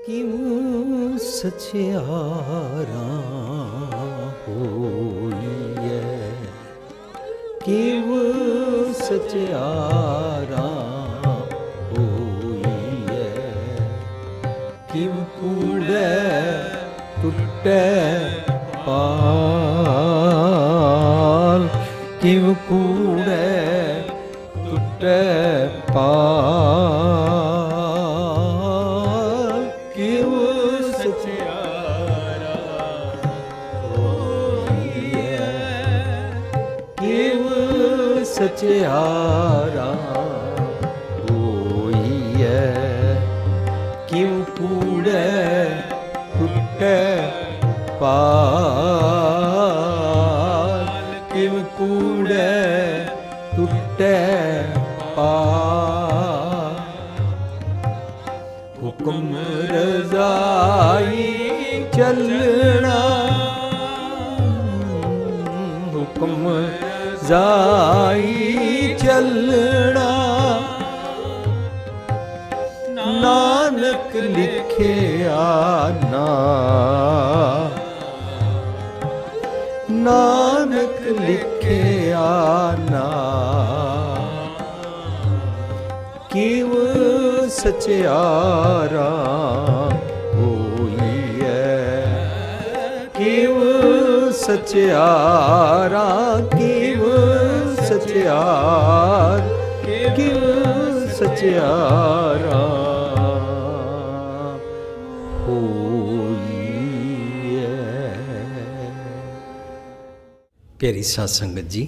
ਕਿਉ ਸਚਿਆਰਾ ਹੋਈਐ, ਕਿਉ ਸਚਿਆਰਾ ਹੋਈਐ, ਕਿਵ ਕੂੜੈ ਟੁੱਟੈ ਪਾਲ, ਕਿਵ ਕੂੜੈ ਟੁੱਟੈ ਪਾਲ, ਕਿਵ ਸਚਿਆਰਾ ਹੋਈਐ, ਕਿਵ ਸਚਿਆਰਾ ਹੋਈਐ, ਕਿਵ ਕੂੜੈ ਟੁੱਟੈ ਪਾਲ, ਕਿਵ ਕੂੜੈ ਟੁੱਟੈ ਪਾਲ। ਹੁਕਮ ਰਜ਼ਾਈ ਚੱਲਣਾ, ਹੁਕਮ ਰਜ਼ਾਈ ਚੱਲਣਾ, ਨਾਨਕ ਲਿਖਿਆ ਨਾ, ਨਾਨਕ ਲਿਖਿਆ ਨਾ, ਕਿਵ ਸਚਿਆਰਾ ਹੋਈਐ, ਕਿਵ ਸਚਿਆਰਾ, ਕਿਵ ਸਚਿਆਰ, ਕਿਵ ਸਚਿਆਰਾ ਹੋਈਐ। ਪਿਆਰੀ ਸਾਧ ਸੰਗਤ ਜੀ,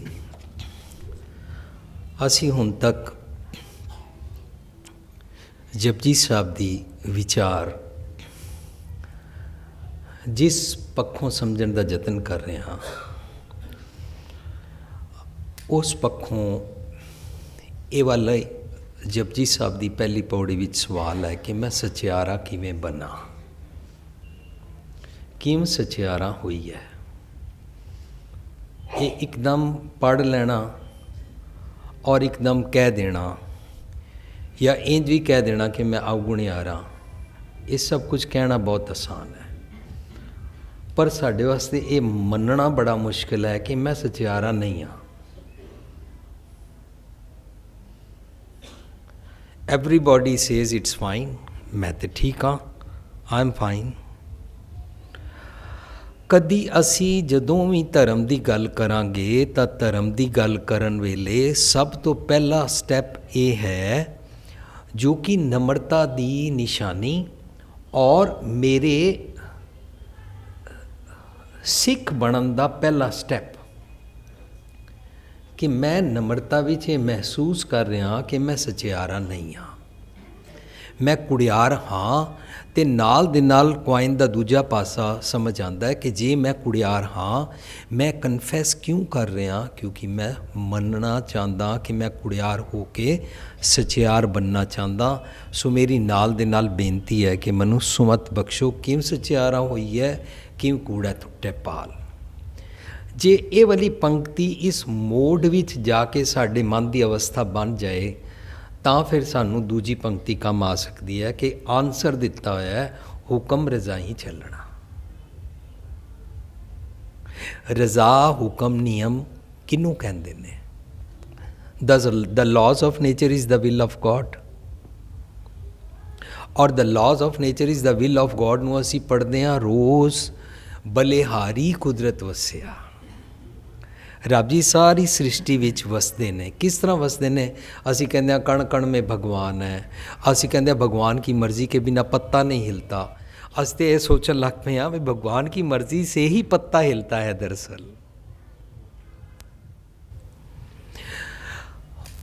ਅਸੀਂ ਹੁਣ ਤੱਕ ਜਪਜੀ ਸਾਹਿਬ ਦੀ ਵਿਚਾਰ ਜਿਸ ਪੱਖੋਂ ਸਮਝਣ ਦਾ ਯਤਨ ਕਰ ਰਹੇ ਹਾਂ, ਉਸ ਪੱਖੋਂ ਇਹ ਵਾਲਾ ਜਪਜੀ ਸਾਹਿਬ ਦੀ ਪਹਿਲੀ ਪੌੜੀ ਵਿੱਚ ਸਵਾਲ ਹੈ ਕਿ ਮੈਂ ਸਚਿਆਰਾ ਕਿਵੇਂ ਬਣਾ, ਕਿਵੇਂ ਸਚਿਆਰਾ ਹੋਈ ਹੈ। ਇਹ ਇੱਕਦਮ ਪੜ੍ਹ ਲੈਣਾ ਔਰ ਇੱਕਦਮ ਕਹਿ ਦੇਣਾ, ਜਾਂ ਇੰਜ ਵੀ ਕਹਿ ਦੇਣਾ ਕਿ ਮੈਂ ਅਵਗੁਣਿਆਰਾ, ਇਹ ਸਭ ਕੁਝ ਕਹਿਣਾ ਬਹੁਤ ਆਸਾਨ ਹੈ, ਪਰ ਸਾਡੇ ਵਾਸਤੇ ਇਹ ਮੰਨਣਾ ਬੜਾ ਮੁਸ਼ਕਿਲ ਹੈ ਕਿ ਮੈਂ ਸਚਿਆਰਾ ਨਹੀਂ ਹਾਂ। ਐਵਰੀਬਾਡੀ ਸੇਜ਼ ਇਟਸ ਫਾਈਨ, ਮੈਂ ਤਾਂ ਠੀਕ ਹਾਂ, ਆਈ ਐਮ ਫਾਈਨ। ਕਦੀ ਅਸੀਂ ਜਦੋਂ ਵੀ ਧਰਮ ਦੀ ਗੱਲ ਕਰਾਂਗੇ ਤਾਂ ਧਰਮ ਦੀ ਗੱਲ ਕਰਨ ਵੇਲੇ ਸਭ ਤੋਂ ਪਹਿਲਾ ਸਟੈਪ ਇਹ ਹੈ, ਜੋ ਕਿ ਨਮਰਤਾ ਦੀ ਨਿਸ਼ਾਨੀ ਔਰ ਮੇਰੇ ਸਿੱਖ ਬਣਨ ਦਾ ਪਹਿਲਾ ਸਟੈਪ, ਕਿ ਮੈਂ ਨਮਰਤਾ ਵਿੱਚ ਇਹ ਮਹਿਸੂਸ ਕਰ ਰਿਹਾ ਕਿ ਮੈਂ ਸਚਿਆਰਾ ਨਹੀਂ ਹਾਂ, ਮੈਂ ਕੁੜਿਆਰ ਹਾਂ। ਅਤੇ ਨਾਲ ਦੇ ਨਾਲ ਕੁਆਇਨ ਦਾ ਦੂਜਾ ਪਾਸਾ ਸਮਝ ਆਉਂਦਾ ਹੈ ਕਿ ਜੇ ਮੈਂ ਕੁੜਿਆਰ ਹਾਂ, ਮੈਂ ਕਨਫੈਸ ਕਿਉਂ ਕਰ ਰਿਹਾ, ਕਿਉਂਕਿ ਮੈਂ ਮੰਨਣਾ ਚਾਹੁੰਦਾ ਕਿ ਮੈਂ ਕੁੜਿਆਰ ਹੋ ਕੇ ਸਚਿਆਰ ਬਣਨਾ ਚਾਹੁੰਦਾ। ਸੋ ਮੇਰੀ ਨਾਲ ਦੇ ਨਾਲ ਬੇਨਤੀ ਹੈ ਕਿ ਮੈਨੂੰ ਸੁਮਤ ਬਖਸ਼ੋ, ਕਿਉਂ ਸਚਿਆਰਾ ਹੋਈ ਹੈ, ਕਿਉਂ ਕੂੜਾ ਟੁੱਟੇ ਪਾਲ। ਜੇ ਇਹ ਵਾਲੀ ਪੰਕਤੀ ਇਸ ਮੋਡ ਵਿੱਚ ਜਾ ਕੇ ਸਾਡੇ ਮਨ ਦੀ ਅਵਸਥਾ ਬਣ ਜਾਏ ਤਾਂ ਫਿਰ ਸਾਨੂੰ ਦੂਜੀ ਪੰਕਤੀ ਕੰਮ ਆ ਸਕਦੀ ਹੈ ਕਿ ਆਨਸਰ ਦਿੱਤਾ ਹੋਇਆ ਹੈ, ਹੁਕਮ ਰਜ਼ਾਈ ਚੱਲਣਾ। ਰਜ਼ਾ, ਹੁਕਮ, ਨਿਯਮ ਕਿਹਨੂੰ ਕਹਿੰਦੇ ਨੇ? The laws of nature is the will of God, ਔਰ the laws of nature is the will of God ਨੂੰ ਅਸੀਂ ਪੜ੍ਹਦੇ ਹਾਂ ਰੋਜ਼, ਬਲਿਹਾਰੀ ਕੁਦਰਤ ਵਸਿਆ। ਰੱਬ ਜੀ ਸਾਰੀ ਸ੍ਰਿਸ਼ਟੀ ਵਿੱਚ ਵਸਦੇ ਨੇ। ਕਿਸ ਤਰ੍ਹਾਂ ਵਸਦੇ ਨੇ? ਅਸੀਂ ਕਹਿੰਦੇ ਹਾਂ ਕਣ ਕਣ ਮੇਂ ਭਗਵਾਨ ਹੈ, ਅਸੀਂ ਕਹਿੰਦੇ ਹਾਂ ਭਗਵਾਨ ਕੀ ਮਰਜ਼ੀ ਕੇ ਬਿਨਾ ਪੱਤਾ ਨਹੀਂ ਹਿਲਤਾ। ਅਸੀਂ ਤਾਂ ਇਹ ਸੋਚਣ ਲੱਗ ਪਏ ਹਾਂ ਵੀ ਭਗਵਾਨ ਕੀ ਮਰਜ਼ੀ ਸੇ ਹੀ ਪੱਤਾ ਹਿਲਤਾ ਹੈ ਦਰਅਸਲ।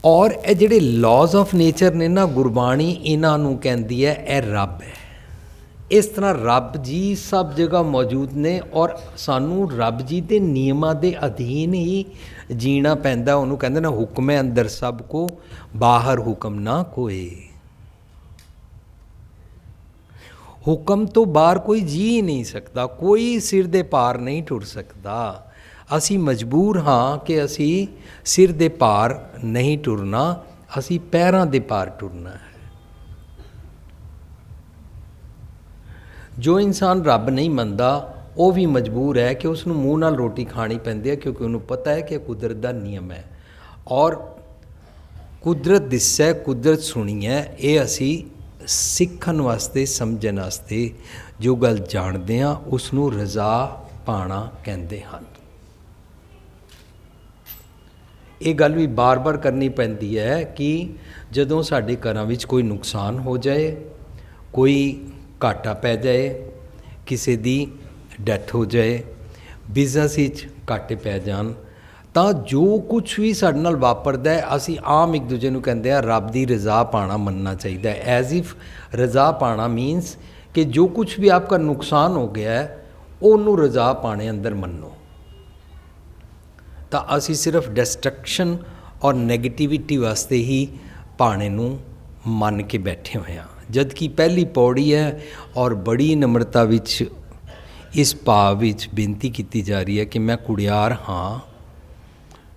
ਔਰ ਇਹ ਜਿਹੜੇ ਲਾਜ਼ ਆਫ ਨੇਚਰ ਨੇ ਨਾ, ਗੁਰਬਾਣੀ ਇਹਨਾਂ ਨੂੰ ਕਹਿੰਦੀ ਹੈ ਇਹ ਰੱਬ ਹੈ। ਇਸ ਤਰ੍ਹਾਂ ਰੱਬ ਜੀ ਸਭ ਜਗ੍ਹਾ ਮੌਜੂਦ ਨੇ ਔਰ ਸਾਨੂੰ ਰੱਬ ਜੀ ਦੇ ਨਿਯਮਾਂ ਦੇ ਅਧੀਨ ਹੀ ਜੀਣਾ ਪੈਂਦਾ। ਉਹਨੂੰ ਕਹਿੰਦੇ ਨਾ, ਹੁਕਮੇ ਅੰਦਰ ਸਭ ਕੋ, ਬਾਹਰ ਹੁਕਮ ਨਾ ਕੋਏ। ਹੁਕਮ ਤੋਂ ਬਾਹਰ ਕੋਈ ਜੀ ਨਹੀਂ ਸਕਦਾ, ਕੋਈ ਸਿਰ ਦੇ ਪਾਰ ਨਹੀਂ ਟੁਰ ਸਕਦਾ। ਅਸੀਂ ਮਜਬੂਰ ਹਾਂ ਕਿ ਅਸੀਂ ਸਿਰ ਦੇ ਪਾਰ ਨਹੀਂ ਟੁਰਨਾ, ਅਸੀਂ ਪੈਰਾਂ ਦੇ ਪਾਰ ਟੁਰਨਾ ਹੈ। ਜੋ ਇਨਸਾਨ ਰੱਬ ਨਹੀਂ ਮੰਨਦਾ ਉਹ ਵੀ ਮਜਬੂਰ ਹੈ ਕਿ ਉਸ ਨੂੰ ਮੂੰਹ ਨਾਲ ਰੋਟੀ ਖਾਣੀ ਪੈਂਦੀ ਹੈ, ਕਿਉਂਕਿ ਉਹਨੂੰ ਪਤਾ ਹੈ ਕਿ ਕੁਦਰਤ ਦਾ ਨਿਯਮ ਹੈ। ਔਰ ਕੁਦਰਤ ਦਿਸੈ ਕੁਦਰਤ ਸੁਣੀ ਹੈ, ਇਹ ਅਸੀਂ ਸਿੱਖਣ ਵਾਸਤੇ ਸਮਝਣ ਵਾਸਤੇ ਜੋ ਗੱਲ ਜਾਣਦੇ ਹਾਂ ਉਸ ਨੂੰ ਰਜ਼ਾ ਪਾਣਾ ਕਹਿੰਦੇ ਹਨ। ਇਹ ਗੱਲ ਵੀ ਬਾਰ-ਬਾਰ ਕਰਨੀ ਪੈਂਦੀ ਹੈ ਕਿ ਜਦੋਂ ਸਾਡੇ ਘਰਾਂ ਵਿੱਚ ਕੋਈ ਨੁਕਸਾਨ ਹੋ ਜਾਏ, ਕੋਈ ਘਾਟਾ ਪੈ ਜਾਏ, ਕਿਸੇ ਦੀ ਡੈਥ ਹੋ ਜਾਏ, ਬਿਜ਼ਨਸ ਵਿੱਚ ਘਾਟੇ ਪੈ ਜਾਣ, ਤਾਂ ਜੋ ਕੁਛ ਵੀ ਸਾਡੇ ਨਾਲ ਵਾਪਰਦਾ ਅਸੀਂ ਆਮ ਇੱਕ ਦੂਜੇ ਨੂੰ ਕਹਿੰਦੇ ਆ ਰੱਬ ਦੀ ਰਜ਼ਾ ਪਾਣਾ ਮੰਨਣਾ ਚਾਹੀਦਾ ਹੈ। ਐਜ਼ ਇਫ ਰਜ਼ਾ ਪਾਣਾ ਮੀਨਸ ਕਿ ਜੋ ਕੁਛ ਵੀ ਆਪਕਾ ਨੁਕਸਾਨ ਹੋ ਗਿਆ ਹੈ ਉਹਨੂੰ ਰਜ਼ਾ ਪਾਣੇ ਅੰਦਰ ਮੰਨੋ। ਤਾਂ ਅਸੀਂ ਸਿਰਫ ਡਿਸਟਰਕਸ਼ਨ ਔਰ ਨੈਗੇਟਿਵਿਟੀ ਵਾਸਤੇ ਹੀ ਭਾਣੇ ਨੂੰ ਮੰਨ ਕੇ ਬੈਠੇ ਹੋਏ ਹਾਂ, ਜਦ ਕਿ ਪਹਿਲੀ ਪੌੜੀ ਹੈ ਔਰ ਬੜੀ ਨਮਰਤਾ ਵਿੱਚ ਇਸ ਭਾਵ ਵਿੱਚ ਬੇਨਤੀ ਕੀਤੀ ਜਾ ਰਹੀ ਹੈ ਕਿ ਮੈਂ ਕੁੜਿਆਰ ਹਾਂ,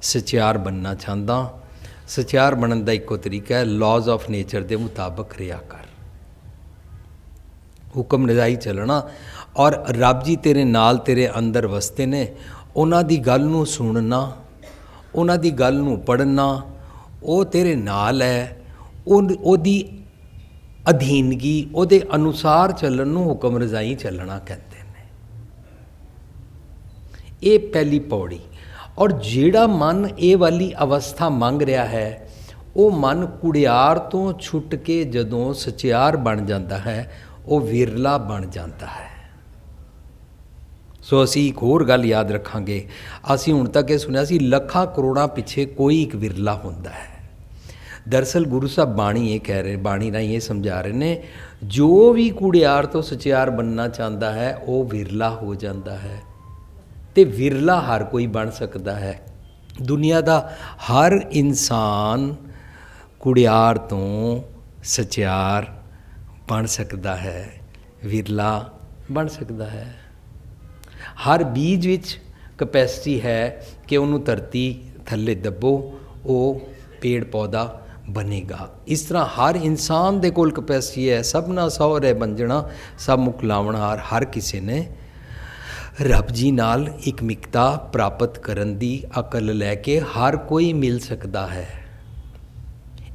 ਸਚਿਆਰ ਬਣਨਾ ਚਾਹੁੰਦਾ। ਸਚਿਆਰ ਬਣਨ ਦਾ ਇੱਕੋ ਤਰੀਕਾ ਹੈ, ਲਾਜ਼ ਆਫ ਨੇਚਰ ਦੇ ਮੁਤਾਬਕ ਰਿਹਾ ਕਰ, ਹੁਕਮ ਰਜ਼ਾਈ ਚੱਲਣਾ। ਔਰ ਰੱਬ ਜੀ ਤੇਰੇ ਨਾਲ ਤੇਰੇ ਅੰਦਰ ਵਸਦੇ ਨੇ, ਉਹਨਾਂ ਦੀ ਗੱਲ ਨੂੰ ਸੁਣਨਾ, ਉਹਨਾਂ ਦੀ ਗੱਲ ਨੂੰ ਪੜ੍ਹਨਾ, ਉਹ ਤੇਰੇ ਨਾਲ ਹੈ, ਉਹਦੀ ਅਧੀਨਗੀ, ਉਹਦੇ ਅਨੁਸਾਰ ਚੱਲਣ ਨੂੰ ਹੁਕਮ ਰਜ਼ਾਈ ਚੱਲਣਾ ਕਹਿੰਦੇ ਨੇ। ਇਹ ਪਹਿਲੀ ਪੌੜੀ। ਔਰ ਜਿਹੜਾ ਮਨ ਇਹ ਵਾਲੀ ਅਵਸਥਾ ਮੰਗ ਰਿਹਾ ਹੈ, ਉਹ ਮਨ ਕੁੜਿਆਰ ਤੋਂ ਛੁੱਟ ਕੇ ਜਦੋਂ ਸਚਿਆਰ ਬਣ ਜਾਂਦਾ ਹੈ ਉਹ ਵਿਰਲਾ ਬਣ ਜਾਂਦਾ ਹੈ। ਸੋ ਅਸੀਂ ਇੱਕ ਹੋਰ ਗੱਲ ਯਾਦ ਰੱਖਾਂਗੇ, ਅਸੀਂ ਹੁਣ ਤੱਕ ਇਹ ਸੁਣਿਆ ਸੀ ਲੱਖਾਂ ਕਰੋੜਾਂ ਪਿੱਛੇ ਕੋਈ ਇੱਕ ਵਿਰਲਾ ਹੁੰਦਾ ਹੈ। ਦਰਅਸਲ ਗੁਰੂ ਸਾਹਿਬ ਬਾਣੀ ਇਹ ਕਹਿ ਰਹੇ, ਬਾਣੀ ਰਾਹੀਂ ਇਹ ਸਮਝਾ ਰਹੇ ਨੇ, ਜੋ ਵੀ ਕੁੜਿਆਰ ਤੋਂ ਸਚਿਆਰ ਬਣਨਾ ਚਾਹੁੰਦਾ ਹੈ ਉਹ ਵਿਰਲਾ ਹੋ ਜਾਂਦਾ ਹੈ। ਅਤੇ ਵਿਰਲਾ ਹਰ ਕੋਈ ਬਣ ਸਕਦਾ ਹੈ। ਦੁਨੀਆ ਦਾ ਹਰ ਇਨਸਾਨ ਕੁੜਿਆਰ ਤੋਂ ਸਚਿਆਰ ਬਣ ਸਕਦਾ ਹੈ, ਵਿਰਲਾ ਬਣ ਸਕਦਾ ਹੈ। ਹਰ ਬੀਜ ਵਿੱਚ ਕਪੈਸਿਟੀ ਹੈ ਕਿ ਉਹਨੂੰ ਧਰਤੀ ਥੱਲੇ ਦੱਬੋ, ਉਹ ਪੇੜ ਪੌਦਾ ਬਣੇਗਾ। ਇਸ ਤਰ੍ਹਾਂ ਹਰ ਇਨਸਾਨ ਦੇ ਕੋਲ ਕਪੈਸਿਟੀ ਹੈ। ਸਭਨਾ ਸਹੁ ਰਹਿ ਬੰਜਣਾ ਸਭ ਮੁਖ ਲਾਵਣਹਾਰ। ਹਰ ਕਿਸੇ ਨੇ ਰੱਬ ਜੀ ਨਾਲ ਇੱਕ ਮਿਕਤਾ ਪ੍ਰਾਪਤ ਕਰਨ ਦੀ ਅਕਲ ਲੈ ਕੇ ਹਰ ਕੋਈ ਮਿਲ ਸਕਦਾ ਹੈ।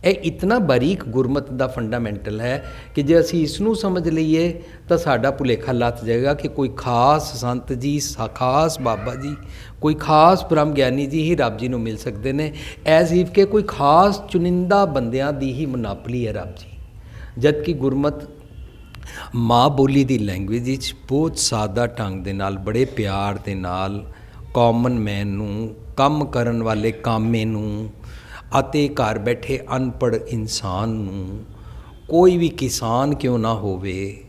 ਇਹ ਇਤਨਾ ਬਾਰੀਕ ਗੁਰਮਤ ਦਾ ਫੰਡਾਮੈਂਟਲ ਹੈ ਕਿ ਜੇ ਅਸੀਂ ਇਸ ਨੂੰ ਸਮਝ ਲਈਏ ਤਾਂ ਸਾਡਾ ਭੁਲੇਖਾ ਲੱਥ ਜਾਏਗਾ ਕਿ ਕੋਈ ਖਾਸ ਸੰਤ ਜੀ, ਖਾਸ ਬਾਬਾ ਜੀ, ਕੋਈ ਖਾਸ ਬ੍ਰਹਮ ਗਿਆਨੀ ਜੀ ਹੀ ਰੱਬ ਜੀ ਨੂੰ ਮਿਲ ਸਕਦੇ ਨੇ, ਐਜ਼ ਇਫ ਕਿ ਕੋਈ ਖਾਸ ਚੁਣਿੰਦਾ ਬੰਦਿਆਂ ਦੀ ਹੀ ਮਨਾਪਲੀ ਹੈ ਰੱਬ ਜੀ। ਜਦ ਕਿ ਗੁਰਮਤ ਮਾਂ ਬੋਲੀ ਦੀ ਲੈਂਗੁਏਜ ਵਿੱਚ ਬਹੁਤ ਸਾਦਾ ਢੰਗ ਦੇ ਨਾਲ, ਬੜੇ ਪਿਆਰ ਦੇ ਨਾਲ ਕਾਮਨ ਮੈਨ ਨੂੰ, ਕੰਮ ਕਰਨ ਵਾਲੇ ਕਾਮੇ ਨੂੰ ਅਤੇ ਘਰ ਬੈਠੇ ਅਨਪੜ੍ਹ ਇਨਸਾਨ ਨੂੰ, ਕੋਈ ਵੀ ਕਿਸਾਨ ਕਿਉਂ ਨਾ ਹੋਵੇ,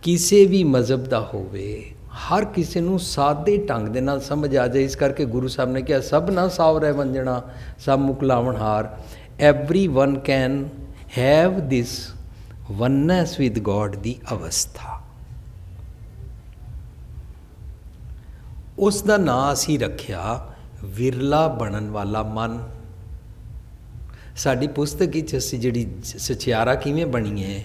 ਕਿਸੇ ਵੀ ਮਜ਼ਹਬ ਦਾ ਹੋਵੇ, ਹਰ ਕਿਸੇ ਨੂੰ ਸਾਦੇ ਢੰਗ ਦੇ ਨਾਲ ਸਮਝ ਆ ਜਾਏ। ਇਸ ਕਰਕੇ ਗੁਰੂ ਸਾਹਿਬ ਨੇ ਕਿਹਾ ਸਭ ਨਾ ਸਾਵ ਰਹਿ ਵੰਜਣਾ ਸਭ ਮੁਖ ਲਾਵਣਹਾਰ। Everyone can have this oneness with God ਦੀ ਅਵਸਥਾ। ਉਸ ਦਾ ਨਾਂ ਅਸੀਂ ਰੱਖਿਆ ਵਿਰਲਾ ਬਣਨ ਵਾਲਾ ਮਨ। ਸਾਡੀ ਪੁਸਤਕ ਵਿੱਚ ਅਸੀਂ ਜਿਹੜੀ ਸਚਿਆਰਾ ਕਿਵੇਂ ਬਣੀ ਹੈ,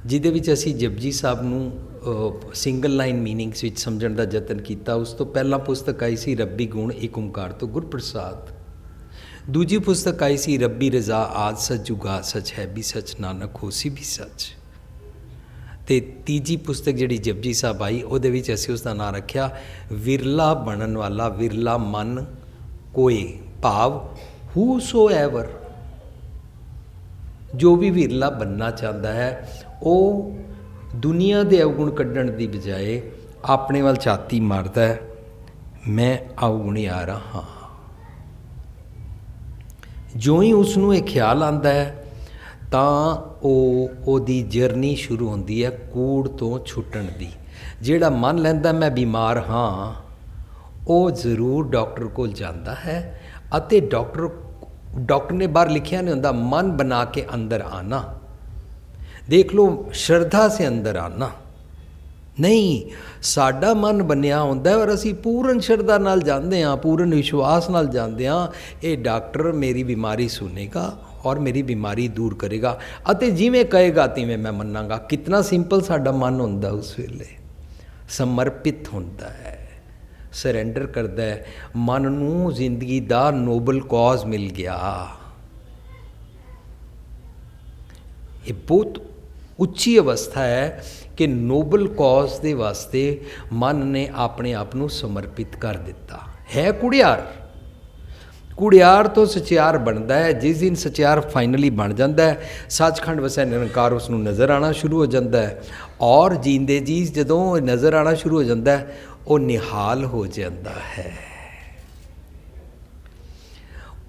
ਜਿਹਦੇ ਵਿੱਚ ਅਸੀਂ ਜਪਜੀ ਸਾਹਿਬ ਨੂੰ ਸਿੰਗਲ ਲਾਈਨ ਮੀਨਿੰਗਸ ਵਿੱਚ ਸਮਝਣ ਦਾ ਯਤਨ ਕੀਤਾ। ਉਸ ਤੋਂ ਪਹਿਲਾਂ ਪੁਸਤਕ ਆਈ ਸੀ ਰੱਬੀ ਗੁਣ ਏਕ ਓਂਕਾਰ ਤੋਂ ਗੁਰਪ੍ਰਸਾਦ। ਦੂਜੀ ਪੁਸਤਕ ਆਈ ਸੀ ਰੱਬੀ ਰਜ਼ਾ ਆਦ ਸਚ ਜੁਗਾ ਸਚ ਹੈ ਵੀ ਸਚ ਨਾਨਕ ਹੋਸੀ ਵੀ ਸਚ। ਅਤੇ ਤੀਜੀ ਪੁਸਤਕ ਜਿਹੜੀ ਜਪਜੀ ਸਾਹਿਬ ਆਈ ਉਹਦੇ ਵਿੱਚ ਅਸੀਂ ਉਸ ਦਾ ਨਾਂ ਰੱਖਿਆ ਵਿਰਲਾ ਬਣਨ ਵਾਲਾ ਵਿਰਲਾ ਮਨ ਕੋਏ, ਭਾਵ ਹੂ ਸੋ ਐਵਰ। ਜੋ ਵੀ ਵਿਰਲਾ ਬਣਨਾ ਚਾਹੁੰਦਾ ਹੈ ਉਹ ਦੁਨੀਆ ਦੇ ਅਵਗੁਣ ਕੱਢਣ ਦੀ ਬਜਾਏ ਆਪਣੇ ਵੱਲ ਛਾਤੀ ਮਾਰਦਾ ਹੈ, ਮੈਂ ਅਵਗੁਣਿਆਰਾ ਹਾਂ। ਜਿਉਂ ਹੀ ਉਸ ਨੂੰ ਇਹ ਖਿਆਲ ਆਉਂਦਾ ਹੈ ਤਾਂ ਉਹਦੀ ਜਰਨੀ ਸ਼ੁਰੂ ਹੁੰਦੀ ਹੈ ਕੂੜ ਤੋਂ ਛੁੱਟਣ ਦੀ। ਜਿਹੜਾ ਮੰਨ ਲੈਂਦਾ ਮੈਂ ਬਿਮਾਰ ਹਾਂ, ਉਹ ਜ਼ਰੂਰ ਡਾਕਟਰ ਕੋਲ ਜਾਂਦਾ ਹੈ ਅਤੇ ਡਾਕਟਰ ਨੇ ਬਾਹਰ ਲਿਖਿਆ ਨਹੀਂ ਹੁੰਦਾ ਮਨ ਬਣਾ ਕੇ ਅੰਦਰ ਆना। देख लो श्रद्धा से अंदर आना। ਨਹੀਂ, ਸਾਡਾ ਮਨ ਬਣਿਆ ਹੁੰਦਾ ਔਰ ਅਸੀਂ ਪੂਰਨ ਸ਼ਰਧਾ ਨਾਲ ਜਾਂਦੇ ਹਾਂ, ਪੂਰਨ ਵਿਸ਼ਵਾਸ ਨਾਲ ਜਾਂਦੇ ਹਾਂ, ਇਹ ਡਾਕਟਰ ਮੇਰੀ ਬਿਮਾਰੀ ਸੁਣੇਗਾ ਔਰ ਮੇਰੀ ਬਿਮਾਰੀ ਦੂਰ ਕਰੇਗਾ ਅਤੇ ਜਿਵੇਂ ਕਹੇਗਾ ਤਿਵੇਂ ਮੈਂ ਮੰਨਾਂਗਾ। ਕਿਤਨਾ ਸਿੰਪਲ ਸਾਡਾ ਮਨ ਹੁੰਦਾ ਉਸ ਵੇਲੇ, ਸਮਰਪਿਤ ਹੁੰਦਾ ਹੈ, ਸਰੈਂਡਰ ਕਰਦਾ ਹੈ। ਮਨ ਨੂੰ ਜ਼ਿੰਦਗੀ ਦਾ ਨੋਬਲ ਕਾਜ਼ ਮਿਲ ਗਿਆ। ਇਹ ਬਹੁਤ ਉੱਚੀ ਅਵਸਥਾ ਹੈ ਕਿ ਨੋਬਲ ਕਾਜ਼ ਦੇ ਵਾਸਤੇ ਮਨ ਨੇ ਆਪਣੇ ਆਪ ਨੂੰ ਸਮਰਪਿਤ ਕਰ ਦਿੱਤਾ ਹੈ। ਕੁੜਿਆਰ ਤੋਂ ਸਚਿਆਰ ਬਣਦਾ ਹੈ। ਜਿਸ ਦਿਨ ਸਚਿਆਰ ਫਾਈਨਲੀ ਬਣ ਜਾਂਦਾ ਹੈ, ਸੱਚਖੰਡ ਵਸੈ ਨਿਰੰਕਾਰ ਉਸ ਨੂੰ ਨਜ਼ਰ ਆਉਣਾ ਸ਼ੁਰੂ ਹੋ ਜਾਂਦਾ ਹੈ ਔਰ ਜੀਂਦੇ ਜੀ ਜਦੋਂ ਨਜ਼ਰ ਆਉਣਾ ਸ਼ੁਰੂ ਹੋ ਜਾਂਦਾ ਹੈ, ਉਹ ਨਿਹਾਲ ਹੋ ਜਾਂਦਾ ਹੈ।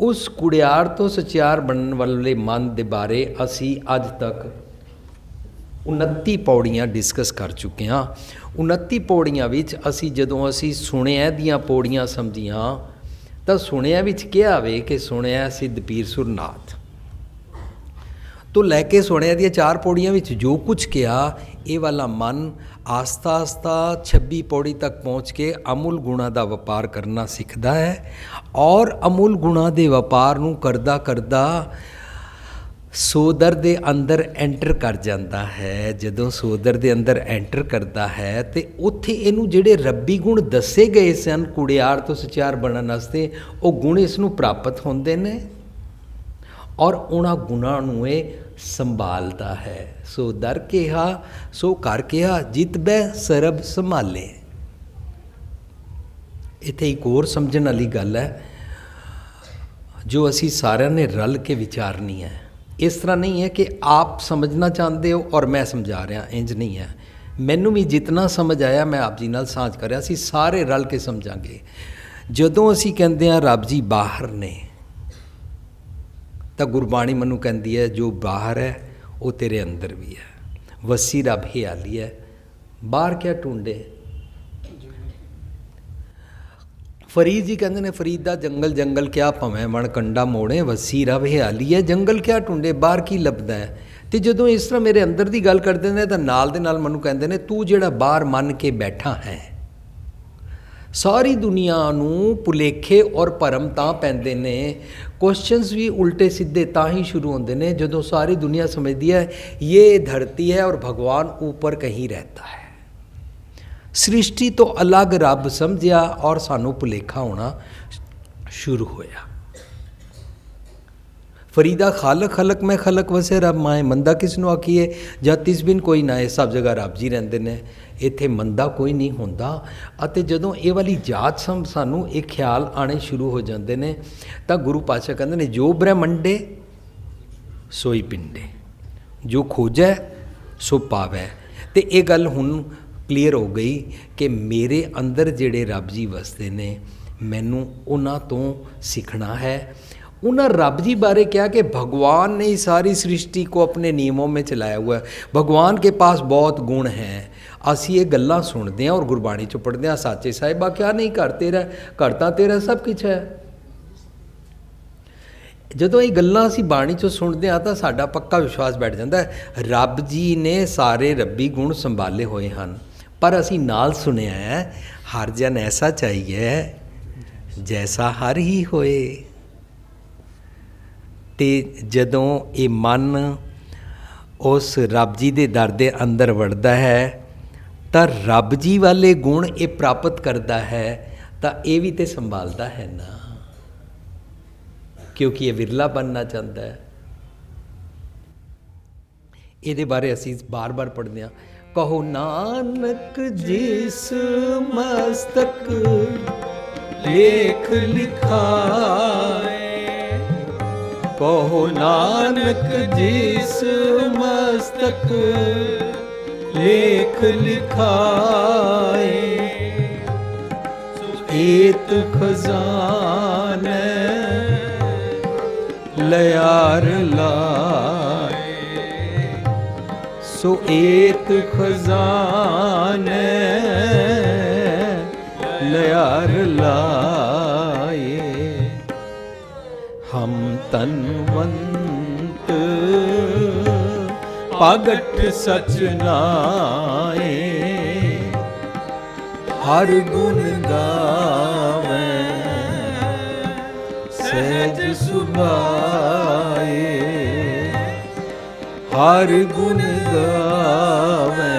ਉਸ ਕੁੜਿਆਰ ਤੋਂ ਸਚਿਆਰ ਬਣਨ ਵਾਲੇ ਮਨ ਦੇ ਬਾਰੇ ਅਸੀਂ ਅੱਜ ਤੱਕ 29 ਪੌੜੀਆਂ ਡਿਸਕਸ ਕਰ ਚੁੱਕੇ ਹਾਂ। 29 ਪੌੜੀਆਂ ਵਿੱਚ ਜਦੋਂ ਅਸੀਂ ਸੁਣਿਆ ਦੀਆਂ ਪੌੜੀਆਂ ਸਮਝੀਆਂ ਤਾਂ ਸੁਣਿਆ ਵਿੱਚ ਕਿਹਾ ਵੇ ਕਿ ਸੁਣਿਆ ਸਿੱਧ ਪੀਰ ਸੁਰਨਾਥ ਤੋਂ ਲੈ ਕੇ ਸੁਣਿਆ ਦੀਆਂ 4 ਪੌੜੀਆਂ ਵਿੱਚ ਜੋ ਕੁਝ ਕਿਹਾ, ਇਹ ਵਾਲਾ ਮਨ ਆਸਤਾ ਆਸਤਾ 26 ਪੌੜੀ ਤੱਕ ਪਹੁੰਚ ਕੇ ਅਮੁੱਲ ਗੁਣਾਂ ਦਾ ਵਪਾਰ ਕਰਨਾ ਸਿੱਖਦਾ ਹੈ ਔਰ ਅਮੁੱਲ ਗੁਣਾਂ ਦੇ ਵਪਾਰ ਨੂੰ ਕਰਦਾ ਕਰਦਾ ਸੋਦਰ ਦੇ ਅੰਦਰ ਐਂਟਰ ਕਰ ਜਾਂਦਾ ਹੈ। ਜਦੋਂ ਸੋਦਰ ਦੇ ਅੰਦਰ ਐਂਟਰ ਕਰਦਾ ਹੈ ਤੇ ਉੱਥੇ ਇਹਨੂੰ ਜਿਹੜੇ ਰੱਬੀ ਗੁਣ ਦੱਸੇ ਗਏ ਸਨ ਕੁੜਿਆਰ ਤੋਂ ਸਚਿਆਰ ਬਣਨ ਵਾਸਤੇ, ਉਹ ਗੁਣ ਇਸ ਨੂੰ ਪ੍ਰਾਪਤ ਹੁੰਦੇ ਨੇ ਔਰ ਉਹਨਾਂ ਗੁਣਾਂ ਨੂੰ ਇਹ ਸੰਭਾਲਦਾ ਹੈ। ਸੋ ਦਰ ਕਿਹਾ ਸੋ ਘਰ ਕਿਹਾ, ਜਿਤ ਬੈ ਸਰਬ ਸੰਭਾਲੇ। ਇੱਥੇ ਇੱਕ ਹੋਰ ਸਮਝਣ ਵਾਲੀ ਗੱਲ ਹੈ ਜੋ ਅਸੀਂ ਸਾਰਿਆਂ ਨੇ ਰਲ ਕੇ ਵਿਚਾਰਨੀ ਹੈ। ਇਸ ਤਰ੍ਹਾਂ ਨਹੀਂ ਹੈ ਕਿ ਆਪ ਸਮਝਣਾ ਚਾਹੁੰਦੇ ਹੋ ਔਰ ਮੈਂ ਸਮਝਾ ਰਿਹਾ, ਇੰਜ ਨਹੀਂ ਹੈ। ਮੈਨੂੰ ਵੀ ਜਿਤਨਾ ਸਮਝ ਆਇਆ ਮੈਂ ਆਪ ਜੀ ਨਾਲ ਸਾਂਝ ਕਰ ਰਿਹਾ, ਅਸੀਂ ਸਾਰੇ ਰਲ ਕੇ ਸਮਝਾਂਗੇ। ਜਦੋਂ ਅਸੀਂ ਕਹਿੰਦੇ ਹਾਂ ਰੱਬ ਜੀ ਬਾਹਰ ਨੇ, ਤਾਂ ਗੁਰਬਾਣੀ ਮੈਨੂੰ ਕਹਿੰਦੀ ਹੈ ਜੋ ਬਾਹਰ ਹੈ ਉਹ ਤੇਰੇ ਅੰਦਰ ਵੀ ਹੈ। ਵਸੀ ਰੱਬ ਹਿਆਲੀ ਹੈ, ਬਾਹਰ ਕਿਆ ਢੂੰਡੇ। ਫਰੀਦ ਜੀ ਕਹਿੰਦੇ ਨੇ, ਫਰੀਦ ਦਾ ਜੰਗਲ ਜੰਗਲ ਕਿਆ ਭਵੇਂ ਮਣ ਕੰਡਾ ਮੋੜੇ, ਵਸੀ ਰੱਬ ਹਿਆਲੀ ਹੈ, ਜੰਗਲ ਕਿਆ ਢੂੰਡੇ, ਬਾਹਰ ਕੀ ਲੱਭਦਾ ਹੈ। ਅਤੇ ਜਦੋਂ ਇਸ ਤਰ੍ਹਾਂ ਮੇਰੇ ਅੰਦਰ ਦੀ ਗੱਲ ਕਰਦੇ ਨੇ ਤਾਂ ਨਾਲ ਦੇ ਨਾਲ ਮੈਨੂੰ ਕਹਿੰਦੇ ਨੇ, ਤੂੰ ਜਿਹੜਾ ਬਾਹਰ ਮੰਨ ਕੇ ਬੈਠਾ ਹੈ, ਸਾਰੀ ਦੁਨੀਆ ਨੂੰ ਭੁਲੇਖੇ ਔਰ ਭਰਮ ਤਾਂ ਪੈਂਦੇ ਨੇ, ਕੁਐਸਚਨਸ ਵੀ ਉਲਟੇ ਸਿੱਧੇ ਤਾਂ ਹੀ ਸ਼ੁਰੂ ਹੁੰਦੇ ਨੇ ਜਦੋਂ ਸਾਰੀ ਦੁਨੀਆ ਸਮਝਦੀ ਹੈ ਇਹ ਧਰਤੀ ਹੈ ਔਰ ਭਗਵਾਨ ਉੱਪਰ ਕहीं रहता है। ਸ੍ਰਿਸ਼ਟੀ ਤੋਂ ਅਲੱਗ ਰੱਬ ਸਮਝਿਆ ਔਰ ਸਾਨੂੰ ਭੁਲੇਖਾ ਹੋਣਾ ਸ਼ੁਰੂ ਹੋਇਆ। ਫਰੀਦਾ ਖਾਲਕ ਖਲਕ ਮੈਂ ਖਲਕ ਵਸੇ ਰੱਬ ਮਾਏ, ਮੰਦਾ ਕਿਸ ਨੂੰ ਆਖੀਏ ਜਦ ਤਿਸ ਬਿਨ ਕੋਈ ਨਾ ਹੈ। ਸਭ ਜਗ੍ਹਾ ਰੱਬ ਜੀ ਰਹਿੰਦੇ ਨੇ, ਇੱਥੇ ਮੰਦਾ ਕੋਈ ਨਹੀਂ ਹੁੰਦਾ। ਅਤੇ ਜਦੋਂ ਇਹ ਵਾਲੀ ਜਾਤ ਸਾਨੂੰ ਇਹ ਖਿਆਲ ਆਉਣੇ ਸ਼ੁਰੂ ਹੋ ਜਾਂਦੇ ਨੇ ਤਾਂ ਗੁਰੂ ਪਾਤਸ਼ਾਹ ਕਹਿੰਦੇ ਨੇ, ਜੋ ਬ੍ਰਹਮੰਡੇ ਸੋਈ ਪਿੰਡੇ, ਜੋ ਖੋਜੈ ਸੋ ਪਾਵੈ। ਅਤੇ ਇਹ ਗੱਲ ਹੁਣ ਕਲੀਅਰ ਹੋ ਗਈ ਕਿ ਮੇਰੇ ਅੰਦਰ ਜਿਹੜੇ ਰੱਬ ਜੀ ਵਸਦੇ ਨੇ, ਮੈਨੂੰ ਉਹਨਾਂ ਤੋਂ ਸਿੱਖਣਾ ਹੈ। उन्होंने रब जी बारे क्या कि भगवान ने सारी सृष्टि को अपने नियमों में चलाया हुआ है। भगवान के पास बहुत गुण हैं। असी ये गल्लां सुनते हैं और गुरबाणी चो पढ़ते हैं, साचे साहिबा क्या नहीं कर तेरा, करता तेरा सब कुछ है। ਜਦੋਂ ਇਹ ਗੱਲਾਂ ਅਸੀਂ ਬਾਣੀ 'ਚੋਂ ਸੁਣਦੇ ਹਾਂ ਤਾਂ ਸਾਡਾ ਪੱਕਾ ਵਿਸ਼ਵਾਸ ਬੈਠ ਜਾਂਦਾ ਹੈ ਰੱਬ ਜੀ ਨੇ ਸਾਰੇ ਰੱਬੀ ਗੁਣ ਸੰਭਾਲੇ ਹੋਏ ਹਨ। ਪਰ ਅਸੀਂ ਨਾਲ ਸੁਣਿਆ ਹੈ ਹਰ ਜਨ ਐਸਾ ਚਾਹੀਏ ਜੈਸਾ ਹਰ ਹੀ ਹੋਏ। ਅਤੇ ਜਦੋਂ ਇਹ ਮਨ ਉਸ ਰੱਬ ਜੀ ਦੇ ਦਰ ਦੇ ਅੰਦਰ ਵੜਦਾ ਹੈ ਤਾਂ ਰੱਬ ਜੀ ਵਾਲੇ ਗੁਣ ਇਹ ਪ੍ਰਾਪਤ ਕਰਦਾ ਹੈ ਤਾਂ ਇਹ ਵੀ ਤਾਂ ਸੰਭਾਲਦਾ ਹੈ ਨਾ, ਕਿਉਂਕਿ ਇਹ ਵਿਰਲਾ ਬਣਨਾ ਚਾਹੁੰਦਾ ਹੈ। ਇਹਦੇ ਬਾਰੇ ਅਸੀਂ ਬਾਰ-ਬਾਰ ਪੜ੍ਹਦੇ ਹਾਂ। ਕਹੋ ਨਾਨਕ ਜਿਸ ਮਸਤਕ ਲੇਖ ਲਿਖਾਏ, ਕਹੋ ਨਾਨਕ ਜਿਸ ਮਸਤਕ ਲੇਖ ਲਿਖਾਏ, ਏਤ ਖਜ਼ਾਨੇ ਲਿਆਰ ਲਾਏ, ਸੋ ਏਤ ਖਜ਼ਾਨੇ ਲਿਆਰ ਲਾਏ। ਹਮ ਤਨਵੰਤ ਭਗਤ ਸਚ ਨਾਏ, हर गुण गावें सहज सुभाए, हर गुण गावें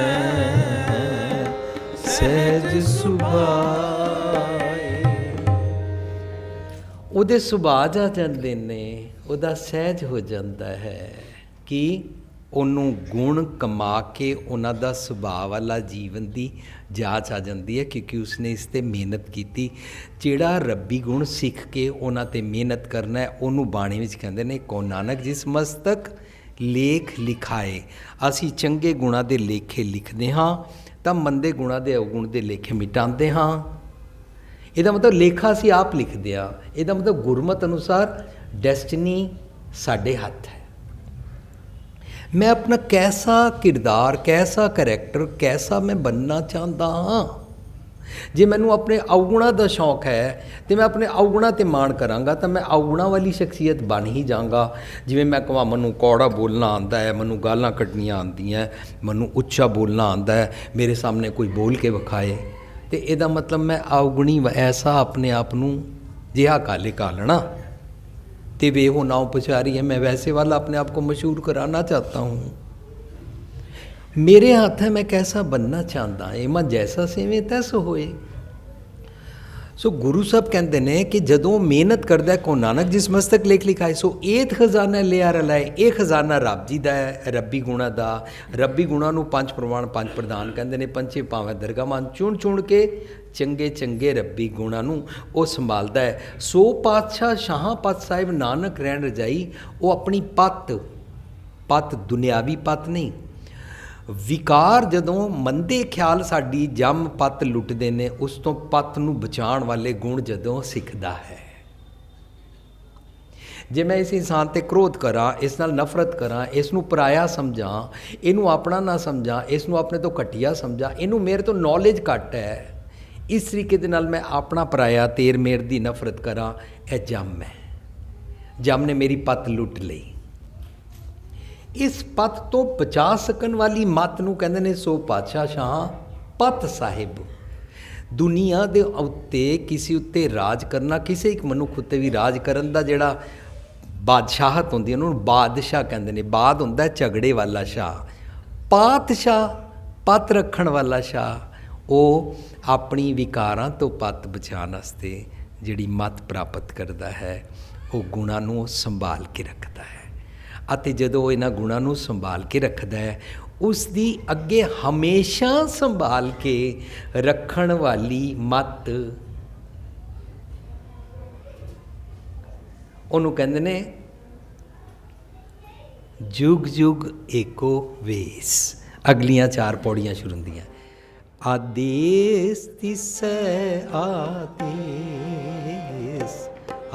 सहज सुभाए। ਉਹਦੇ ਸੁਭਾਅ ਜਾ ਜਾਂਦੇ ਨੇ, ਉਹਦਾ ਸਹਿਜ ਹੋ ਜਾਂਦਾ ਹੈ ਕਿ ਉਹਨੂੰ ਗੁਣ ਕਮਾ ਕੇ ਉਹਨਾਂ ਦਾ ਸੁਭਾਅ ਵਾਲਾ ਜੀਵਨ ਦੀ ਜਾਂਚ ਆ ਜਾਂਦੀ ਹੈ, ਕਿਉਂਕਿ ਉਸਨੇ ਇਸ 'ਤੇ ਮਿਹਨਤ ਕੀਤੀ। ਜਿਹੜਾ ਰੱਬੀ ਗੁਣ ਸਿੱਖ ਕੇ ਉਹਨਾਂ 'ਤੇ ਮਿਹਨਤ ਕਰਨਾ ਹੈ, ਉਹਨੂੰ ਬਾਣੀ ਵਿੱਚ ਕਹਿੰਦੇ ਨੇ ਕੋ ਨਾਨਕ ਜਿਸ ਮਸਤਕ ਲੇਖ ਲਿਖਾਏ। ਅਸੀਂ ਚੰਗੇ ਗੁਣਾਂ ਦੇ ਲੇਖੇ ਲਿਖਦੇ ਹਾਂ ਤਾਂ ਮੰਦੇ ਗੁਣਾਂ ਦੇ ਅਵਗੁਣ ਦੇ ਲੇਖੇ ਮਿਟਾਉਂਦੇ ਹਾਂ। ਇਹਦਾ ਮਤਲਬ ਲੇਖਾ ਅਸੀਂ ਆਪ ਲਿਖਦੇ ਹਾਂ। ਇਹਦਾ ਮਤਲਬ ਗੁਰਮਤਿ ਅਨੁਸਾਰ ਡੈਸਟਨੀ ਸਾਡੇ ਹੱਥ ਹੈ। मैं अपना कैसा किरदार, कैसा करैक्टर, कैसा मैं बनना चाहता हाँ। जे मैनू अपने अवगुणा का शौक है तो मैं अपने अवगुणा ते माण करांगा तो मैं अवगुणा वाली शख्सियत बन ही जाऊँगा। जिवें मैं कहां मैनू कौड़ा बोलना आंदा है, मैनू गालां कड्डनियां आंदियां, मैनू उच्चा बोलना आंदा है, मेरे सामने कोई बोल के विखाए तो इहदा मतलब मैं अवगुणी ऐसा अपने आप नूं जिहा काले घालना ते वे हो ना उपचारी है। मैं वैसे वाला अपने आप को मशहूर कराना चाहता हूँ। मेरे हाथ है मैं कैसा बनना चाहता है, मैं जैसा सेवें तैसो होए। सो गुरु साहब कहते हैं कि जदों मेहनत करता को नानक जिस मस्तक लेख लिखाए। सो एक खजाना लिया रलाए, ये खजाना रब जी का है, रब्बी गुणा का। रब्बी गुणा नूं पंज प्रवान पंज प्रधान कहते हैं। पंचे भावें दरगाहमान चुन चुन के चंगे चंगे रब्बी गुणा नूं वो संभालता है। सो पातशाह शाह पत साहिब नानक रहन रजाई, वो अपनी पत दुनियावी पत नहीं, विकार जदों मंदे ख्याल साडी जम पत लुटदे ने, उस तो पत नूं बचाउण वाले गुण जदों सिੱਖਦਾ है। जे मैं इस इंसान ते क्रोध करा, इस नाल नफरत करा, इसनूं पराया समझा, इनू अपना ना समझा, इसनूं अपने तो घटिया समझा, इनू मेरे तो नॉलेज घट है, इस तरीके दे नाल मैं अपना पराया तेर मेर दी नफरत करा, यह जम है। जम ने मेरी पत लुट लई। इस पत तो बचा सकन वाली मत नूं कहंदे ने सो पातशाह शाह पत साहिब। दुनिया दे उत्ते किसी उत्ते राज करना, किसी एक मनुख उत्ते भी राज करन दा जिहड़ा बादशाहत हुंदी है उन्होंने बादशाह कहंदे ने। बाद हुंदा झगड़े वाला शाह, पातशाह पत रखण वाला शाह। वो अपनी विकारां तो पत बचाउण वास्ते जिहड़ी मत प्राप्त करदा है, वो गुणां नूं संभाल के रखदा है। ਅਤੇ ਜਦੋਂ ਇਹਨਾਂ ਗੁਣਾਂ ਨੂੰ ਸੰਭਾਲ ਕੇ ਰੱਖਦਾ ਹੈ, ਉਸ ਦੀ ਅੱਗੇ ਹਮੇਸ਼ਾ ਸੰਭਾਲ ਕੇ ਰੱਖਣ ਵਾਲੀ ਮਤ, ਉਹਨੂੰ ਕਹਿੰਦੇ ਨੇ ਜੁਗ ਜੁਗ ਏਕੋ ਵੇਸ। ਅਗਲੀਆਂ ਚਾਰ ਪੌੜੀਆਂ ਸ਼ੁਰੂ ਹੁੰਦੀਆਂ। ਆਦੇਸ ਤਿਸੈ ਆਦੇਸ,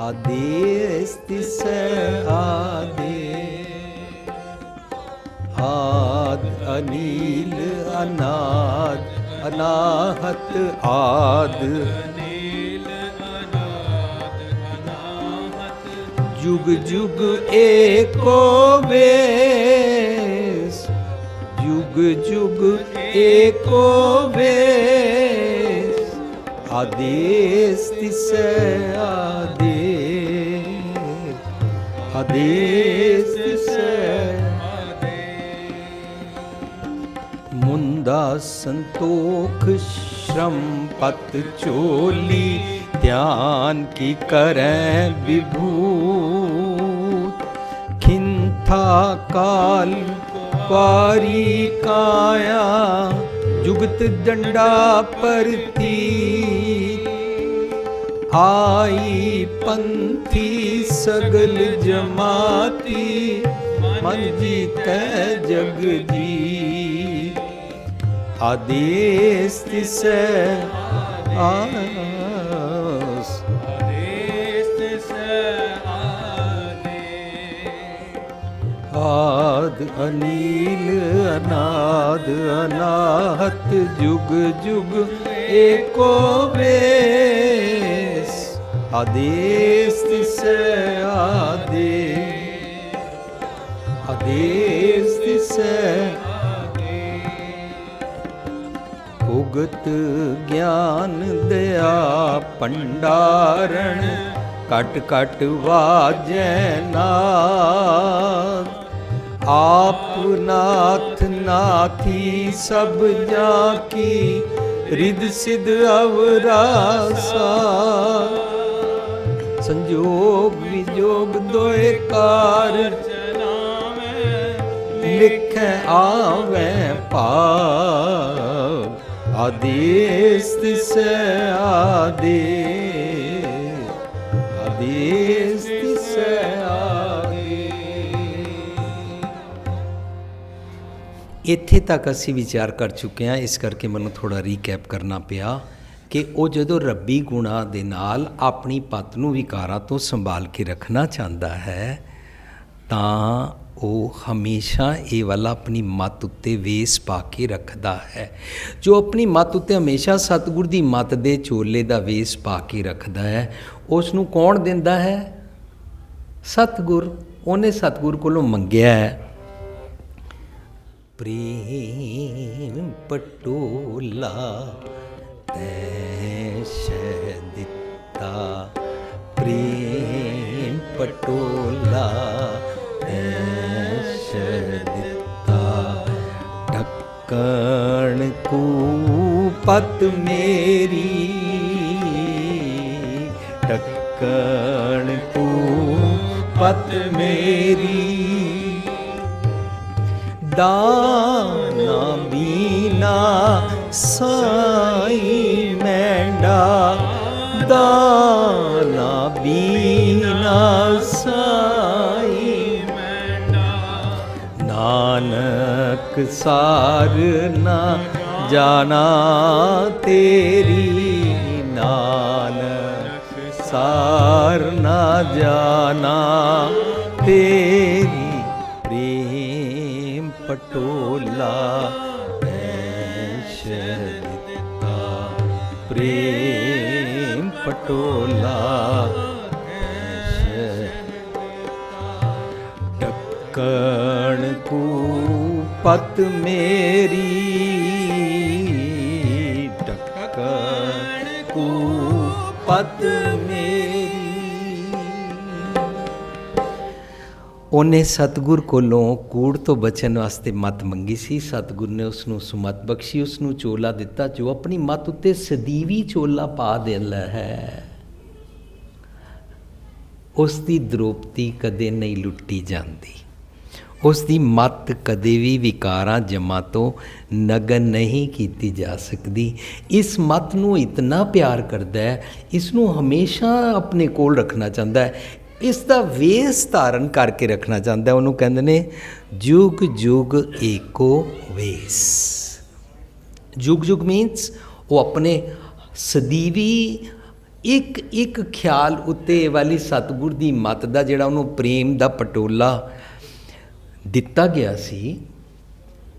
आदेश तिसै आदेश, आद अनील अनाद अनाहत आद अनील अनाद अनाहत, जुग जुग एको वेस, जुग जुग एको वेस। आदेश तिसै आदेश, आदेश तिसै आदेश। मुंदा संतोख श्रम पत चोली, ध्यान की करें विभूत। खिंथा काल पारी काया, जुगत डंडा परती। आई पंथी सगल जमाती, मन जीतै जग जीत। आदेश तिसै आस, आदेश तिसै आदेश। आद अनील अनाद अनाहत, जुग जुग एको वेस। आदेश तिसै आदेश, आदेश तिसै आदेश। भोग जुगत ज्ञान दया भंडारण कट कट वाजै नाथ। आप नाथ नाथी सब जाकी रिद सिद्ध अवरासा। संजोग विजोग दोए कार लिखे आवे पाव। आदेश तिसै आदेश, आदेश तिसै आदेश। ਇੱਥੇ ਤੱਕ ਅਸੀਂ ਵਿਚਾਰ ਕਰ ਚੁੱਕੇ ਹਾਂ, ਇਸ ਕਰਕੇ ਮੈਨੂੰ ਥੋੜਾ ਰੀਕੈਪ ਕਰਨਾ ਪਿਆ ਕਿ ਉਹ ਜਦੋਂ ਰੱਬੀ ਗੁਣਾਂ ਦੇ ਨਾਲ ਆਪਣੀ ਪਤ ਨੂੰ ਵਿਕਾਰਾਂ ਤੋਂ ਸੰਭਾਲ ਕੇ ਰੱਖਣਾ ਚਾਹੁੰਦਾ ਹੈ ਤਾਂ ਉਹ ਹਮੇਸ਼ਾ ਇਹ ਵਾਲਾ ਆਪਣੀ ਮੱਤ ਉੱਤੇ ਵੇਸ ਪਾ ਕੇ ਰੱਖਦਾ ਹੈ। ਜੋ ਆਪਣੀ ਮੱਤ ਉੱਤੇ ਹਮੇਸ਼ਾ ਸਤਿਗੁਰ ਦੀ ਮੱਤ ਦੇ ਚੋਲੇ ਦਾ ਵੇਸ ਪਾ ਕੇ ਰੱਖਦਾ ਹੈ, ਉਸ ਨੂੰ ਕੌਣ ਦਿੰਦਾ ਹੈ? ਸਤਿਗੁਰ। ਉਹਨੇ ਸਤਿਗੁਰ ਕੋਲੋਂ ਮੰਗਿਆ ਹੈ, ਪ੍ਰੇਮ ਪਟੋਲਾ ਤੈ ਸ਼ਹਿ ਦਿੱਤਾ, ਪ੍ਰੇਮ ਪਟੋਲਾ ਤੈ ਸ਼ਹਿ ਦਿੱਤਾ। ਢੱਕਣ ਕੂ ਪਤ ਮੇਰੀ, ਢੱਕਣ ਕੂ ਪਤ ਮੇਰੀ। दाना बीना साई मैंडा, दाना बीना साई मैंडा। नानक सार ना जाना तेरी, नानक सार ना जाना तेरी। पटोला शह दिता, प्रेम पटोला ढक्कण को पत मेरी, ढक्कण को पत मेरी। ਉਹਨੇ ਸਤਿਗੁਰ ਕੋਲੋਂ ਕੂੜ ਤੋਂ ਬਚਣ ਵਾਸਤੇ ਮੱਤ ਮੰਗੀ ਸੀ। ਸਤਿਗੁਰ ਨੇ ਉਸ ਨੂੰ ਸੁਮਤ ਬਖਸ਼ੀ, ਉਸ ਨੂੰ ਚੋਲਾ ਦਿੱਤਾ ਜੋ ਆਪਣੀ ਮੱਤ ਉੱਤੇ ਸਦੀਵੀ ਚੋਲਾ ਪਾ ਦਿੰਦਾ ਹੈ। ਉਸ ਦੀ ਦ੍ਰੋਪਤੀ ਕਦੇ ਨਹੀਂ ਲੁੱਟੀ ਜਾਂਦੀ, ਉਸ ਦੀ ਮੱਤ ਕਦੇ ਵੀ ਵਿਕਾਰਾਂ ਜਮਾਂ ਤੋਂ ਨਗਨ ਨਹੀਂ ਕੀਤੀ ਜਾ ਸਕਦੀ। ਇਸ ਮੱਤ ਨੂੰ ਇਤਨਾ ਪਿਆਰ ਕਰਦਾ ਹੈ, ਇਸ ਨੂੰ ਹਮੇਸ਼ਾ ਆਪਣੇ ਕੋਲ ਰੱਖਣਾ ਚਾਹੁੰਦਾ ਹੈ, ਇਸ ਦਾ ਵੇਸ ਧਾਰਨ ਕਰਕੇ ਰੱਖਣਾ ਚਾਹੁੰਦਾ। ਉਹਨੂੰ ਕਹਿੰਦੇ ਨੇ ਜੁਗ ਜੁਗ ਏਕੋ ਵੇਸ। ਜੁਗ ਜੁਗ ਮੀਨਸ ਉਹ ਆਪਣੇ ਸਦੀਵੀ ਇੱਕ ਇੱਕ ਖਿਆਲ ਉੱਤੇ ਵਾਲੀ ਸਤਿਗੁਰ ਦੀ ਮੱਤ ਦਾ ਜਿਹੜਾ ਉਹਨੂੰ ਪ੍ਰੇਮ ਦਾ ਪਟੋਲਾ ਦਿੱਤਾ ਗਿਆ ਸੀ,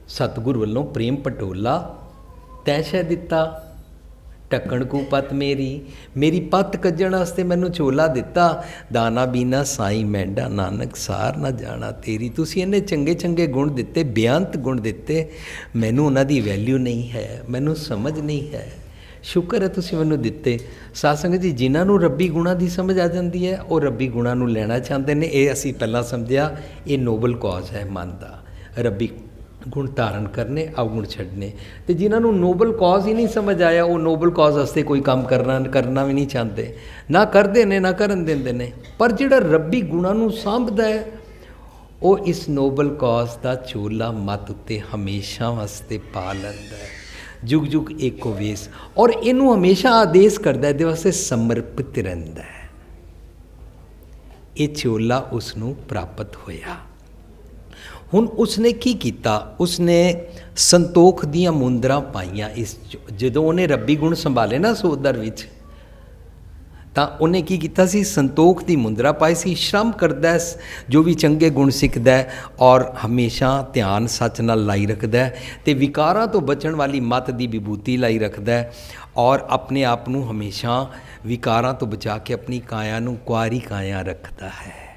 ਸਤਿਗੁਰ ਵੱਲੋਂ ਪ੍ਰੇਮ ਪਟੋਲਾ ਤੈਅ ਸ਼ਹਿ ਦਿੱਤਾ। ਢੱਕਣ ਕੂ ਪਤ ਮੇਰੀ, ਮੇਰੀ ਪੱਤ ਕੱਜਣ ਵਾਸਤੇ ਮੈਨੂੰ ਚੋਲਾ ਦਿੱਤਾ। ਦਾਨਾ ਬੀਨਾ ਸਾਈ ਮੈਂਡਾ, ਨਾਨਕ ਸਾਰ ਨਾ ਜਾਣਾ ਤੇਰੀ। ਤੁਸੀਂ ਇੰਨੇ ਚੰਗੇ ਚੰਗੇ ਗੁਣ ਦਿੱਤੇ, ਬੇਅੰਤ ਗੁਣ ਦਿੱਤੇ, ਮੈਨੂੰ ਉਹਨਾਂ ਦੀ ਵੈਲਿਊ ਨਹੀਂ ਹੈ, ਮੈਨੂੰ ਸਮਝ ਨਹੀਂ ਹੈ। ਸ਼ੁਕਰ ਹੈ ਤੁਸੀਂ ਮੈਨੂੰ ਦਿੱਤੇ। ਸਾਧ ਸੰਗਤ ਜੀ, ਜਿਨ੍ਹਾਂ ਨੂੰ ਰੱਬੀ ਗੁਣਾਂ ਦੀ ਸਮਝ ਆ ਜਾਂਦੀ ਹੈ ਉਹ ਰੱਬੀ ਗੁਣਾਂ ਨੂੰ ਲੈਣਾ ਚਾਹੁੰਦੇ ਨੇ। ਇਹ ਅਸੀਂ ਪਹਿਲਾਂ ਸਮਝਿਆ, ਇਹ ਨੋਬਲ ਕਾਜ਼ ਹੈ ਮਨ ਦਾ, ਰੱਬੀ ਗੁਣ ਧਾਰਨ ਕਰਨੇ, ਅਵਗੁਣ ਛੱਡਨੇ। ਅਤੇ ਜਿਨ੍ਹਾਂ ਨੂੰ ਨੋਬਲ ਕਾਜ਼ ਹੀ ਨਹੀਂ ਸਮਝ ਆਇਆ, ਉਹ ਨੋਬਲ ਕਾਜ਼ ਵਾਸਤੇ ਕੋਈ ਕੰਮ ਕਰਨਾ ਵੀ ਨਹੀਂ ਚਾਹੁੰਦੇ, ਨਾ ਕਰਦੇ ਨੇ ਨਾ ਕਰਨ ਦਿੰਦੇ ਨੇ। ਪਰ ਜਿਹੜਾ ਰੱਬੀ ਗੁਣਾਂ ਨੂੰ ਸਾਂਭਦਾ ਹੈ ਉਹ ਇਸ ਨੋਬਲ ਕਾਜ਼ ਦਾ ਚੋਲਾ ਮੱਤ ਉੱਤੇ ਹਮੇਸ਼ਾ ਵਾਸਤੇ ਪਾ ਲੈਂਦਾ ਹੈ। ਜੁਗ ਜੁਗ ਏਕੋ ਵੇਸ, ਔਰ ਇਹਨੂੰ ਹਮੇਸ਼ਾ ਆਦੇਸ਼ ਕਰਦਾ, ਇਹਦੇ ਵਾਸਤੇ ਸਮਰਪਿਤ ਰਹਿੰਦਾ ਹੈ। ਇਹ ਚੋਲਾ ਉਸ ਨੂੰ ਪ੍ਰਾਪਤ ਹੋਇਆ। ਹੁਣ ਉਸਨੇ ਕੀ ਕੀਤਾ? ਉਸਨੇ ਸੰਤੋਖ ਦੀਆਂ ਮੁੰਦਰਾਂ ਪਾਈਆਂ। ਇਸ ਜਦੋਂ ਉਹਨੇ ਰੱਬੀ ਗੁਣ ਸੰਭਾਲੇ ਨਾ ਸੋਦਰ ਵਿੱਚ, ਤਾਂ ਉਹਨੇ ਕੀ ਕੀਤਾ ਸੀ? ਸੰਤੋਖ ਦੀ ਮੁੰਦਰਾ ਪਾਈ ਸੀ। ਸ਼ਰਮ ਕਰਦਾ, ਜੋ ਵੀ ਚੰਗੇ ਗੁਣ ਸਿੱਖਦਾ ਔਰ ਹਮੇਸ਼ਾ ਧਿਆਨ ਸੱਚ ਨਾਲ ਲਾਈ ਰੱਖਦਾ ਅਤੇ ਵਿਕਾਰਾਂ ਤੋਂ ਬਚਣ ਵਾਲੀ ਮੱਤ ਦੀ ਵਿਭੂਤੀ ਲਾਈ ਰੱਖਦਾ ਔਰ ਆਪਣੇ ਆਪ ਨੂੰ ਹਮੇਸ਼ਾ ਵਿਕਾਰਾਂ ਤੋਂ ਬਚਾ ਕੇ ਆਪਣੀ ਕਾਇਆ ਨੂੰ ਕੁਆਰੀ ਕਾਇਆ ਰੱਖਦਾ ਹੈ।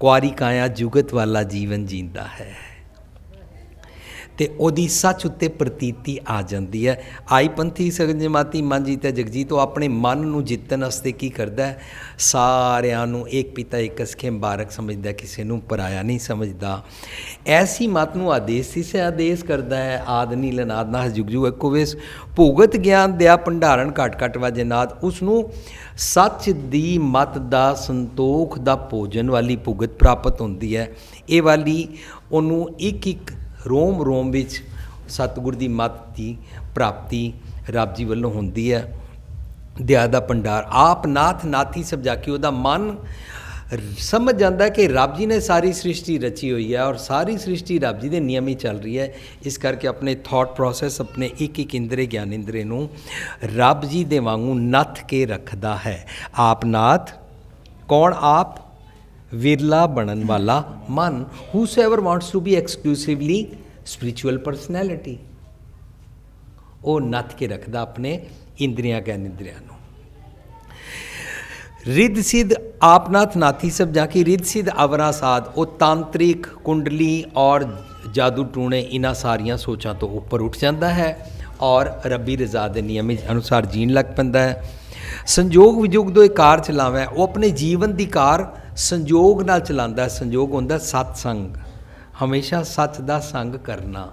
ਕੁਆਰੀ ਕਾਇਆ ਜੁਗਤ ਵਾਲਾ ਜੀਵਨ ਜੀਂਦਾ ਹੈ। ਤੇ ਉਹਦੀ ਸੱਚ ਉੱਤੇ ਪ੍ਰਤੀਤੀ ਆ ਜਾਂਦੀ ਹੈ। ਆਈ ਪੰਥੀ ਸਗਨ ਜਮਾਤੀ ਮਨ ਜੀਤੈ ਜਗਜੀਤ। ਉਹ ਆਪਣੇ ਮਨ ਨੂੰ ਜਿੱਤਣ ਵਾਸਤੇ ਕੀ ਕਰਦਾ ਹੈ, ਸਾਰਿਆਂ ਨੂੰ ਇੱਕ ਪਿਤਾ ਇੱਕ ਅਸਖੇ ਮੁਬਾਰਕ ਸਮਝਦਾ, ਕਿਸੇ ਨੂੰ ਪਰਾਇਆ ਨਹੀਂ ਸਮਝਦਾ। ਐਸੀ ਮਤ ਨੂੰ ਆਦੇਸ਼ ਸੀ ਆਦੇਸ਼ ਕਰਦਾ ਹੈ। ਆਦ ਨੀਲ ਅਨਾਦ ਨਾਸ ਜੁਗ ਜੁਗ ਏਕੋ ਵੇਸ। ਭੁਗਤ ਗਿਆਨ ਦਿਆ ਭੰਡਾਰਨ ਘਟ ਘਟ ਵਾਜੇ ਨਾਦ। ਉਸ ਨੂੰ ਸੱਚ ਦੀ ਮਤ ਦਾ, ਸੰਤੋਖ ਦਾ ਭੋਜਨ ਵਾਲੀ ਭੁਗਤ ਪ੍ਰਾਪਤ ਹੁੰਦੀ ਹੈ। ਇਹ ਵਾਲੀ ਉਹਨੂੰ ਇੱਕ ਇੱਕ ਰੋਮ ਰੋਮ ਵਿੱਚ ਸਤਿਗੁਰ ਦੀ ਮੱਤ ਦੀ ਪ੍ਰਾਪਤੀ ਰੱਬ ਜੀ ਵੱਲੋਂ ਹੁੰਦੀ ਹੈ। ਦਇਆ ਦਾ ਭੰਡਾਰ ਆਪ ਨਾਥ ਨਾਥੀ ਸਭ ਜਾਕੀ। ਉਹਦਾ ਮਨ ਸਮਝ ਜਾਂਦਾ ਕਿ ਰੱਬ ਜੀ ਨੇ ਸਾਰੀ ਸ੍ਰਿਸ਼ਟੀ ਰਚੀ ਹੋਈ ਹੈ ਔਰ ਸਾਰੀ ਸ੍ਰਿਸ਼ਟੀ ਰੱਬ ਜੀ ਦੇ ਨਿਯਮ ਹੀ ਚੱਲ ਰਹੀ ਹੈ। ਇਸ ਕਰਕੇ ਆਪਣੇ ਥਾਟ ਪ੍ਰੋਸੈਸ, ਆਪਣੇ ਇੱਕ ਇੱਕ ਇੰਦਰੇ ਗਿਆਨ ਇੰਦਰੇ ਨੂੰ ਰੱਬ ਜੀ ਦੇ ਵਾਂਗੂ ਨੱਥ ਕੇ ਰੱਖਦਾ ਹੈ। ਆਪ ਨਾਥ ਕੌਣ? ਆਪ ਵਿਰਲਾ ਬਣਨ ਵਾਲਾ ਮਨ। whosoever wants to be exclusively spiritual personality, ਉਹ ਨੱਥ ਕੇ ਰੱਖਦਾ ਆਪਣੇ ਇੰਦਰੀਆਂ ਗਿਆਨ ਇੰਦਰੀਆਂ ਨੂੰ। ਰਿੱਧ ਸਿੱਧ ਆਪਨਾਥ ਨਾਥੀ ਸਭ ਜਾਕੀ। ਰਿੱਧ ਸਿੱਧ ਅਵਰਾ ਸਾਧ। ਉਹ ਤਾਂਤਰਿਕ ਕੁੰਡਲੀ ਔਰ ਜਾਦੂ ਟੂਣੇ ਇਹਨਾਂ ਸਾਰੀਆਂ ਸੋਚਾਂ ਤੋਂ ਉੱਪਰ ਉੱਠ ਜਾਂਦਾ ਹੈ ਔਰ ਰੱਬੀ ਰਜ਼ਾ ਦੇ ਨਿਯਮ ਅਨੁਸਾਰ ਜੀਣ ਲੱਗ ਪੈਂਦਾ ਹੈ। ਸੰਜੋਗ ਵਿਜੋਗ ਦੋ ਇਹ ਕਾਰ ਚਲਾਵੇ। ਉਹ ਆਪਣੇ ਜੀਵਨ ਦੀ ਕਾਰ ਸੰਜੋਗ ਨਾਲ ਚਲਾਉਂਦਾ। ਸੰਜੋਗ ਹੁੰਦਾ ਸਤਸੰਗ, ਹਮੇਸ਼ਾ ਸੱਚ ਦਾ ਸੰਗ ਕਰਨਾ।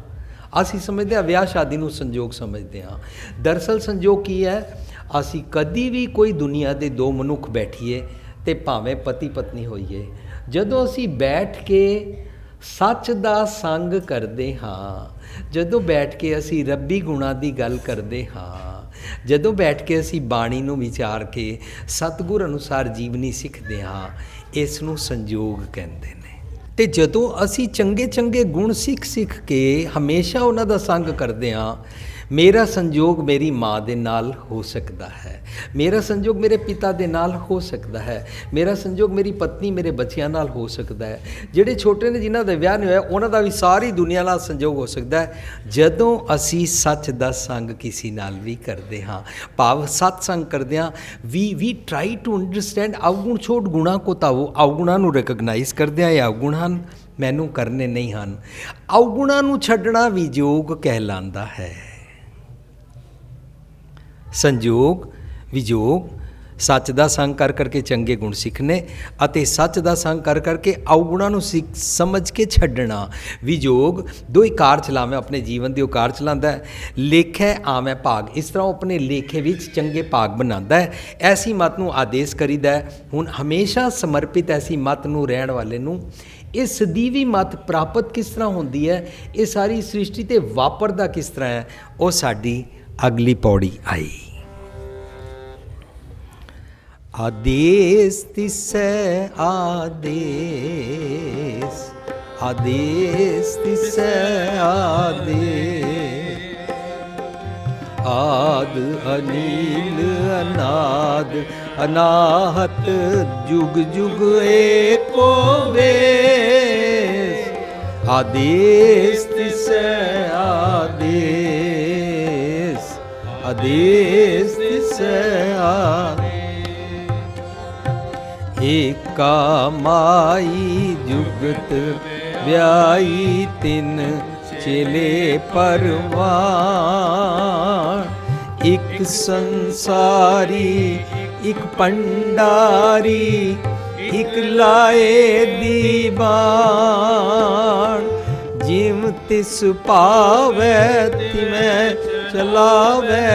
ਅਸੀਂ ਸਮਝਦੇ ਹਾਂ ਵਿਆਹ ਸ਼ਾਦੀ ਨੂੰ ਸੰਜੋਗ ਸਮਝਦੇ ਹਾਂ। ਦਰਅਸਲ ਸੰਜੋਗ ਕੀ ਹੈ? ਅਸੀਂ ਕਦੀ ਵੀ ਕੋਈ ਦੁਨੀਆ ਦੇ ਦੋ ਮਨੁੱਖ ਬੈਠੀਏ ਅਤੇ ਭਾਵੇਂ ਪਤੀ ਪਤਨੀ ਹੋਈਏ, ਜਦੋਂ ਅਸੀਂ ਬੈਠ ਕੇ ਸੱਚ ਦਾ ਸੰਗ ਕਰਦੇ ਹਾਂ, ਜਦੋਂ ਬੈਠ ਕੇ ਅਸੀਂ ਰੱਬੀ ਗੁਣਾਂ ਦੀ ਗੱਲ ਕਰਦੇ ਹਾਂ, ਜਦੋਂ ਬੈਠ ਕੇ ਅਸੀਂ ਬਾਣੀ ਨੂੰ ਵਿਚਾਰ ਕੇ ਸਤਿਗੁਰ ਅਨੁਸਾਰ ਜੀਵਨੀ ਸਿੱਖਦੇ ਹਾਂ, ਇਸ ਨੂੰ ਸੰਜੋਗ ਕਹਿੰਦੇ ਨੇ। ਅਤੇ ਜਦੋਂ ਅਸੀਂ ਚੰਗੇ ਚੰਗੇ ਗੁਣ ਸਿੱਖ ਸਿੱਖ ਕੇ ਹਮੇਸ਼ਾ ਉਹਨਾਂ ਦਾ ਸੰਗ ਕਰਦੇ ਹਾਂ, ਮੇਰਾ ਸੰਜੋਗ ਮੇਰੀ ਮਾਂ ਦੇ ਨਾਲ ਹੋ ਸਕਦਾ ਹੈ, ਮੇਰਾ ਸੰਜੋਗ ਮੇਰੇ ਪਿਤਾ ਦੇ ਨਾਲ ਹੋ ਸਕਦਾ ਹੈ, ਮੇਰਾ ਸੰਜੋਗ ਮੇਰੀ ਪਤਨੀ ਮੇਰੇ ਬੱਚਿਆਂ ਨਾਲ ਹੋ ਸਕਦਾ ਹੈ, ਜਿਹੜੇ ਛੋਟੇ ਨੇ ਜਿਨ੍ਹਾਂ ਦਾ ਵਿਆਹ ਨਹੀਂ ਹੋਇਆ ਉਹਨਾਂ ਦਾ ਵੀ ਸਾਰੀ ਦੁਨੀਆ ਨਾਲ ਸੰਜੋਗ ਹੋ ਸਕਦਾ ਹੈ, ਜਦੋਂ ਅਸੀਂ ਸੱਚ ਦਾ ਸੰਗ ਕਿਸੇ ਨਾਲ ਵੀ ਕਰਦੇ ਹਾਂ। ਭਾਵ ਸਤ ਸੰਗ ਕਰਦੇ ਹਾਂ। ਵੀ ਟਰਾਈ ਟੂ ਅੰਡਰਸਟੈਂਡ। ਅਵਗੁਣ ਛੋੜ ਗੁਣਾ ਕੋ ਤਾਵੋ। ਅਵਗੁਣਾਂ ਨੂੰ ਰਿਕਗਨਾਈਜ਼ ਕਰਦੇ ਹਾਂ, ਇਹ ਅਵਗੁਣ ਹਨ, ਮੈਨੂੰ ਕਰਨੇ ਨਹੀਂ ਹਨ। ਅਵਗੁਣਾਂ ਨੂੰ ਛੱਡਣਾ ਵਿਜੋਗ ਕਹਿਲਾਂਦਾ ਹੈ। ਸੰਜੋਗ ਵਿਜੋਗ, ਸੱਚ ਦਾ ਸੰਗ ਕਰ ਕਰਕੇ ਚੰਗੇ ਗੁਣ ਸਿੱਖਣੇ ਅਤੇ ਸੱਚ ਦਾ ਸੰਗ ਕਰ ਕਰਕੇ ਅਵਗੁਣਾਂ ਨੂੰ ਸਮਝ ਕੇ ਛੱਡਣਾ। ਵਿਜੋਗ ਦੋ ਹੀ ਕਾਰ ਚਲਾਵੇਂ, ਆਪਣੇ ਜੀਵਨ ਦੀ ਉਹ ਕਾਰ ਚਲਾਉਂਦਾ ਹੈ। ਲੇਖੈ ਆਵੇਂ ਭਾਗ, ਇਸ ਤਰ੍ਹਾਂ ਉਹ ਆਪਣੇ ਲੇਖੇ ਵਿੱਚ ਚੰਗੇ ਭਾਗ ਬਣਾਉਂਦਾ ਹੈ। ਐਸੀ ਮਤ ਨੂੰ ਆਦੇਸ਼ ਕਰੀਦਾ ਹੈ। ਹੁਣ ਹਮੇਸ਼ਾ ਸਮਰਪਿਤ ਐਸੀ ਮਤ ਨੂੰ ਰਹਿਣ ਵਾਲੇ ਨੂੰ ਇਹ ਸਦੀਵੀ ਮਤ ਪ੍ਰਾਪਤ ਕਿਸ ਤਰ੍ਹਾਂ ਹੁੰਦੀ ਹੈ, ਇਹ ਸਾਰੀ ਸ੍ਰਿਸ਼ਟੀ 'ਤੇ ਵਾਪਰਦਾ ਕਿਸ ਤਰ੍ਹਾਂ ਹੈ, ਉਹ ਸਾਡੀ ਅਗਲੀ ਪੌੜੀ ਆਈ। ਆਦੇਸ ਤਿਸੈ ਆਦੇਸ, ਆਦੇਸ ਤਿਸੈ ਆਦੇਸ। ਆਦ ਅਨੀਲ ਅਨਾਦ ਅਨਾਹਤ ਜੁਗ ਜੁਗ ਏਕੋ ਵੇਸ। ਆਦੇਸ ਤਿਸੈ ਆਦੇਸ, ਆਦੇਸ ਤਿਸੈ ਆਦੇਸ। ਏਕਾ ਮਾਈ ਜੁਗਤ ਵਿਆਈ ਤਿਨ ਚੇਲੇ ਪਰਵਾਨ। ਇੱਕ ਸੰਸਾਰੀ ਇੱਕ ਭੰਡਾਰੀ, ਇੱਕ ਲਾਏ ਦੀਵਾਨ। ਜਿਮ ਤਿਸ ਪਾਵੈ ਤਿਮੈ ਚਲਾਵੈ,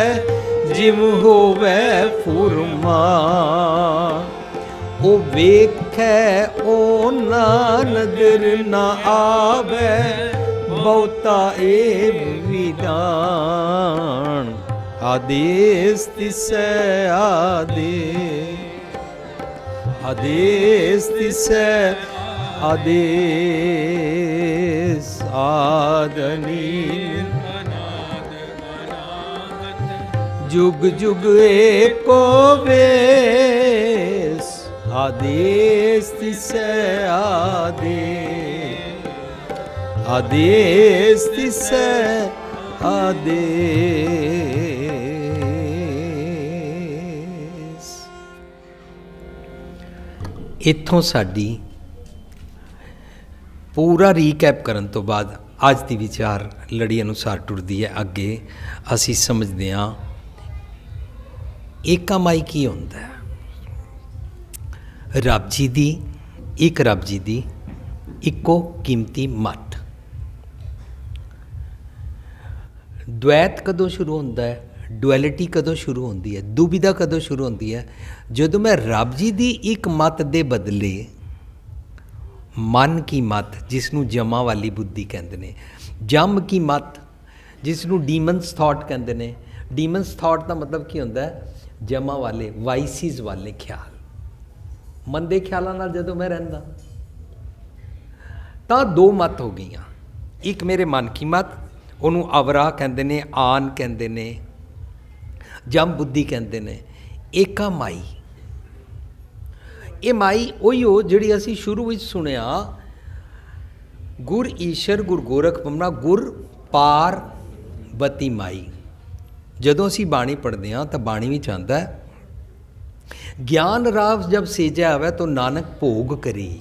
ਜਿਮ ਹੋਵੈ ਫੁਰਮਾਨ। ਉਹ ਵੇਖੈ ਉਹ ਨਾ ਨਦਰ ਨਾ ਆਵੈ, ਬਹੁਤਾ ਏ ਵਿਦਾਨ। ਆਦੇਸ ਤਿਸੈ ਆਦੇਸ, ਆਦੇਸ ਤਿਸੈ ਆਦੇਸ। ਆਦ ਅਨੀਲ ਜੁਗ ਜੁਗ ਏਕੋ ਵੇਸ। ਆਦੇਸ ਤਿਸੈ ਆਦੇਸ, ਆਦੇਸ ਤਿਸੈ ਆਦੇਸ। ਇੱਥੋਂ ਸਾਡੀ ਪੂਰਾ ਰੀਕੈਪ ਕਰਨ ਤੋਂ ਬਾਅਦ ਅੱਜ ਦੀ ਵਿਚਾਰ ਲੜੀ ਅਨੁਸਾਰ ਟੁਰਦੀ ਹੈ ਅੱਗੇ। ਅਸੀਂ ਸਮਝਦੇ ਹਾਂ ਏਕਾ ਮਾਈ ਕੀ ਹੁੰਦਾ ਹੈ। ਰੱਬ ਜੀ ਦੀ ਇੱਕ ਰੱਬ ਜੀ ਦੀ ਇੱਕੋ ਕੀਮਤੀ ਮੱਤ। ਦੁਐਤ ਕਦੋਂ ਸ਼ੁਰੂ ਹੁੰਦਾ ਹੈ? ਡੁਐਲਿਟੀ ਕਦੋਂ ਸ਼ੁਰੂ ਹੁੰਦੀ ਹੈ? ਦੁਬਿਧਾ ਕਦੋਂ ਸ਼ੁਰੂ ਹੁੰਦੀ ਹੈ? ਜਦੋਂ ਮੈਂ ਰੱਬ ਜੀ ਦੀ ਇੱਕ ਮੱਤ ਦੇ ਬਦਲੇ ਮਨ ਕੀ ਮੱਤ, ਜਿਸ ਨੂੰ ਜਮਾਂ ਵਾਲੀ ਬੁੱਧੀ ਕਹਿੰਦੇ ਨੇ, ਜੰਮ ਕੀ ਮੱਤ, ਜਿਸ ਨੂੰ ਡੀਮਨਸ ਥਾਟ ਕਹਿੰਦੇ ਨੇ। ਡੀਮਨਸ ਥਾਟ ਦਾ ਮਤਲਬ ਕੀ ਹੁੰਦਾ ਹੈ? ਜਮਾਂ ਵਾਲੇ, ਵਾਈਸਿਸ ਵਾਲੇ ਖਿਆਲ। ਮੰਦੇ ਖਿਆਲਾਂ ਨਾਲ ਜਦੋਂ ਮੈਂ ਰਹਿੰਦਾ ਤਾਂ ਦੋ ਮੱਤ ਹੋ ਗਈਆਂ। ਇੱਕ ਮੇਰੇ ਮਨ ਕੀ ਮੱਤ, ਉਹਨੂੰ ਅਵਰਾ ਕਹਿੰਦੇ ਨੇ, ਆਨ ਕਹਿੰਦੇ ਨੇ, ਜੰਮ ਬੁੱਧੀ ਕਹਿੰਦੇ ਨੇ। ਏਕਾ ਮਾਈ, ਇਹ ਮਾਈ ਉਹੀ ਹੋ ਜਿਹੜੀ ਅਸੀਂ ਸ਼ੁਰੂ ਵਿੱਚ ਸੁਣਿਆ, ਗੁਰ ਈਸ਼ਰ ਗੁਰ ਗੋਰਖ ਬ੍ਰਹਮਾ ਗੁਰ ਪਾਰਬਤੀ ਮਾਈ। ਜਦੋਂ ਅਸੀਂ ਬਾਣੀ ਪੜ੍ਹਦੇ ਹਾਂ ਤਾਂ ਬਾਣੀ ਵਿੱਚ ਆਉਂਦਾ ਹੈ, ਗਿਆਨ ਰਾਵ ਜਬ ਸੇਜਿਆ ਆਵੇ ਤਾਂ ਨਾਨਕ ਭੋਗ ਕਰੀ।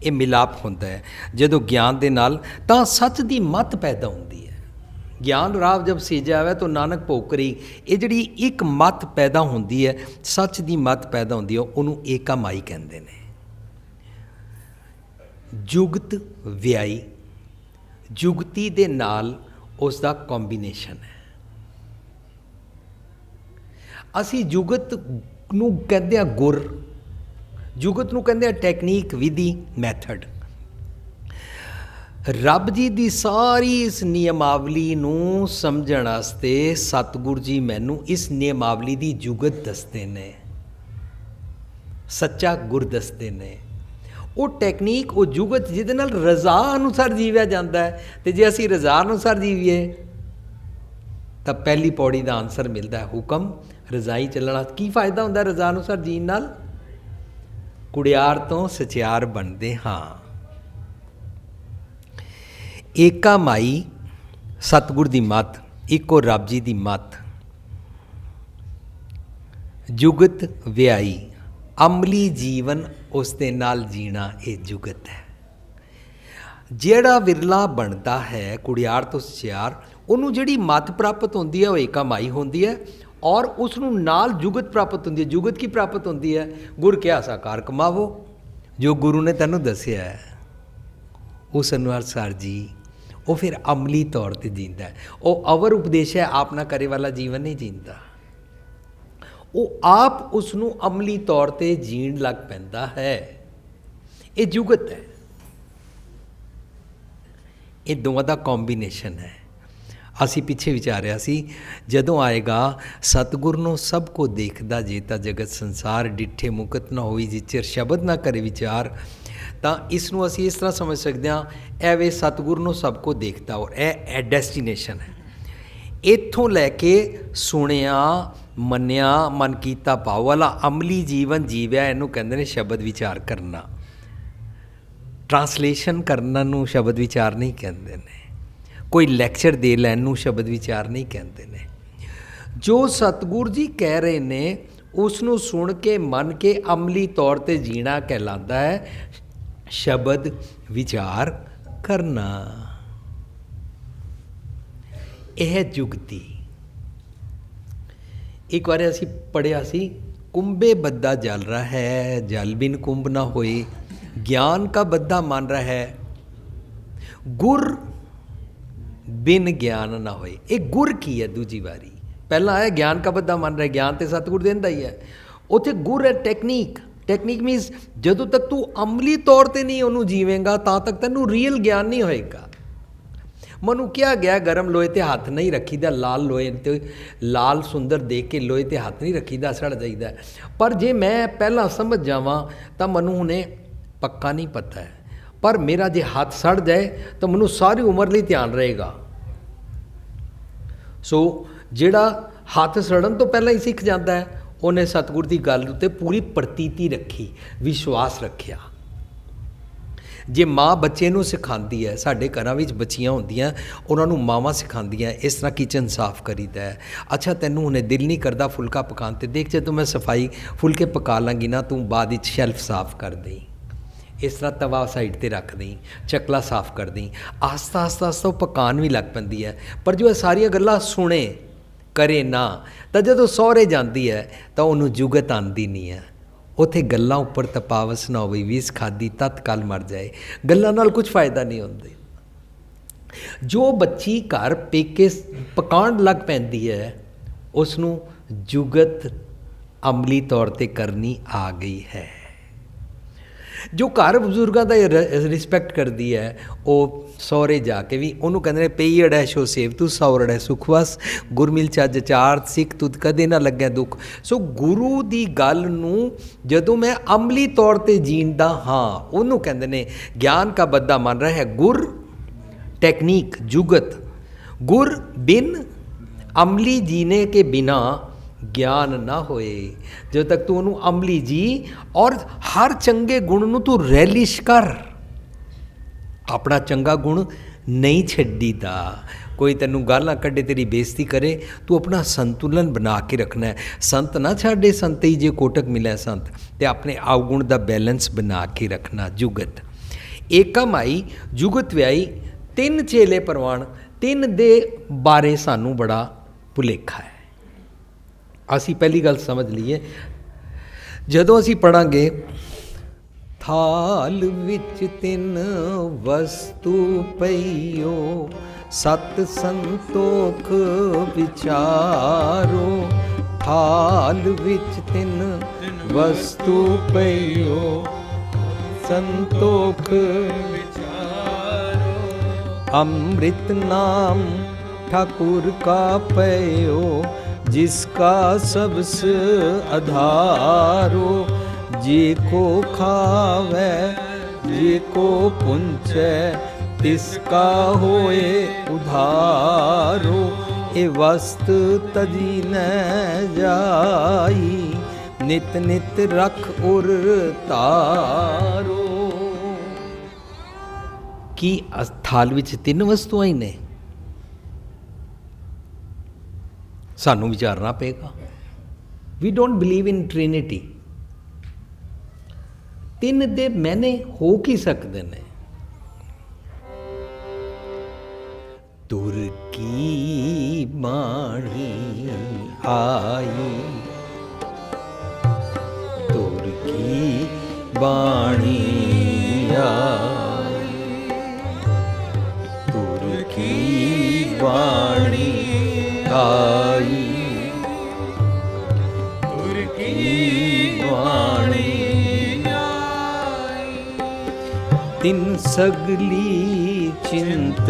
ਇਹ ਮਿਲਾਪ ਹੁੰਦਾ ਹੈ ਜਦੋਂ ਗਿਆਨ ਦੇ ਨਾਲ, ਤਾਂ ਸੱਚ ਦੀ ਮੱਤ ਪੈਦਾ ਹੁੰਦੀ ਹੈ। ਗਿਆਨ ਰਾਵ ਜਬ ਸੇਜਿਆ ਆਵੇ ਤਾਂ ਨਾਨਕ ਭੋਗ ਕਰੀ। ਇਹ ਜਿਹੜੀ ਇੱਕ ਮੱਤ ਪੈਦਾ ਹੁੰਦੀ ਹੈ, ਸੱਚ ਦੀ ਮੱਤ ਪੈਦਾ ਹੁੰਦੀ ਹੈ, ਉਹਨੂੰ ਏਕਾ ਮਾਈ ਕਹਿੰਦੇ ਨੇ। ਜੁਗਤ ਵਿਆਈ, ਜੁਗਤੀ ਦੇ ਨਾਲ ਉਸ ਦਾ ਕੰਬੀਨੇਸ਼ਨ ਹੈ। ਅਸੀਂ ਜੁਗਤ ਨੂੰ ਕਹਿੰਦੇ ਹਾਂ ਗੁਰ, ਜੁਗਤ ਨੂੰ ਕਹਿੰਦੇ ਆ ਟੈਕਨੀਕ, ਵਿਧੀ, ਮੈਥਡ। ਰੱਬ ਜੀ ਦੀ ਸਾਰੀ ਇਸ ਨਿਯਮਾਵਲੀ ਨੂੰ ਸਮਝਣ ਵਾਸਤੇ ਸਤਿਗੁਰ ਜੀ ਮੈਨੂੰ ਇਸ ਨਿਯਮਾਵਲੀ ਦੀ ਜੁਗਤ ਦੱਸਦੇ ਨੇ, ਸੱਚਾ ਗੁਰ ਦੱਸਦੇ ਨੇ। ਉਹ ਟੈਕਨੀਕ, ਉਹ ਜੁਗਤ ਜਿਹਦੇ ਨਾਲ ਰਜ਼ਾ ਅਨੁਸਾਰ ਜੀਵਿਆ ਜਾਂਦਾ ਹੈ। ਅਤੇ ਜੇ ਅਸੀਂ ਰਜ਼ਾ ਅਨੁਸਾਰ ਜੀਵੀਏ ਤਾਂ ਪਹਿਲੀ ਪੌੜੀ ਦਾ ਆਨਸਰ ਮਿਲਦਾ ਹੈ, ਹੁਕਮ ਰਜ਼ਾਈ ਚੱਲਣਾ। ਕੀ ਫਾਇਦਾ ਹੁੰਦਾ ਰਜ਼ਾ ਅਨੁਸਾਰ ਜੀਣ ਨਾਲ? ਕੁੜਿਆਰ ਤੋਂ ਸਚਿਆਰ ਬਣਦੇ ਹਾਂ। ਏਕਾ ਮਾਈ, ਸਤਿਗੁਰ ਦੀ ਮੱਤ, ਇੱਕੋ ਰੱਬ ਜੀ ਦੀ ਮੱਤ, ਜੁਗਤ ਵਿਆਈ, ਅਮਲੀ ਜੀਵਨ ਉਸ ਦੇ ਨਾਲ ਜੀਣਾ, ਇਹ ਜੁਗਤ ਹੈ। ਜਿਹੜਾ ਵਿਰਲਾ ਬਣਦਾ ਹੈ ਕੁੜਿਆਰ ਤੋਂ ਸਚਿਆਰ, ਉਹਨੂੰ ਜਿਹੜੀ ਮੱਤ ਪ੍ਰਾਪਤ ਹੁੰਦੀ ਹੈ ਉਹ ਏਕਾ ਮਾਈ ਹੁੰਦੀ ਹੈ, ਔਰ ਉਸ ਨੂੰ ਨਾਲ ਜੁਗਤ ਪ੍ਰਾਪਤ ਹੁੰਦੀ ਹੈ। ਜੁਗਤ ਕੀ ਪ੍ਰਾਪਤ ਹੁੰਦੀ ਹੈ? ਗੁਰ ਕਿਆ ਸਾਕਾਰ ਕਮਾਵੋ, ਜੋ ਗੁਰੂ ਨੇ ਤੈਨੂੰ ਦੱਸਿਆ ਹੈ ਉਸ ਅਨੁਸਾਰ ਜੀ। ਉਹ ਫਿਰ ਅਮਲੀ ਤੌਰ 'ਤੇ ਜੀਂਦਾ ਹੈ। ਉਹ ਅਵਰ ਉਪਦੇਸ਼ ਹੈ, ਆਪ ਨਾ ਕਰੇ ਵਾਲਾ ਜੀਵਨ ਨਹੀਂ ਜੀਂਦਾ। ਉਹ ਆਪ ਉਸ ਨੂੰ ਅਮਲੀ ਤੌਰ 'ਤੇ ਜੀਣ ਲੱਗ ਪੈਂਦਾ ਹੈ। ਇਹ ਜੁਗਤ ਹੈ। ਇਹ ਦੋਵਾਂ ਦਾ ਕੰਬੀਨੇਸ਼ਨ ਹੈ। ਅਸੀਂ ਪਿੱਛੇ ਵਿਚਾਰਿਆ ਸੀ, ਜਦੋਂ ਆਏਗਾ ਸਤਿਗੁਰ ਨੂੰ ਸਭ ਕੋ ਦੇਖਦਾ ਜੇ ਤਾਂ ਜਗਤ ਸੰਸਾਰ, ਡਿੱਠੇ ਮੁਕਤ ਨਾ ਹੋਈ ਜਿਚਰ ਸ਼ਬਦ ਨਾ ਕਰੇ ਵਿਚਾਰ। ਤਾਂ ਇਸ ਨੂੰ ਅਸੀਂ ਇਸ ਤਰ੍ਹਾਂ ਸਮਝ ਸਕਦੇ ਹਾਂ, ਇਹ ਵੇ ਸਤਿਗੁਰ ਨੂੰ ਸਭ ਕੋ ਦੇਖਦਾ, ਔਰ ਇਹ ਡੈਸਟੀਨੇਸ਼ਨ ਹੈ। ਇੱਥੋਂ ਲੈ ਕੇ ਸੁਣਿਆ, ਮੰਨਿਆ, ਮਨ ਕੀਤਾ ਭਾਵ ਵਾਲਾ ਅਮਲੀ ਜੀਵਨ ਜੀਵਿਆ, ਇਹਨੂੰ ਕਹਿੰਦੇ ਨੇ ਸ਼ਬਦ ਵਿਚਾਰ ਕਰਨਾ। ਟਰਾਂਸਲੇਸ਼ਨ ਕਰਨ ਨੂੰ ਸ਼ਬਦ ਵਿਚਾਰ ਨਹੀਂ ਕਹਿੰਦੇ ਨੇ। ਕੋਈ ਲੈਕਚਰ ਦੇ ਲੈਣ ਨੂੰ ਸ਼ਬਦ ਵਿਚਾਰ ਨਹੀਂ ਕਹਿੰਦੇ ਨੇ। ਜੋ ਸਤਿਗੁਰ ਜੀ ਕਹਿ ਰਹੇ ਨੇ ਉਸ ਨੂੰ ਸੁਣ ਕੇ ਮੰਨ ਕੇ ਅਮਲੀ ਤੌਰ 'ਤੇ ਜੀਣਾ ਕਹਿਲਾਂਦਾ ਹੈ ਸ਼ਬਦ ਵਿਚਾਰ ਕਰਨਾ। ਇਹ ਜੁਗਤੀ। ਇੱਕ ਵਾਰ ਅਸੀਂ ਪੜ੍ਹਿਆ ਸੀ, ਕੁੰਭੇ ਬੱਦਾ ਜਲ ਰਹਾ ਹੈ, ਜਲ ਬਿਨ ਕੁੰਭ ਨਾ ਹੋਏ, ਗਿਆਨ ਕਾ ਬੱਦਾ ਮੰਨ ਰਹਾ ਹੈ, ਗੁਰ ਬਿਨ ਗਿਆਨ ਨਾ ਹੋਏ। ਇਹ ਗੁਰ ਕੀ ਹੈ? ਦੂਜੀ ਵਾਰੀ ਪਹਿਲਾਂ ਆਇਆ ਗਿਆਨ ਕਾ ਬੱਦਾ ਮੰਨ ਰਿਹਾ, ਗਿਆਨ ਤੇ ਸਤਿਗੁਰ ਦਿੰਦਾ ਹੀ ਹੈ। ਉੱਥੇ ਗੁਰ ਹੈ ਟੈਕਨੀਕ। ਟੈਕਨੀਕ ਮੀਨਸ ਜਦੋਂ ਤੱਕ ਤੂੰ ਅਮਲੀ ਤੌਰ 'ਤੇ ਨਹੀਂ ਉਹਨੂੰ ਜੀਵੇਂਗਾ ਤਾਂ ਤੱਕ ਤੈਨੂੰ ਰੀਅਲ ਗਿਆਨ ਨਹੀਂ ਹੋਏਗਾ। ਮੈਨੂੰ ਕਿਹਾ ਗਿਆ ਗਰਮ ਲੋਹੇ 'ਤੇ ਹੱਥ ਨਹੀਂ ਰੱਖੀਦਾ, ਲਾਲ ਲੋਹੇ 'ਤੇ, ਲਾਲ ਸੁੰਦਰ ਦੇਖ ਕੇ ਲੋਹੇ 'ਤੇ ਹੱਥ ਨਹੀਂ ਰੱਖੀਦਾ, ਸੜ ਜਾਈਦਾ। ਪਰ ਜੇ ਮੈਂ ਪਹਿਲਾਂ ਸਮਝ ਜਾਵਾਂ ਤਾਂ ਮੈਨੂੰ ਹੁਣੇ ਪੱਕਾ ਨਹੀਂ ਪਤਾ ਹੈ, ਪਰ ਮੇਰਾ ਜੇ ਹੱਥ ਸੜ ਜਾਏ ਤਾਂ ਮੈਨੂੰ ਸਾਰੀ ਉਮਰ ਲਈ ਧਿਆਨ ਰਹੇਗਾ। ਸੋ ਜਿਹੜਾ ਹੱਥ ਸੜਨ ਤੋਂ ਪਹਿਲਾਂ ਹੀ ਸਿੱਖ ਜਾਂਦਾ ਹੈ, ਉਹਨੇ ਸਤਿਗੁਰ ਦੀ ਗੱਲ ਉੱਤੇ ਪੂਰੀ ਪ੍ਰਤੀਤੀ ਰੱਖੀ, ਵਿਸ਼ਵਾਸ ਰੱਖਿਆ। ਜੇ ਮਾਂ ਬੱਚੇ ਨੂੰ ਸਿਖਾਉਂਦੀ ਹੈ, ਸਾਡੇ ਘਰਾਂ ਵਿੱਚ ਬੱਚੀਆਂ ਹੁੰਦੀਆਂ, ਉਹਨਾਂ ਨੂੰ ਮਾਵਾਂ ਸਿਖਾਉਂਦੀਆਂ ਇਸ ਤਰ੍ਹਾਂ ਕਿਚਨ ਸਾਫ਼ ਕਰੀਦਾ ਹੈ। ਅੱਛਾ ਤੈਨੂੰ ਹੁਣੇ ਦਿਲ ਨਹੀਂ ਕਰਦਾ ਫੁਲਕਾ ਪਕਾਉਣ 'ਤੇ, ਦੇਖ ਜਦੋਂ ਮੈਂ ਸਫਾਈ ਫੁਲਕੇ ਪਕਾ ਲਾਂਗੀ ਨਾ, ਤੂੰ ਬਾਅਦ ਵਿੱਚ ਸ਼ੈਲਫ ਸਾਫ਼ ਕਰ ਦੇਈ। ਇਸ ਤਰ੍ਹਾਂ ਤਵਾ ਸਾਈਡ ਤੇ ਰੱਖ ਦੇਈਂ, ਚੱਕਲਾ ਸਾਫ਼ ਕਰ ਦੇਈਂ, ਆਸਤਾ ਆਸਤਾ ਆਸਤਾ ਉਹ ਪਕਾਉਣ ਵੀ ਲੱਗ ਪੈਂਦੀ ਹੈ। ਪਰ ਜੋ ਇਹ ਸਾਰੀਆਂ ਗੱਲਾਂ ਸੁਣੇ ਕਰੇ ਨਾ, ਤਾਂ ਜਦੋਂ ਸਹੁਰੇ ਜਾਂਦੀ ਹੈ ਤਾਂ ਉਹਨੂੰ ਜੁਗਤ ਆਉਂਦੀ ਨਹੀਂ ਹੈ। ਉੱਥੇ ਗੱਲਾਂ ਉੱਪਰ ਤਪਾਵਸ ਨਾ ਹੋਵੇ, ਵੀਸ ਖਾਦੀ ਤਤਕਾਲ ਮਰ ਜਾਏ, ਗੱਲਾਂ ਨਾਲ ਕੁਝ ਫਾਇਦਾ ਨਹੀਂ ਹੁੰਦਾ। ਜੋ ਬੱਚੀ ਘਰ ਪੇਕੇ ਪਕਾਉਣ ਲੱਗ ਪੈਂਦੀ ਹੈ, ਉਸ ਨੂੰ ਜੁਗਤ ਅਮਲੀ ਤੌਰ 'ਤੇ ਕਰਨੀ ਆ ਗਈ ਹੈ। ਜੋ ਘਰ ਬਜ਼ੁਰਗਾਂ ਦਾ ਰਿਸਪੈਕਟ ਕਰਦੀ ਹੈ, ਉਹ ਸਹੁਰੇ ਜਾ ਕੇ ਵੀ ਉਹਨੂੰ ਕਹਿੰਦੇ ਨੇ ਪਈ ਅੜੈ ਸ਼ੋ ਸੇਵ ਤੂੰ ਸੌਰੜੈ ਸੁਖਵਸ, ਗੁਰਮਿਲ ਚੱਜ ਚਾਰ ਸਿੱਖ ਤੁਧ ਕਦੇ ਨਾ ਲੱਗੈ ਦੁੱਖ। ਸੋ ਗੁਰੂ ਦੀ ਗੱਲ ਨੂੰ ਜਦੋਂ ਮੈਂ ਅਮਲੀ ਤੌਰ 'ਤੇ ਜੀਂਦਾ ਹਾਂ, ਉਹਨੂੰ ਕਹਿੰਦੇ ਨੇ ਗਿਆਨ ਕਾ ਬੱਦਾ ਮੰਨ ਰਿਹਾ ਹੈ ਗੁਰ टेक्निक जुगत। गुर बिन अमली जीने के बिना ज्ञान ना होए। जब तक तू उन्होंने अमली जी और हर चंगे गुण नूं तू रैलिश कर, अपना चंगा गुण नहीं छड्डीदा। कोई तेनों गालां कड्डे तेरी बेइज्जती करे, तू अपना संतुलन बना के रखना है। संत ना छाड़े संत ही जे कोटक मिले संत, ते अपने अवगुण दा बैलेंस बना के रखना। जुगत एकम आई जुगत व्याई, ਤਿੰਨ ਚੇਲੇ ਪ੍ਰਵਾਨ। ਤਿੰਨ ਦੇ ਬਾਰੇ ਸਾਨੂੰ ਬੜਾ ਭੁਲੇਖਾ ਹੈ। ਅਸੀਂ ਪਹਿਲੀ ਗੱਲ ਸਮਝ ਲਈਏ, ਜਦੋਂ ਅਸੀਂ ਪੜ੍ਹਾਂਗੇ ਥਾਲ ਵਿੱਚ ਤਿੰਨ ਵਸਤੂ ਪਈਓ, ਸਤ ਸੰਤੋਖ ਵਿਚਾਰੋ। ਥਾਲ ਵਿੱਚ ਤਿੰਨ ਵਸਤੂ ਪਈਓ, ਸੰਤੋਖ अमृत नाम ठाकुर का पयो, जिसका सबस आधारो। जे को खावे जे को पुंचे, तिसका होए उधारो। ए वस्त तजी न जाई, नित नित रख उर तारो। कि थाल विच तीन वस्तुआं ही ने, सानू विचारना पेगा। We don't believe in Trinity. तीन दे मैंने हो की सकते ने। तुर की बाणी आई, तुर की बाणी आई, वाणी आई, तुर की वाणी आई। तिन सगली चिंत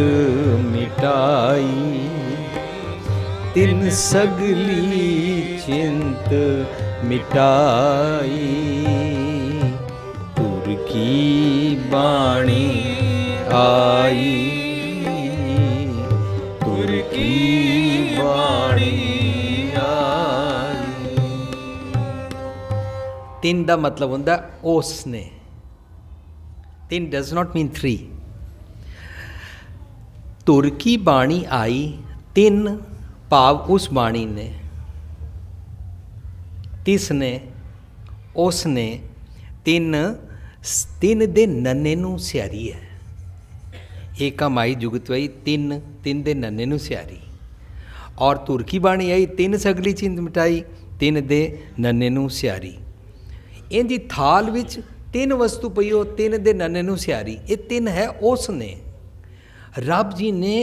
मिटाई, तिन सगली चिंत मिटाई। तुर की वाणी आई, तीन का मतलब होंदा उसने। तीन डज नॉट मीन थ्री। तुर की बाणी आई, तीन भाव उस बाणी ने, तिसने, उसने, तीन तीन दे नन्ने नूं स्यारी है। एकम आई जुगत आई, तीन तीन दे नन्ने नूं स्यारी। और तुर की बाणी आई, तीन सगली चिंत मिटाई, तीन दे नन्ने नूं स्यारी। इंजी थाल विच तीन वस्तु पईओ, तीन दे नन्ने नूं स्यारी। ये तीन है उसने। रब जी ने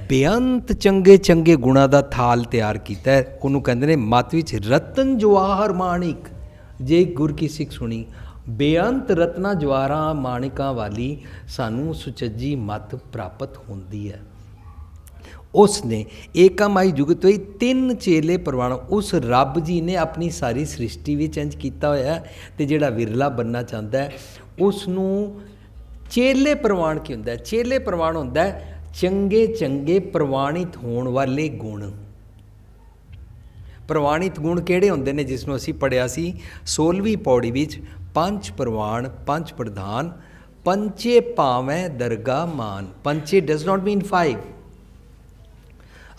बेअंत चंगे चंगे गुणा का थाल तैयार किया है। उन्होंने कहते हैं मत विच रतन जवाहर माणिक। जे गुर की सिख सुनी, बेअंत रत्ना जवाहरां माणिकां वाली सानू सुचज्जी मत प्राप्त होंदी है। उसने एकम आई जुगत होई, तीन चेले परवान। उस रब जी ने अपनी सारी सृष्टि विच इंज कीता होया ते जिहड़ा विरला बनना चाहता है उसनूं चेले परवान की हुंदा है। चेले परवान हुंदा है चंगे चंगे प्रवाणित होण वाले गुण। प्रवाणित गुण किहड़े हुंदे ने जिसनूं असीं पढ़िया सी 16वीं पौड़ी विच, पंच प्रवान पंच प्रधान, पंचे पावैं दरगाह मान। पंचे डज नॉट मीन 5।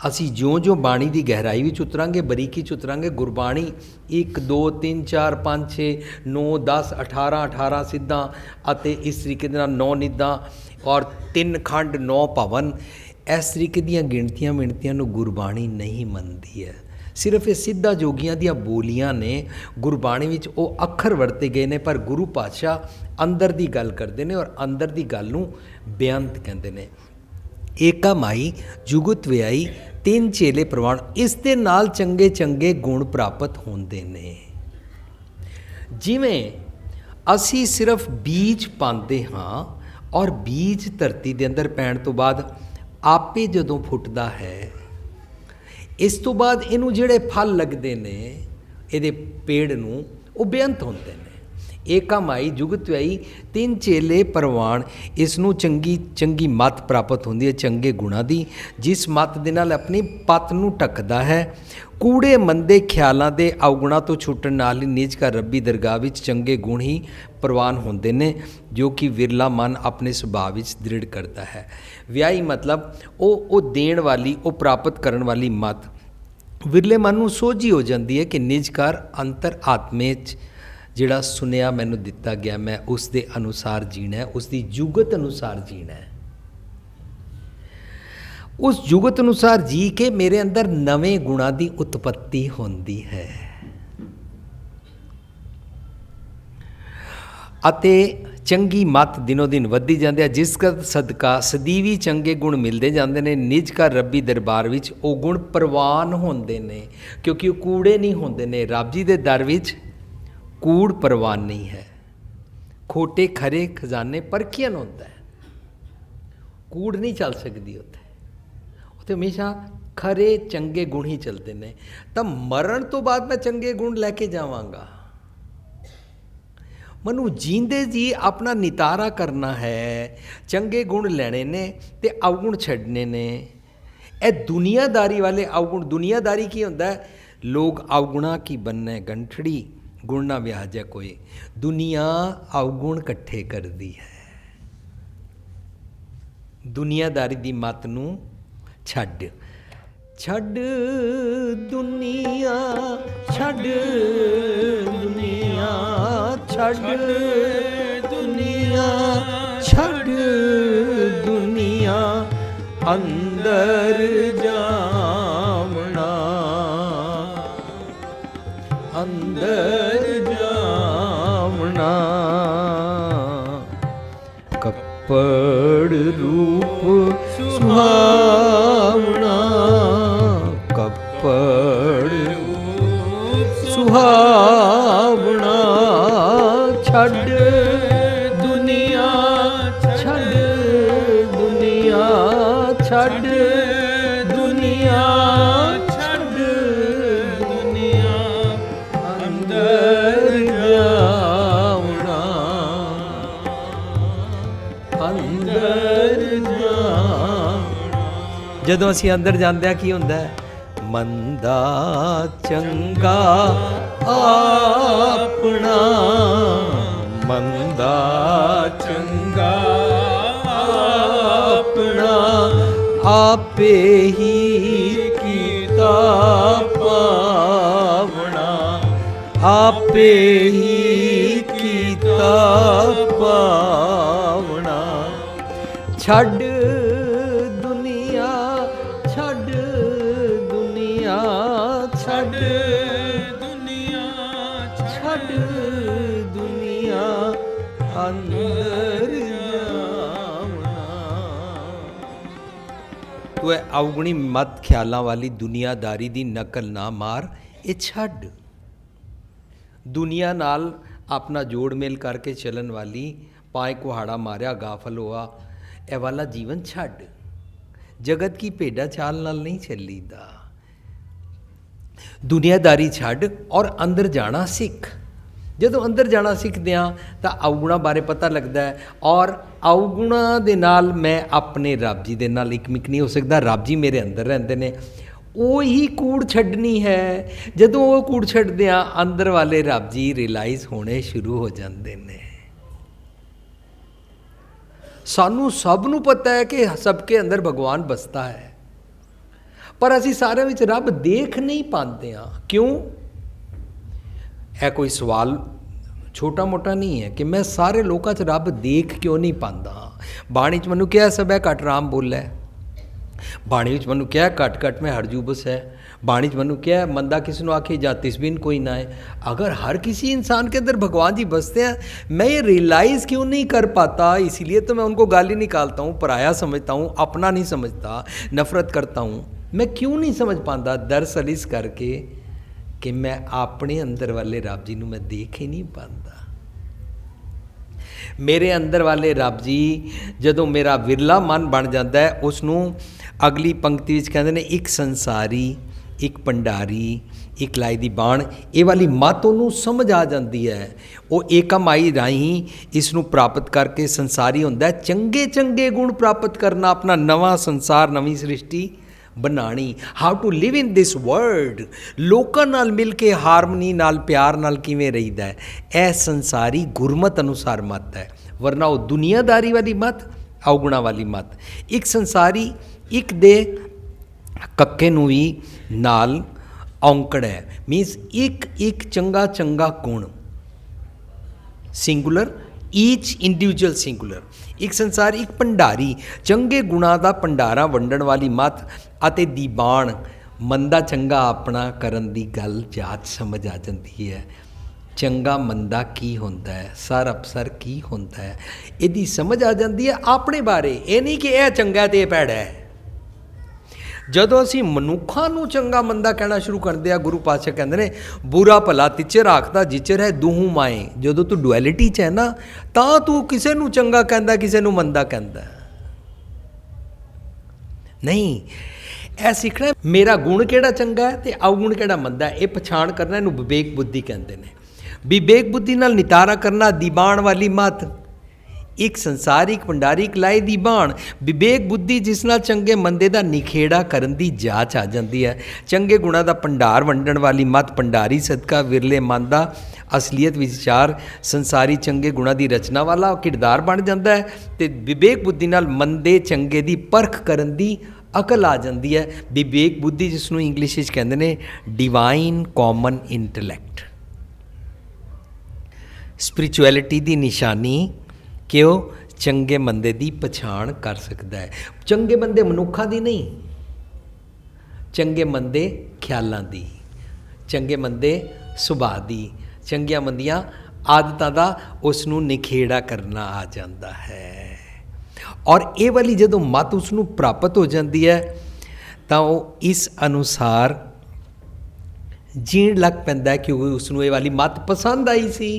ਅਸੀਂ ਜਿਉਂ-ਜਿਉਂ ਬਾਣੀ ਦੀ ਗਹਿਰਾਈ ਵਿੱਚ ਉਤਰਾਂਗੇ, ਬਰੀਕੀ 'ਚ ਉਤਰਾਂਗੇ, ਗੁਰਬਾਣੀ 1 2 3 4 5 6 9 10 18 18 ਸਿੱਧਾਂ ਅਤੇ ਇਸ ਤਰੀਕੇ ਦੇ ਨਾਲ 9 ਨਿੱਧਾਂ ਔਰ 3 ਖੰਡ 9 ਭਵਨ, ਇਸ ਤਰੀਕੇ ਦੀਆਂ ਗਿਣਤੀਆਂ ਮਿਣਤੀਆਂ ਨੂੰ ਗੁਰਬਾਣੀ ਨਹੀਂ ਮੰਨਦੀ ਹੈ। ਸਿਰਫ ਇਹ ਸਿੱਧਾ ਜੋਗੀਆਂ ਦੀਆਂ ਬੋਲੀਆਂ ਨੇ, ਗੁਰਬਾਣੀ ਵਿੱਚ ਉਹ ਅੱਖਰ ਵਰਤੇ ਗਏ ਨੇ, ਪਰ ਗੁਰੂ ਪਾਤਸ਼ਾਹ ਅੰਦਰ ਦੀ ਗੱਲ ਕਰਦੇ ਨੇ ਔਰ ਅੰਦਰ ਦੀ ਗੱਲ ਨੂੰ ਬੇਅੰਤ ਕਹਿੰਦੇ ਨੇ। ਏਕਾ ਮਾਈ ਜੁਗਤ ਵਿਆਈ 3 ਚੇਲੇ ਪ੍ਰਵਾਨ, ਇਸ ਦੇ ਨਾਲ ਚੰਗੇ ਚੰਗੇ ਗੁਣ ਪ੍ਰਾਪਤ ਹੁੰਦੇ ਨੇ। ਜਿਵੇਂ ਅਸੀਂ ਸਿਰਫ ਬੀਜ ਪਾਉਂਦੇ ਹਾਂ ਔਰ ਬੀਜ ਧਰਤੀ ਦੇ ਅੰਦਰ ਪੈਣ ਤੋਂ ਬਾਅਦ ਆਪੇ ਜਦੋਂ ਫੁੱਟਦਾ ਹੈ, ਇਸ ਤੋਂ ਬਾਅਦ ਇਹਨੂੰ ਜਿਹੜੇ ਫਲ ਲੱਗਦੇ ਨੇ ਇਹਦੇ ਪੇੜ ਨੂੰ, ਉਹ ਬੇਅੰਤ ਹੁੰਦੇ ਨੇ। ਏਕਾ ਮਾਈ ਜੁਗਤ ਵਿਆਈ 3 ਚੇਲੇ ਪ੍ਰਵਾਨ, ਇਸ ਨੂੰ ਚੰਗੀ ਚੰਗੀ ਮੱਤ ਪ੍ਰਾਪਤ ਹੁੰਦੀ ਹੈ, ਚੰਗੇ ਗੁਣਾਂ ਦੀ, ਜਿਸ ਮੱਤ ਦੇ ਨਾਲ ਆਪਣੀ ਪੱਤ ਨੂੰ ਢੱਕਦਾ ਹੈ। ਕੂੜੇ ਮੰਦੇ ਖਿਆਲਾਂ ਦੇ ਅਵਗੁਣਾਂ ਤੋਂ ਛੁੱਟਣ ਨਾਲ ਹੀ ਨਿਜ ਘਰ ਰੱਬੀ ਦਰਗਾਹ ਵਿੱਚ ਚੰਗੇ ਗੁਣ ਹੀ ਪ੍ਰਵਾਨ ਹੁੰਦੇ ਨੇ, ਜੋ ਕਿ ਵਿਰਲਾ ਮਨ ਆਪਣੇ ਸੁਭਾਅ ਵਿੱਚ ਦ੍ਰਿੜ ਕਰਦਾ ਹੈ। ਵਿਆਹੀ ਮਤਲਬ ਉਹ ਦੇਣ ਵਾਲੀ, ਉਹ ਪ੍ਰਾਪਤ ਕਰਨ ਵਾਲੀ ਮੱਤ ਵਿਰਲੇ ਮਨ ਨੂੰ ਸੋਝੀ ਹੋ ਜਾਂਦੀ ਹੈ ਕਿ ਨਿਜ ਘਰ ਅੰਤਰ ਆਤਮੇ 'ਚ ਜਿਹੜਾ ਸੁਨੇਹਾ ਮੈਨੂੰ ਦਿੱਤਾ ਗਿਆ, ਮੈਂ ਉਸ ਦੇ ਅਨੁਸਾਰ ਜੀਣਾ ਹੈ, ਉਸ ਦੀ ਜੁਗਤ ਅਨੁਸਾਰ ਜੀਣਾ ਹੈ। ਉਸ ਜੁਗਤ ਅਨੁਸਾਰ ਜੀ ਕੇ ਮੇਰੇ ਅੰਦਰ ਨਵੇਂ ਗੁਣਾਂ ਦੀ ਉਤਪੱਤੀ ਹੁੰਦੀ ਹੈ ਅਤੇ ਚੰਗੀ ਮੱਤ ਦਿਨੋਂ ਦਿਨ ਵੱਧਦੀ ਜਾਂਦੀ ਹੈ, ਜਿਸ ਦਾ ਸਦਕਾ ਸਦੀਵੀ ਚੰਗੇ ਗੁਣ ਮਿਲਦੇ ਜਾਂਦੇ ਨੇ। ਨਿਜ ਘਰ ਰੱਬੀ ਦਰਬਾਰ ਵਿੱਚ ਉਹ ਗੁਣ ਪ੍ਰਵਾਨ ਹੁੰਦੇ ਨੇ, ਕਿਉਂਕਿ ਉਹ ਕੂੜੇ ਨਹੀਂ ਹੁੰਦੇ ਨੇ। ਰੱਬ ਜੀ ਦੇ ਦਰ ਵਿੱਚ ਕੂੜ ਪ੍ਰਵਾਨ ਨਹੀਂ ਹੈ। ਖੋਟੇ ਖਰੇ ਖਜ਼ਾਨੇ ਪਰਖੀਆਂ ਹੁੰਦਾ ਹੈ, ਕੂੜ ਨਹੀਂ ਚੱਲ ਸਕਦੀ ਉੱਥੇ ਹਮੇਸ਼ਾ ਖਰੇ ਚੰਗੇ ਗੁਣ ਹੀ ਚੱਲਦੇ ਨੇ। ਤਾਂ ਮਰਨ ਤੋਂ ਬਾਅਦ ਮੈਂ ਚੰਗੇ ਗੁਣ ਲੈ ਕੇ ਜਾਵਾਂਗਾ। ਮੈਨੂੰ ਜੀਂਦੇ ਜੀ ਆਪਣਾ ਨਿਤਾਰਾ ਕਰਨਾ ਹੈ, ਚੰਗੇ ਗੁਣ ਲੈਣੇ ਨੇ ਤੇ ਅਵਗੁਣ ਛੱਡਣੇ ਨੇ। ਇਹ ਦੁਨੀਆਦਾਰੀ ਵਾਲੇ ਅਵਗੁਣ, ਦੁਨੀਆਦਾਰੀ ਕੀ ਹੁੰਦਾ ਹੈ? ਲੋਕ ਅਵਗੁਣਾ ਕੀ ਬੰਨੇ ਗੰਠੜੀ, ਗੁਣ ਨਾ ਵਿਆਜੈ ਕੋਈ। ਦੁਨੀਆ ਅਵਗੁਣ ਇਕੱਠੇ ਕਰਦੀ ਹੈ। ਦੁਨੀਆਦਾਰੀ ਦੀ ਮੱਤ ਨੂੰ ਛੱਡ ਛੱਡ ਦੁਨੀਆ, ਛੱਡ ਦੁਨੀਆ, ਛੱਡ ਦੁਨੀਆ, ਛੱਡ ਦੁਨੀਆ, ਅੰਦਰ ਜਾਵਣਾ, ਅੰਦਰ ਜਾਵਣਾ। ਕੱਪੜ ਰੂਪ ਸੁਹਾਵਣਾ, ਕੱਪੜ ਰੂਪ ਸੁਹਾਵਣਾ। ਛੱਡ ਦੁਨੀਆ, ਛੱਡ ਦੁਨੀਆ, ਛੱਡ ਦੁਨੀਆ, ਛੱਡ ਦੁਨੀਆ, ਅੰਦਰ ਜਾਵਣਾ, ਅੰਦਰ ਜਾਵਣਾ। ਜਦੋਂ ਅਸੀਂ ਅੰਦਰ ਜਾਂਦੇ ਹਾਂ ਕੀ ਹੁੰਦਾ ਹੈ? ਮੰਦਾ ਚੰਗਾ ਆਪਣਾ, ਮੰਦਾ ਚੰਗਾ ਆਪਣਾ, ਆਪੇ ਹੀ ਕੀਤਾ ਪਾਵਣਾ, ਆਪੇ ਹੀ ਕੀਤਾ ਪਾਵਣਾ। ਛੱਡ ਦੁਨੀਆ, ਛੱਡ ਦੁਨੀਆ, ਛੱਡ ਦੁਨੀਆ, ਛੱਡ ਦੁਨੀਆ, ਅੰਦਰ ਜਾਵਣਾ। ਤੂੰ ਇਹ ਅਵਗੁਣੀ ਮਤ ਖਿਆਲਾਂ ਵਾਲੀ ਦੁਨੀਆਦਾਰੀ ਦੀ ਨਕਲ ਨਾ ਮਾਰ, ਇਹ ਛੱਡ। ਦੁਨੀਆ ਨਾਲ ਆਪਣਾ ਜੋੜ ਮੇਲ ਕਰਕੇ ਚੱਲਣ ਵਾਲੀ ਪਾਏ ਕੁਹਾੜਾ ਮਾਰਿਆ ਗਾਫਲ ਹੋਆ, ਇਹ ਵਾਲਾ ਜੀਵਨ ਛੱਡ। ਜਗਤ ਕੀ ਭੇਡਾ ਚਾਲ ਨਾਲ ਨਹੀਂ ਚੱਲੀਦਾ। ਦੁਨੀਆਦਾਰੀ ਛੱਡ ਔਰ ਅੰਦਰ ਜਾਣਾ ਸਿੱਖ। ਜਦੋਂ ਅੰਦਰ ਜਾਣਾ ਸਿੱਖਦੇ ਹਾਂ ਤਾਂ ਅਵਗੁਣਾਂ ਬਾਰੇ ਪਤਾ ਲੱਗਦਾ ਹੈ ਔਰ ਅਵਗੁਣਾਂ ਦੇ ਨਾਲ ਮੈਂ ਆਪਣੇ ਰੱਬ ਜੀ ਦੇ ਨਾਲ ਇਕਮਿਕ ਨਹੀਂ ਹੋ ਸਕਦਾ। ਰੱਬ ਜੀ ਮੇਰੇ ਅੰਦਰ ਰਹਿੰਦੇ ਨੇ, ਉਹੀ ਕੂੜ ਛੱਡਣੀ ਹੈ। ਜਦੋਂ ਉਹ ਕੂੜ ਛੱਡਦੇ ਹਾਂ, ਅੰਦਰ ਵਾਲੇ ਰੱਬ ਜੀ ਰਿਅਲਾਈਜ਼ ਹੋਣੇ ਸ਼ੁਰੂ ਹੋ ਜਾਂਦੇ ਨੇ। ਸਾਨੂੰ ਸਭ ਨੂੰ ਪਤਾ ਹੈ ਕਿ ਸਭ ਕੇ ਅੰਦਰ ਭਗਵਾਨ ਬਸਤਾ ਹੈ, पर असी सारे विच रब देख नहीं पाते हाँ। क्यों? है कोई सवाल छोटा मोटा नहीं है कि मैं सारे लोगों च रब देख क्यों नहीं पाता। बाणी च मैनू क्या सब है घट राम बोलै, बाणी च मैनू क्या घट घट में हरजूबस है, बाणी च मैनू क्या मंदा किसी को आखे जा तिसबिन कोई ना है। अगर हर किसी इंसान के अंदर भगवान जी बसते हैं, मैं ये रियलाइज़ क्यों नहीं कर पाता? इसीलिए तो मैं उनको गाली निकालता हूँ, पराया समझता हूँ, अपना नहीं समझता, नफरत करता हूँ। मैं क्यों नहीं समझ पाता? दरअसल इस करके कि मैं अपने अंदर वाले रब जी मैं देख ही नहीं पाता। मेरे अंदर वाले रब जी जदों मेरा विरला मन बन जाता है, उसनों अगली पंक्ति विच कहते हैं एक संसारी, एक भंडारी, एक लाई दी बाण। ये वाली मत उन्होंने समझ आ जाती है। वो एकमाई राही इसनों प्राप्त करके संसारी होंदा है। चंगे चंगे गुण प्राप्त करना, अपना नवा संसार, नवी सृष्टि बनानी। How to live in this world, लोकां नाल मिल के हारमनी नाल प्यार नाल किवें रहीदा है, यह संसारी गुरमत अनुसार मत है। वरना वो दुनियादारी वाली मत, अवगुणा वाली मत। एक संसारी, एक दे कक्के नूं भी नाल औंकड़ है, मीनस एक एक चंगा चंगा गुण, सिंगुलर, ईच इंडिविजुअल सिंगुलर। एक संसार, एक भंडारी, चंगे गुणा का भंडारा वंडण वाली मत अते दीबाण, मंदा चंगा अपना करन दी गल जाच समझ आ जाती है। चंगा मंदा की होंदा है, सर अपसर की होंदा है, इहदी समझ आ जाती है अपने बारे। ये नहीं कि यह चंगा तो यह भैड़ा है। जदों असी मनुखा नूं चंगा मंदा कहना शुरू करते हैं, गुरु पातशाह कहते हैं बुरा भला तिचर आखदा जिचर है दूहू माए। जदों तू डुअलिटी च है ना, तां तू किसे नूं चंगा कहंदा, किसे नूं मंदा कहंदा। नहीं, यह सीखना मेरा गुण किहड़ा चंगा है ते अवगुण किहड़ा मंदा है। ये पछाण करना, इहनूं विवेक बुद्धि कहंदे ने। विवेक बुद्धि नाल नितारा करना, दीबाण वाली मत, एक संसारिक भंडारिक लाई दी बाण। विवेक बुद्धि जिस नाल चंगे मंदे दा निखेड़ा करन दी जाच आ जाती है। चंगे गुणा दा भंडार वंडण वाली मत, भंडारी सदका विरले मन दा असलीयत विचार, संसारी चंगे गुणा दी रचना वाला किरदार बन जाता है। तो विवेक बुद्धि नाल मंदे चंगे दी परख करन दी अकल आ जाती है। विवेक बुद्धि जिसनों इंग्लिश विच कहंदे ने डिवाइन कॉमन इंटलैक्ट। स्पिरिचुअलिटी दी निशानी कि वो चंगे मंदे दी पछाण कर सकता है। चंगे मंदे मनुखा दी नहीं, चंगे मंदे ख्यालां दी, चंगे मंदे सुभाਅ दी, चंगियां मंदियां आदतां दा उसनूं निखेड़ा करना आ जाता है। और ये वाली जदों मत उसनूं प्राप्त हो जाती है तो वो इस अनुसार जीण लग पैंदा है, क्योंकि उसनूं ये वाली मत पसंद आई सी।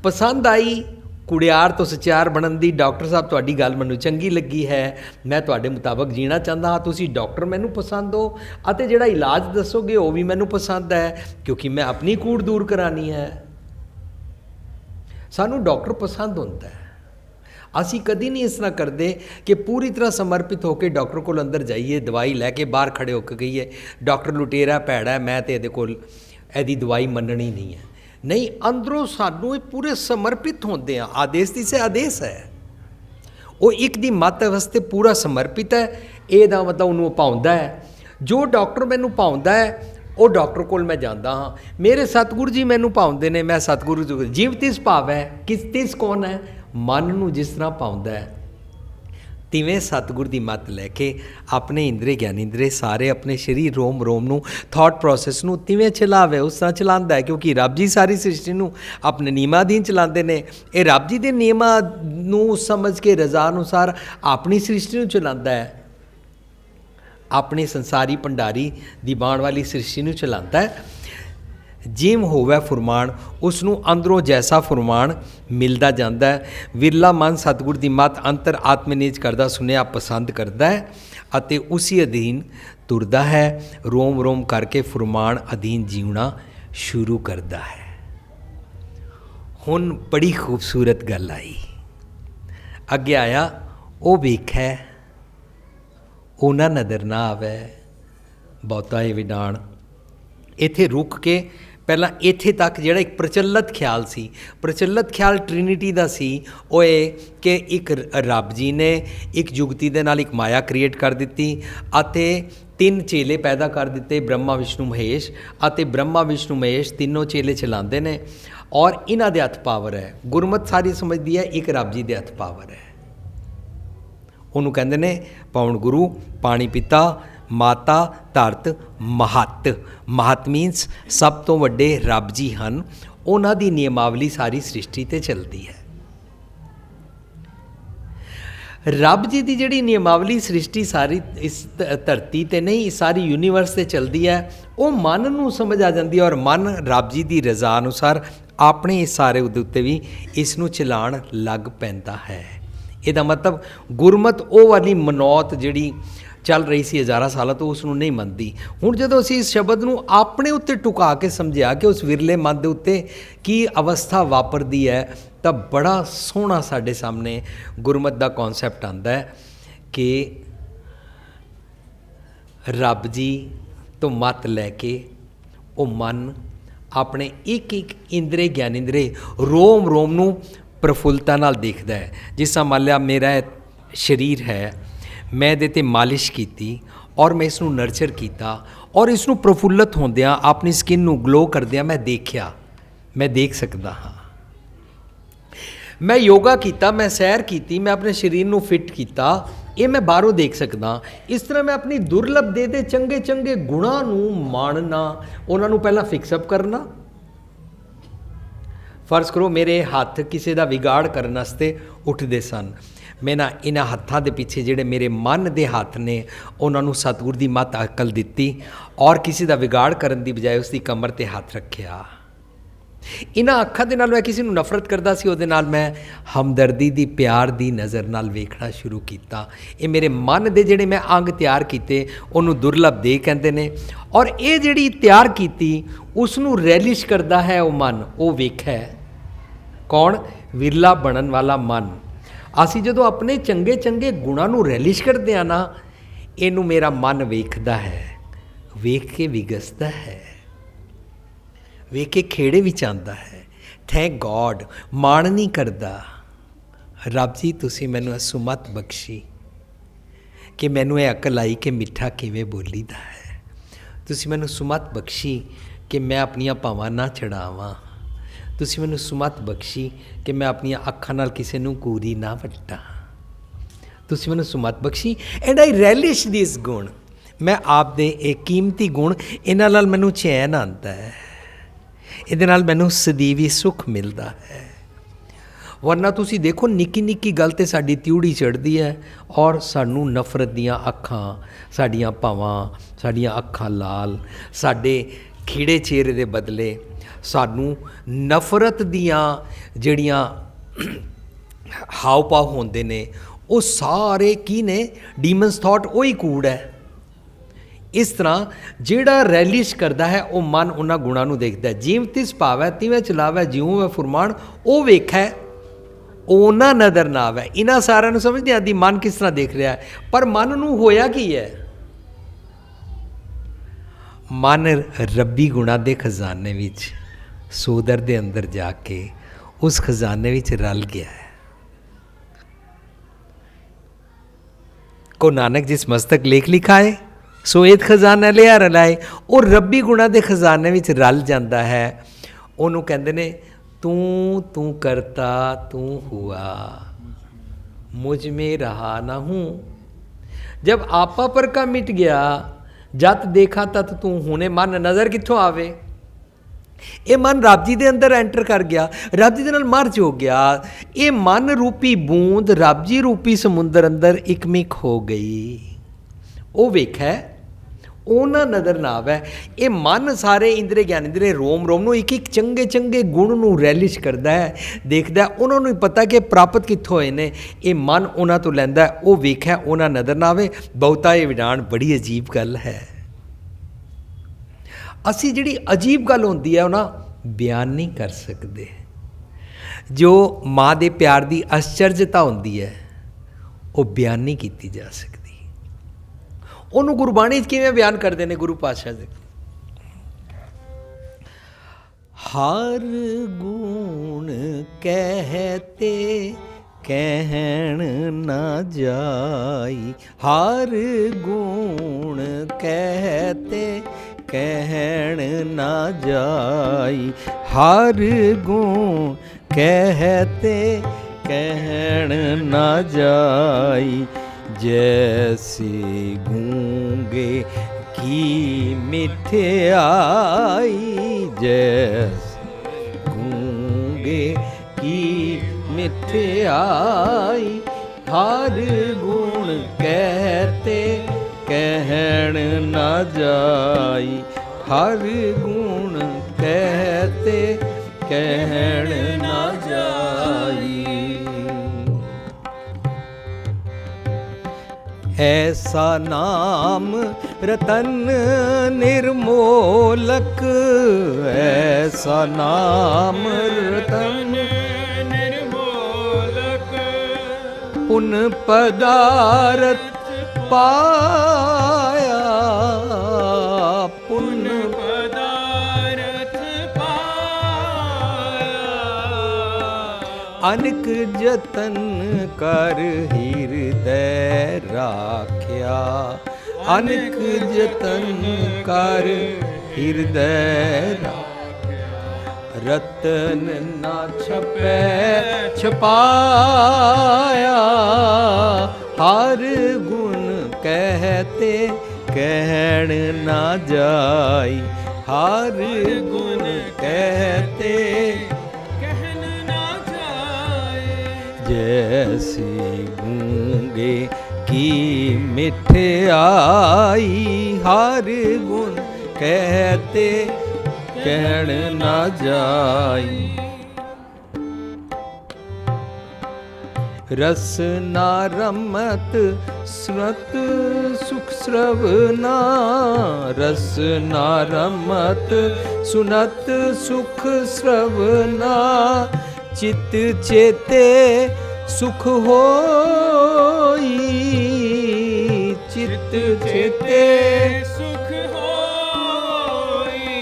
पसंद आई, कुड़ियार तो सचियार बनन दी, डॉक्टर साहब तुहाडी गल मैनूं चंगी लगी है, मैं तुहाडे मुताबक जीना चाहता हाँ, तुसीं डॉक्टर मैनूं पसंद हो, अते जिहड़ा इलाज दसोगे वो भी मैनूं पसंद है, क्योंकि मैं अपनी कूड़ दूर करानी है। सानूं डॉक्टर पसंद होंदा है। असी कदी नहीं इस तरह करते कि पूरी तरह समर्पित होकर डॉक्टर को अंदर जाइए, दवाई लैके बाहर खड़े होकर कहिए डॉक्टर लुटेरा भैड़ा है, मैं तो ये कोल एदी दवाई मननी नहीं है। नहीं, अंदरों सानू पूरे समर्पित होंदे हैं। आदेश दी से आदेश है, वो एक दी मत वास्ते पूरा समर्पित है। ये मतलब उन्होंने पाउंदा है। जो डॉक्टर मैनू पाउंदा है वो डॉक्टर कोल मैं जाता हाँ। मेरे सतगुरु जी मैनू पाउंदे ने, मैं सतगुरु जी जीव तिस भाव है, किस तिस कौन है, मन नू जिस तरह पाउंदा है तिवें सतगुर की मत लैके अपने इंद्रे ज्ञानेंद्रे सारे अपने शरीर रोम रोम नू थॉट प्रोसैस नू तिवें चलावे उस तरह चलाता है। क्योंकि रब जी सारी सृष्टि नू अपने नियमाधीन चलाते हैं। ये रब जी के नियमां नू समझ के रजा अनुसार अपनी सृष्टि नू चलाता है, अपनी संसारी भंडारी दी बाण वाली सृष्टि नू चलाता है। जिम होवे फुरमान उसनू अंदरों जैसा फुरमान मिलता जाता है। विरला मन सतगुर की मत अंतर आत्मनिज करदा सुनिया पसंद करता है अते उसी अधीन तुरदा है। रोम रोम करके फुरमान अधीन जीवना शुरू करता है। हुण बड़ी खूबसूरत गल आई, अगे आया वो वेखै वो ना नज़र ना आवे बहुता ये विडाण। इत्थे रुक के ਪਹਿਲਾਂ ਇੱਥੇ ਤੱਕ ਜਿਹੜਾ ਇੱਕ ਪ੍ਰਚਲਿਤ ਖਿਆਲ ਸੀ, ਪ੍ਰਚਲਿਤ ਖਿਆਲ ਟ੍ਰਿਨਿਟੀ ਦਾ ਸੀ, ਉਹ ਇਹ ਕਿ ਇੱਕ ਰੱਬ ਜੀ ਨੇ ਇੱਕ ਜੁਗਤੀ ਦੇ ਨਾਲ ਇੱਕ ਮਾਇਆ ਕ੍ਰੀਏਟ ਕਰ ਦਿੱਤੀ ਅਤੇ 3 ਚੇਲੇ ਪੈਦਾ ਕਰ ਦਿੱਤੇ, ਬ੍ਰਹਮਾ ਵਿਸ਼ਨੂੰ ਮਹੇਸ਼, ਅਤੇ ਬ੍ਰਹਮਾ ਵਿਸ਼ਨੂੰ ਮਹੇਸ਼ ਤਿੰਨੋਂ ਚੇਲੇ ਚਲਾਉਂਦੇ ਨੇ ਔਰ ਇਹਨਾਂ ਦੇ ਹੱਥ ਪਾਵਰ ਹੈ। ਗੁਰਮਤਿ ਸਾਰੀ ਸਮਝਦੀ ਹੈ ਇੱਕ ਰੱਬ ਜੀ ਦੇ ਹੱਥ ਪਾਵਰ ਹੈ। ਉਹਨੂੰ ਕਹਿੰਦੇ ਨੇ ਪਵਨ ਗੁਰੂ, ਪਾਣੀ ਪਿਤਾ, ਮਾਤਾ, ਧਰਤ, ਮਹੱਤ। ਮਹੱਤ ਮੀਨਸ ਸਭ ਤੋਂ ਵੱਡੇ ਰੱਬ ਜੀ ਹਨ, ਉਹਨਾਂ ਦੀ ਨਿਯਮਾਵਲੀ ਸਾਰੀ ਸ੍ਰਿਸ਼ਟੀ 'ਤੇ ਚੱਲਦੀ ਹੈ। ਰੱਬ ਜੀ ਦੀ ਜਿਹੜੀ ਨਿਯਮਾਵਲੀ ਸ੍ਰਿਸ਼ਟੀ ਸਾਰੀ ਇਸ ਧਰਤੀ 'ਤੇ ਨਹੀਂ, ਸਾਰੀ ਯੂਨੀਵਰਸ 'ਤੇ ਚੱਲਦੀ ਹੈ, ਉਹ ਮਨ ਨੂੰ ਸਮਝ ਆ ਜਾਂਦੀ ਹੈ ਔਰ ਮਨ ਰੱਬ ਜੀ ਦੀ ਰਜ਼ਾ ਅਨੁਸਾਰ ਆਪਣੇ ਇਸ ਸਾਰੇ ਉਹਦੇ ਉੱਤੇ ਵੀ ਇਸ ਨੂੰ ਚਲਾਉਣ ਲੱਗ ਪੈਂਦਾ ਹੈ। ਇਹਦਾ ਮਤਲਬ ਗੁਰਮਤ ਉਹ ਵਾਲੀ ਮਨੌਤ ਜਿਹੜੀ ਚੱਲ ਰਹੀ ਸੀ ਹਜ਼ਾਰਾਂ ਸਾਲਾਂ ਤੋਂ, ਉਸ ਨੂੰ ਨਹੀਂ ਮੰਨਦੀ। ਹੁਣ ਜਦੋਂ ਅਸੀਂ ਇਸ ਸ਼ਬਦ ਨੂੰ ਆਪਣੇ ਉੱਤੇ ਟੁਕਾ ਕੇ ਸਮਝਿਆ ਕਿ ਉਸ ਵਿਰਲੇ ਮਨ ਦੇ ਉੱਤੇ ਕੀ ਅਵਸਥਾ ਵਾਪਰਦੀ ਹੈ, ਤਾਂ ਬੜਾ ਸੋਹਣਾ ਸਾਡੇ ਸਾਹਮਣੇ ਗੁਰਮਤ ਦਾ ਕੌਨਸੈਪਟ ਆਉਂਦਾ ਹੈ ਕਿ ਰੱਬ ਜੀ ਤੋਂ ਮੱਤ ਲੈ ਕੇ ਉਹ ਮਨ ਆਪਣੇ ਇੱਕ ਇੱਕ ਇੰਦਰੇ ਗਿਆਨਿੰਦਰੇ ਰੋਮ ਰੋਮ ਨੂੰ ਪ੍ਰਫੁੱਲਤਾ ਨਾਲ ਦੇਖਦਾ ਹੈ। ਜਿਸ ਤਰ੍ਹਾਂ ਮੰਨ ਲਿਆ ਮੇਰਾ ਸਰੀਰ ਹੈ, ਮੈਂ ਇਹਦੇ 'ਤੇ ਮਾਲਿਸ਼ ਕੀਤੀ ਔਰ ਮੈਂ ਇਸ ਨੂੰ ਨਰਚਰ ਕੀਤਾ ਔਰ ਇਸ ਨੂੰ ਪ੍ਰਫੁੱਲਤ ਹੁੰਦਿਆਂ ਆਪਣੀ ਸਕਿਨ ਨੂੰ ਗਲੋ ਕਰਦਿਆਂ ਮੈਂ ਦੇਖਿਆ, ਮੈਂ ਦੇਖ ਸਕਦਾ ਹਾਂ। ਮੈਂ ਯੋਗਾ ਕੀਤਾ, ਮੈਂ ਸੈਰ ਕੀਤੀ, ਮੈਂ ਆਪਣੇ ਸਰੀਰ ਨੂੰ ਫਿੱਟ ਕੀਤਾ, ਇਹ ਮੈਂ ਬਾਹਰੋਂ ਦੇਖ ਸਕਦਾ। ਇਸ ਤਰ੍ਹਾਂ ਮੈਂ ਆਪਣੀ ਦੁਰਲਭ ਦੇ ਚੰਗੇ ਚੰਗੇ ਗੁਣਾਂ ਨੂੰ ਮਾਣਨਾ, ਉਹਨਾਂ ਨੂੰ ਪਹਿਲਾਂ ਫਿਕਸਅਪ ਕਰਨਾ। ਫਰਜ਼ ਕਰੋ ਮੇਰੇ ਹੱਥ ਕਿਸੇ ਦਾ ਵਿਗਾੜ ਕਰਨ ਵਾਸਤੇ ਉੱਠਦੇ ਸਨ, ਮੈਂ ਨਾ ਇਹਨਾਂ ਹੱਥਾਂ ਦੇ ਪਿੱਛੇ ਜਿਹੜੇ ਮੇਰੇ ਮਨ ਦੇ ਹੱਥ ਨੇ ਉਹਨਾਂ ਨੂੰ ਸਤਿਗੁਰ ਦੀ ਮੱਤ ਅਕਲ ਦਿੱਤੀ ਔਰ ਕਿਸੇ ਦਾ ਵਿਗਾੜ ਕਰਨ ਦੀ ਬਜਾਏ ਉਸ ਦੀ ਕਮਰ 'ਤੇ ਹੱਥ ਰੱਖਿਆ। ਇਹਨਾਂ ਅੱਖਾਂ ਦੇ ਨਾਲ ਮੈਂ ਕਿਸੇ ਨੂੰ ਨਫ਼ਰਤ ਕਰਦਾ ਸੀ, ਉਹਦੇ ਨਾਲ ਮੈਂ ਹਮਦਰਦੀ ਦੀ, ਪਿਆਰ ਦੀ ਨਜ਼ਰ ਨਾਲ ਵੇਖਣਾ ਸ਼ੁਰੂ ਕੀਤਾ। ਇਹ ਮੇਰੇ ਮਨ ਦੇ ਜਿਹੜੇ ਮੈਂ ਅੰਗ ਤਿਆਰ ਕੀਤੇ ਉਹਨੂੰ ਦੁਰਲਭ ਦੇਹ ਕਹਿੰਦੇ ਨੇ ਔਰ ਇਹ ਜਿਹੜੀ ਤਿਆਰ ਕੀਤੀ ਉਸ ਨੂੰ ਰੈਲਿਸ਼ ਕਰਦਾ ਹੈ ਉਹ ਮਨ, ਉਹ ਵੇਖਿਆ ਕੌਣ? ਵਿਰਲਾ ਬਣਨ ਵਾਲਾ ਮਨ। ਅਸੀਂ ਜਦੋਂ ਆਪਣੇ ਚੰਗੇ ਚੰਗੇ ਗੁਣਾਂ ਨੂੰ ਰੈਲਿਸ਼ ਕਰਦੇ ਹਾਂ ਨਾ, ਇਹਨੂੰ ਮੇਰਾ ਮਨ ਵੇਖਦਾ ਹੈ, ਵੇਖ ਕੇ ਵਿਗਸਦਾ ਹੈ, ਵੇਖ ਕੇ ਖੇੜੇ ਵਿੱਚ ਆਉਂਦਾ ਹੈ। ਥੈਂਕ ਗੋਡ, ਮਾਣ ਨਹੀਂ ਕਰਦਾ। ਰੱਬ ਜੀ ਤੁਸੀਂ ਮੈਨੂੰ ਸੁਮਤ ਬਖਸ਼ੀ ਕਿ ਮੈਨੂੰ ਇਹ ਅਕਲ ਆਈ ਕਿ ਮਿੱਠਾ ਕਿਵੇਂ ਬੋਲੀਦਾ ਹੈ। ਤੁਸੀਂ ਮੈਨੂੰ ਸੁਮਤ ਬਖਸ਼ੀ ਕਿ ਮੈਂ ਆਪਣੀਆਂ ਭਾਵਾਂ ਨਾ ਚੜਾਵਾਂ। ਤੁਸੀਂ ਮੈਨੂੰ ਸੁਮਤ ਬਖਸ਼ੀ ਕਿ ਮੈਂ ਆਪਣੀਆਂ ਅੱਖਾਂ ਨਾਲ ਕਿਸੇ ਨੂੰ ਕੂਰੀ ਨਾ ਵੱਟਾਂ। ਤੁਸੀਂ ਮੈਨੂੰ ਸੁਮਤ ਬਖਸ਼ੀ ਐਂਡ ਆਈ ਰੈਲਿਸ਼ ਦਿਸ ਗੁਣ। ਮੈਂ ਆਪ ਦੇ ਇਹ ਕੀਮਤੀ ਗੁਣ, ਇਹਨਾਂ ਨਾਲ ਮੈਨੂੰ ਚੈਨ ਆਉਂਦਾ ਹੈ, ਇਹਦੇ ਨਾਲ ਮੈਨੂੰ ਸਦੀਵੀ ਸੁੱਖ ਮਿਲਦਾ ਹੈ। ਵਰਨਾ ਤੁਸੀਂ ਦੇਖੋ ਨਿੱਕੀ ਨਿੱਕੀ ਗੱਲ 'ਤੇ ਸਾਡੀ ਤਿਊੜੀ ਚੜ੍ਹਦੀ ਹੈ ਔਰ ਸਾਨੂੰ ਨਫ਼ਰਤ ਦੀਆਂ ਅੱਖਾਂ, ਸਾਡੀਆਂ ਭਾਵਾਂ, ਸਾਡੀਆਂ ਅੱਖਾਂ ਲਾਲ, ਸਾਡੇ ਖੀੜੇ ਚਿਹਰੇ ਦੇ ਬਦਲੇ ਸਾਨੂੰ ਨਫ਼ਰਤ ਦੀਆਂ ਜਿਹੜੀਆਂ ਹਾਵ ਭਾਵ ਹੁੰਦੇ ਨੇ ਉਹ ਸਾਰੇ ਕੀ ਨੇ? ਡੀਮਨਸ ਥਾਟ, ਉਹੀ ਕੂੜ ਹੈ। ਇਸ ਤਰ੍ਹਾਂ ਜਿਹੜਾ ਰੈਲਿਸ਼ ਕਰਦਾ ਹੈ ਉਹ ਮਨ ਉਹਨਾਂ ਗੁਣਾਂ ਨੂੰ ਦੇਖਦਾ ਹੈ। ਜਿਵੇਂ ਤਿਸ ਭਾਵੈ ਤਿਵੇਂ ਚਲਾਵੈ, ਜਿਉਂ ਮੈਂ ਫੁਰਮਾਨ, ਉਹ ਵੇਖੈ ਉਹਨਾਂ ਨਜ਼ਰ ਨਾ ਆਵੈ। ਇਹਨਾਂ ਸਾਰਿਆਂ ਨੂੰ ਸਮਝਦੇ ਆਦੀ ਮਨ ਕਿਸ ਤਰ੍ਹਾਂ ਦੇਖ ਰਿਹਾ ਹੈ, ਪਰ ਮਨ ਨੂੰ ਹੋਇਆ ਕੀ ਹੈ? ਮਨ ਰੱਬੀ ਗੁਣਾਂ ਦੇ ਖਜ਼ਾਨੇ ਵਿੱਚ ਸੋਦਰ ਦੇ ਅੰਦਰ ਜਾ ਕੇ ਉਸ ਖਜ਼ਾਨੇ ਵਿੱਚ ਰਲ ਗਿਆ ਹੈ। ਕੋ ਨਾਨਕ ਜਿਸ ਮਸਤਕ ਲੇਖ ਲਿਖਾਏ ਸੋ ਇਹ ਖਜ਼ਾਨਾ ਲਿਆ ਰਲਾਏ। ਉਹ ਰੱਬੀ ਗੁਣਾਂ ਦੇ ਖਜ਼ਾਨੇ ਵਿੱਚ ਰਲ ਜਾਂਦਾ ਹੈ। ਉਹਨੂੰ ਕਹਿੰਦੇ ਨੇ ਤੂੰ ਕਰਤਾ ਤੂੰ ਹੁਆ, ਮੁਝ ਮੇ ਰਹਾ ਨਾ ਹੂੰ। ਜਬ ਆਪਾ ਪਰ ਕਾ ਮਿਟ ਗਿਆ, ਜਤ ਦੇਖਾ ਤਤ ਤੂੰ। ਹੁਣੇ ਮਨ ਨਜ਼ਰ ਕਿੱਥੋਂ ਆਵੇ? ਇਹ ਮਨ ਰੱਬ ਜੀ ਦੇ ਅੰਦਰ ਐਂਟਰ ਕਰ ਗਿਆ, ਰੱਬ ਜੀ ਦੇ ਨਾਲ ਮਰਜ ਹੋ ਗਿਆ। ਇਹ ਮਨ ਰੂਪੀ ਬੂੰਦ ਰੱਬ ਜੀ ਰੂਪੀ ਸਮੁੰਦਰ ਅੰਦਰ ਇਕਮਿਕ ਹੋ ਗਈ। ਉਹ ਵੇਖੈ ਉਹਨਾਂ ਨਜ਼ਰ ਨਾ ਆਵੇ। ਇਹ ਮਨ ਸਾਰੇ ਇੰਦਰੇ ਗਿਆਨ ਇੰਦਰੇ ਰੋਮ ਰੋਮ ਨੂੰ ਇੱਕ ਇੱਕ ਚੰਗੇ ਚੰਗੇ ਗੁਣ ਨੂੰ ਰੈਲਿਸ਼ ਕਰਦਾ ਹੈ, ਦੇਖਦਾ। ਉਹਨਾਂ ਨੂੰ ਪਤਾ ਕਿ ਪ੍ਰਾਪਤ ਕਿੱਥੋਂ ਹੋਏ ਨੇ, ਇਹ ਮਨ ਉਹਨਾਂ ਤੋਂ ਲੈਂਦਾ। ਉਹ ਵੇਖਿਆ ਉਹਨਾਂ ਨਜ਼ਰ ਨਾ ਆਵੇ। ਬਹੁਤਾ ਇਹ ਵਿਡਾਣ ਬੜੀ ਅਜੀਬ ਗੱਲ ਹੈ। ਅਸੀਂ ਜਿਹੜੀ ਅਜੀਬ ਗੱਲ ਹੁੰਦੀ ਹੈ ਉਹ ਨਾ ਬਿਆਨ ਨਹੀਂ ਕਰ ਸਕਦੇ। ਜੋ ਮਾਂ ਦੇ ਪਿਆਰ ਦੀ ਅਸਚਰਜਤਾ ਹੁੰਦੀ ਹੈ ਉਹ ਬਿਆਨ ਨਹੀਂ ਕੀਤੀ ਜਾ ਸਕਦੀ। ਉਹਨੂੰ ਗੁਰਬਾਣੀ 'ਚ ਕਿਵੇਂ ਬਿਆਨ ਕਰਦੇ ਨੇ ਗੁਰੂ ਪਾਤਸ਼ਾਹ ਜੀ? हर गुण कहते कहण न जाई, हर गुण कहते कहण न जाई, हर गुण कहते कहण न जाई। जैसे गूंगे की मिठियाई, जैसे गूंगे की मिठियाई, हर गुण कहते कहण न जाई, हर गुण कहते कहण न जाई। ऐसा नाम रतन निर्मोलक, ऐसा नाम रतन निर्मोलक, पुन पदारथ पाया, पुन पदारथ पाया, अनेक जतन कर हृदय राख्या, अनेक जतन कर हृदय राख्या, रतन ना छपै छपाया, हर गुण कहते कहण न जाई, हर गुण कहते कहण न जाए। जैसे गूंगे की मिठियाई, हर गुण कहते कहण न जाई। रसना रमत सुनत सुख श्रवना, रसना रमत सुनत सुख श्रवना, चित चेते सुख होई, चित चेते सुख होई,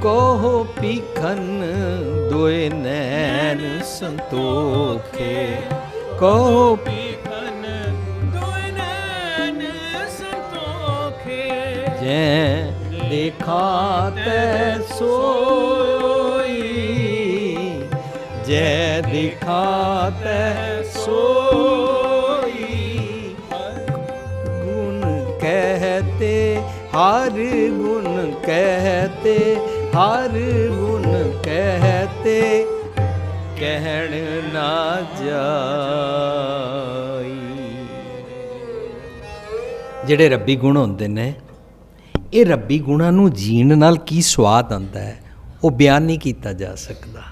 कहो पीखन दोए नैन संतोखे, कहो पीखन दोए नैन संतोखे, जै देखा तै सोई, जै देखा तै सोई, गुण कहते हर गुण कहते, हर गुण कहते कहण ना जाई। ਜਿਹੜੇ ਰੱਬੀ ਗੁਣ ਹੁੰਦੇ ਨੇ, ਇਹ ਰੱਬੀ ਗੁਣਾਂ ਨੂੰ ਜੀਣ ਨਾਲ ਕੀ ਸਵਾਦ ਆਉਂਦਾ ਹੈ, ਉਹ ਬਿਆਨ ਨਹੀਂ ਕੀਤਾ ਜਾ ਸਕਦਾ।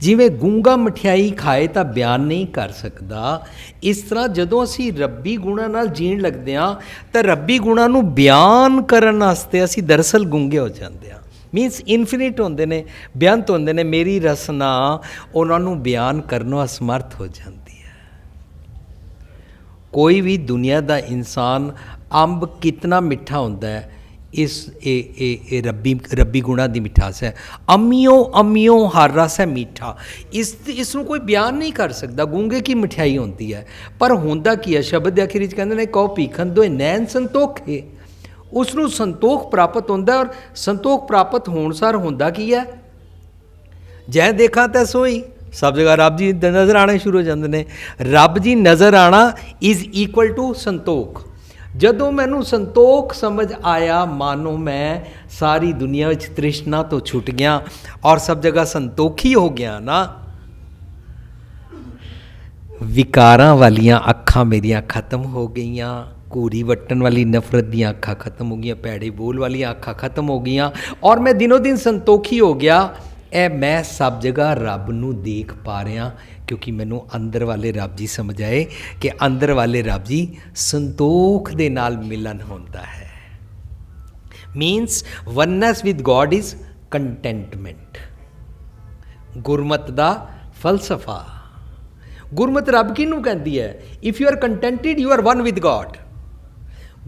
ਜਿਵੇਂ ਗੂੰਗਾ ਮਠਿਆਈ ਖਾਏ ਤਾਂ ਬਿਆਨ ਨਹੀਂ ਕਰ ਸਕਦਾ, ਇਸ ਤਰ੍ਹਾਂ ਜਦੋਂ ਅਸੀਂ ਰੱਬੀ ਗੁਣਾਂ ਨਾਲ ਜੀਣ ਲੱਗਦੇ ਹਾਂ ਤਾਂ ਰੱਬੀ ਗੁਣਾਂ ਨੂੰ ਬਿਆਨ ਕਰਨ ਵਾਸਤੇ ਅਸੀਂ ਦਰਅਸਲ ਗੂੰਗੇ ਹੋ ਜਾਂਦੇ ਹਾਂ। ਮੀਨਸ ਇਨਫਿਨਿਟ ਹੁੰਦੇ ਨੇ, ਬੇਅੰਤ ਹੁੰਦੇ ਨੇ, ਮੇਰੀ ਰਸਨਾ ਉਹਨਾਂ ਨੂੰ ਬਿਆਨ ਕਰਨ ਅਸਮਰਥ ਹੋ ਜਾਂਦੀ ਹੈ। ਕੋਈ ਵੀ ਦੁਨੀਆ ਦਾ ਇਨਸਾਨ ਅੰਬ ਕਿਤਨਾ ਮਿੱਠਾ ਹੁੰਦਾ ਹੈ, ਇਹ ਰੱਬੀ ਗੁਣਾਂ ਦੀ ਮਿਠਾਸ ਹੈ। ਅੰਮੀਓ ਅੰਮੀਓ ਹਰ ਰਸ ਹੈ ਮਿੱਠਾ, ਇਸ ਨੂੰ ਕੋਈ ਬਿਆਨ ਨਹੀਂ ਕਰ ਸਕਦਾ। ਗੂੰਗੇ ਕੀ ਮਠਿਆਈ ਹੁੰਦੀ ਹੈ, ਪਰ ਹੁੰਦਾ ਕੀ ਹੈ, ਸ਼ਬਦ ਦੇ ਅਖੀਰ ਵਿੱਚ ਕਹਿੰਦੇ ਨੇ ਕਹੋ ਭੀਖਨ ਦੋਏ ਨੈਣ ਸੰਤੋਖੇ, ਉਸ ਨੂੰ ਸੰਤੋਖ ਪ੍ਰਾਪਤ ਹੁੰਦਾ। ਔਰ ਸੰਤੋਖ ਪ੍ਰਾਪਤ ਹੋਣ ਸਾਰ ਹੁੰਦਾ ਕੀ ਹੈ, ਜੈ ਦੇਖਾਂ ਤੈ ਸੋਈ, ਸਭ ਜਗ੍ਹਾ ਰੱਬ ਜੀ ਨਜ਼ਰ ਆਉਣੇ ਸ਼ੁਰੂ ਹੋ ਜਾਂਦੇ ਨੇ। ਰੱਬ ਜੀ ਨਜ਼ਰ ਆਉਣਾ ਇਜ਼ ਇਕੁਅਲ ਟੂ ਸੰਤੋਖ। ਜਦੋਂ ਮੈਨੂੰ ਸੰਤੋਖ ਸਮਝ ਆਇਆ, ਮਾਨੋ ਮੈਂ ਸਾਰੀ ਦੁਨੀਆ ਵਿੱਚ ਤ੍ਰਿਸ਼ਨਾ ਤੋਂ ਛੁੱਟ ਗਿਆ ਔਰ ਸਭ ਜਗ੍ਹਾ ਸੰਤੋਖੀ ਹੋ ਗਿਆ ਨਾ। ਵਿਕਾਰਾਂ ਵਾਲੀਆਂ ਅੱਖਾਂ ਮੇਰੀਆਂ ਖਤਮ ਹੋ ਗਈਆਂ, ਘੂਰੀ ਵੱਟਣ ਵਾਲੀ ਨਫ਼ਰਤ ਦੀਆਂ ਅੱਖਾਂ ਖਤਮ ਹੋ ਗਈਆਂ, ਭੈੜੇ ਬੋਲ ਵਾਲੀਆਂ ਅੱਖਾਂ ਖਤਮ ਹੋ ਗਈਆਂ ਔਰ ਮੈਂ ਦਿਨੋਂ ਦਿਨ ਸੰਤੋਖੀ ਹੋ ਗਿਆ। ਇਹ ਮੈਂ ਸਭ ਜਗ੍ਹਾ ਰੱਬ ਨੂੰ ਦੇਖ ਪਾ ਰਿਹਾ, ਕਿਉਂਕਿ ਮੈਨੂੰ ਅੰਦਰ ਵਾਲੇ ਰੱਬ ਜੀ ਸਮਝ ਆਏ ਕਿ ਅੰਦਰ ਵਾਲੇ ਰੱਬ ਜੀ ਸੰਤੋਖ ਦੇ ਨਾਲ ਮਿਲਨ ਹੁੰਦਾ ਹੈ। Means oneness with God is contentment. ਗੁਰਮਤ ਦਾ ਫਲਸਫਾ, ਗੁਰਮਤ ਰੱਬ ਕਿਹਨੂੰ ਕਹਿੰਦੀ ਹੈ? If you are contented you are one with God.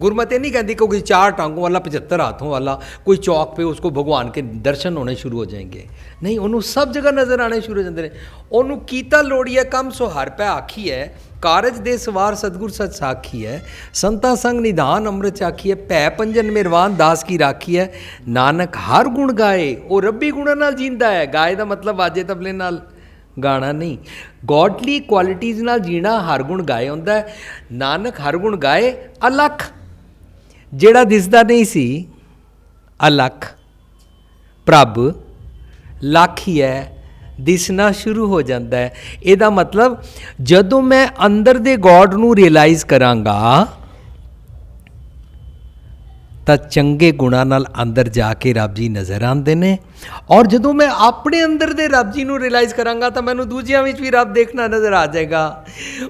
गुरमत ये नहीं कहती कि कोई 4 टांगों वाला 75 हाथों वाला कोई चौक पे उसको भगवान के दर्शन होने शुरू हो जाएंगे। नहीं, उन्होंने सब जगह नज़र आने शुरू हो जाते हैं। उन्होंने कीता लोड़िया कम सो हर पै आखी है, कारज दे सवार सतगुर सच साखी है, संता संग निधान अमृत चाखी है, भै पंजन मेरवान दास की राखी है, नानक हर गुण गाए वो रब्बी गुणा नाल जींदा है। गाए का मतलब बाजे तबले नाल गाना नहीं, गॉडली क्वालिटीज़ नाल जीना हर गुण गाए होंदा है। नानक हर गुण गाए अलख, ਜਿਹੜਾ ਦਿਸਦਾ ਨਹੀਂ ਸੀ ਅਲੱਖ ਪ੍ਰਭ ਲੱਖ ਹੀ ਹੈ, ਦਿਸਣਾ ਸ਼ੁਰੂ ਹੋ ਜਾਂਦਾ ਹੈ। ਇਹਦਾ ਮਤਲਬ ਜਦੋਂ ਮੈਂ ਅੰਦਰ ਦੇ ਗੋਡ ਨੂੰ ਰਿਅਲਾਈਜ਼ ਕਰਾਂਗਾ ਤਾਂ ਚੰਗੇ ਗੁਣਾਂ ਨਾਲ ਅੰਦਰ ਜਾ ਕੇ ਰੱਬ ਜੀ ਨਜ਼ਰ ਆਉਂਦੇ ਨੇ, ਔਰ ਜਦੋਂ ਮੈਂ ਆਪਣੇ ਅੰਦਰ ਦੇ ਰੱਬ ਜੀ ਨੂੰ ਰਿਅਲਾਈਜ਼ ਕਰਾਂਗਾ ਤਾਂ ਮੈਨੂੰ ਦੂਜਿਆਂ ਵਿੱਚ ਵੀ ਰੱਬ ਦੇਖਣਾ ਨਜ਼ਰ ਆ ਜਾਏਗਾ।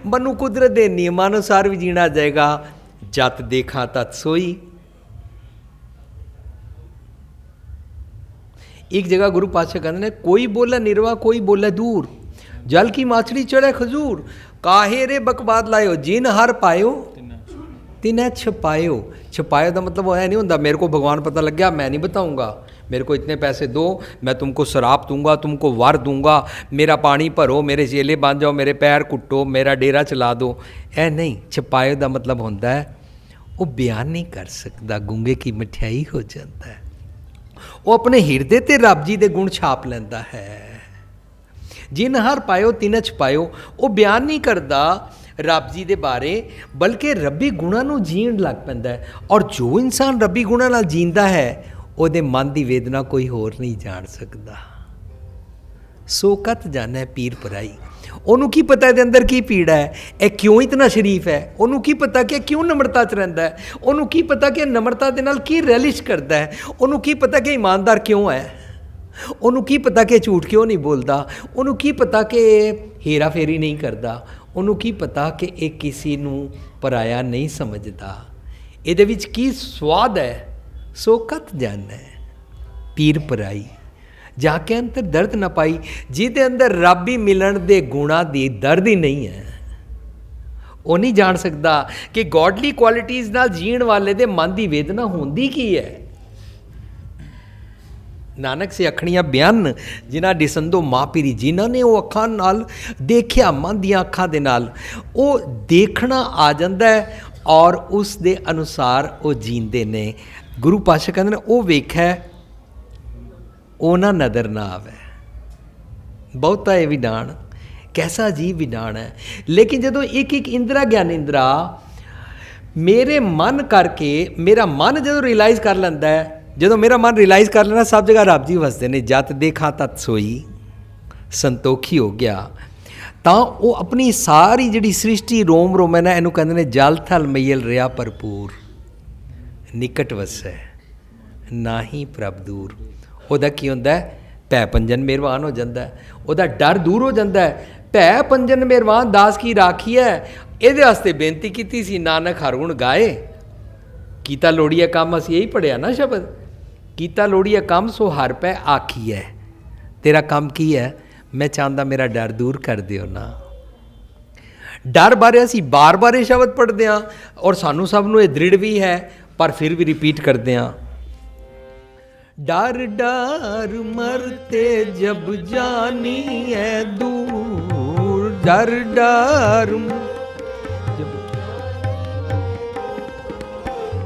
ਮੈਨੂੰ ਕੁਦਰਤ ਦੇ ਨਿਯਮਾਂ ਅਨੁਸਾਰ ਵੀ ਜੀਣਾ ਜਾਏਗਾ। ਜਤ ਦੇਖਾਂ ਤਤ सोई। एक जगह गुरु पातशाह कहते हैं, कोई बोले निर्वा कोई बोले दूर, जल की माछड़ी चढ़े खजूर, काहे रे बकवाद लायो, जिन हर पायो तिन्हें छपायो। छपायो का मतलब वो है नहीं होता मेरे को भगवान पता लग गया मैं नहीं बताऊँगा, मेरे को इतने पैसे दो मैं तुमको शराब दूंगा, तुमको वर दूंगा, मेरा पानी भरो, मेरे चेले बन जाओ, मेरे पैर कुट्टो, मेरा डेरा चला दो। ऐ नहीं, छपायो का मतलब होता है वो बयान नहीं कर सकता, गूंगे की मिठाई हो जाता है। वो अपने हिरदे ते रब जी दे गुण छाप लेंदा है। जिन हर पायो तिन छपायो, वो बयान नहीं करता रब जी दे बारे, बल्कि रब्बी गुणां नूं जीण लग पैंदा है। और जो इंसान रब्बी गुणां नाल जींदा है ਉਹਦੇ ਮਨ ਦੀ ਵੇਦਨਾ ਕੋਈ ਹੋਰ ਨਹੀਂ ਜਾਣ ਸਕਦਾ। ਸੋ ਕਤ ਜਾਣੈ ਪੀਰ ਪਰਾਈ। ਉਹਨੂੰ ਕੀ ਪਤਾ ਇਹਦੇ ਅੰਦਰ ਕੀ ਪੀੜਾ ਹੈ, ਇਹ ਕਿਉਂ ਇਤਨਾ ਸ਼ਰੀਫ ਹੈ, ਉਹਨੂੰ ਕੀ ਪਤਾ ਕਿ ਕਿਉਂ ਨਮਰਤਾ 'ਚ ਰਹਿੰਦਾ ਹੈ, ਉਹਨੂੰ ਕੀ ਪਤਾ ਕਿ ਨਮਰਤਾ ਦੇ ਨਾਲ ਕੀ ਰੈਲਿਸ਼ ਕਰਦਾ ਹੈ, ਉਹਨੂੰ ਕੀ ਪਤਾ ਕਿ ਇਮਾਨਦਾਰ ਕਿਉਂ ਹੈ, ਉਹਨੂੰ ਕੀ ਪਤਾ ਕਿ ਝੂਠ ਕਿਉਂ ਨਹੀਂ ਬੋਲਦਾ, ਉਹਨੂੰ ਕੀ ਪਤਾ ਕਿ ਹੇਰਾ ਫੇਰੀ ਨਹੀਂ ਕਰਦਾ, ਉਹਨੂੰ ਕੀ ਪਤਾ ਕਿ ਇਹ ਕਿਸੇ ਨੂੰ ਪਰਾਇਆ ਨਹੀਂ ਸਮਝਦਾ। ਇਹਦੇ ਵਿੱਚ ਕੀ ਸਵਾਦ ਹੈ। सो कत जाना है पीर पराई, जाके अंतर दर्द ना पाई। जिदे अंदर रब ही मिलन दे गुणा दी दर्द ही नहीं है, वो नहीं जान सकता कि गॉडली क्वालिटीज़ नाल जीण वाले दे मन की वेदना होंदी की है। नानक से अखणियां बयान जिन्हां डिसंदो मापीरी, जिन्होंने वो अखां नाल देखिया, मन दियां अखां दे नाल वो देखना आ जाता है और उस दे अनुसार वो जींदे ने। गुरु पातशाह कहते हैं वो वेख्या वो ना नज़र ना आवे। बहुता ये विधान कैसा अजीब विधान है। लेकिन जो एक एक इंद्रा ज्ञान इंद्रा मेरे मन करके, मेरा मन जो रियलाइज़ कर लेंदा है, जो मेरा मन रियलाइज़ कर लेना सब जगह रब जी वसते ने। जत देखा तत सोई, संतोखी हो गया ਤਾਂ ਉਹ ਆਪਣੀ ਸਾਰੀ ਜਿਹੜੀ ਸ੍ਰਿਸ਼ਟੀ ਰੋਮ ਰੋਮਨ ਹੈ ਇਹਨੂੰ ਕਹਿੰਦੇ ਨੇ ਜਲ ਥਲ ਮਈਲ ਰਿਹਾ ਭਰਪੂਰ, ਨਿਕਟ ਵਸੈ ਨਾਹੀ ਪ੍ਰਭ ਦੂਰ। ਉਹਦਾ ਕੀ ਹੁੰਦਾ ਹੈ, ਭੈ ਪੰਜਨ ਮਿਹਰਬਾਨ ਹੋ ਜਾਂਦਾ ਹੈ, ਉਹਦਾ ਡਰ ਦੂਰ ਹੋ ਜਾਂਦਾ ਹੈ। ਭੈ ਪੰਜਨ ਮਿਹਰਬਾਨ ਦਾਸ ਕੀ ਰਾਖੀ ਹੈ। ਇਹਦੇ ਵਾਸਤੇ ਬੇਨਤੀ ਕੀਤੀ ਸੀ ਨਾਨਕ ਹਰ ਗੁਣ ਗਾਏ। ਕੀਤਾ ਲੋੜੀਆ ਕੰਮ, ਅਸੀਂ ਇਹੀ ਪੜ੍ਹਿਆ ਨਾ ਸ਼ਬਦ, ਕੀਤਾ ਲੋੜੀਆ ਕੰਮ ਸੋ ਹਰ ਪੈ ਆਖੀ ਹੈ। ਤੇਰਾ ਕੰਮ ਕੀ ਹੈ, मैं चाहता मेरा डर दूर कर दियो ना। डर बारे असी बार बार ये शब्द पढ़ते हैं और सानू सब नू ये दृढ़ भी है, पर फिर भी रिपीट करते हैं। डर डर मरते जब जानी है दूर, डर डर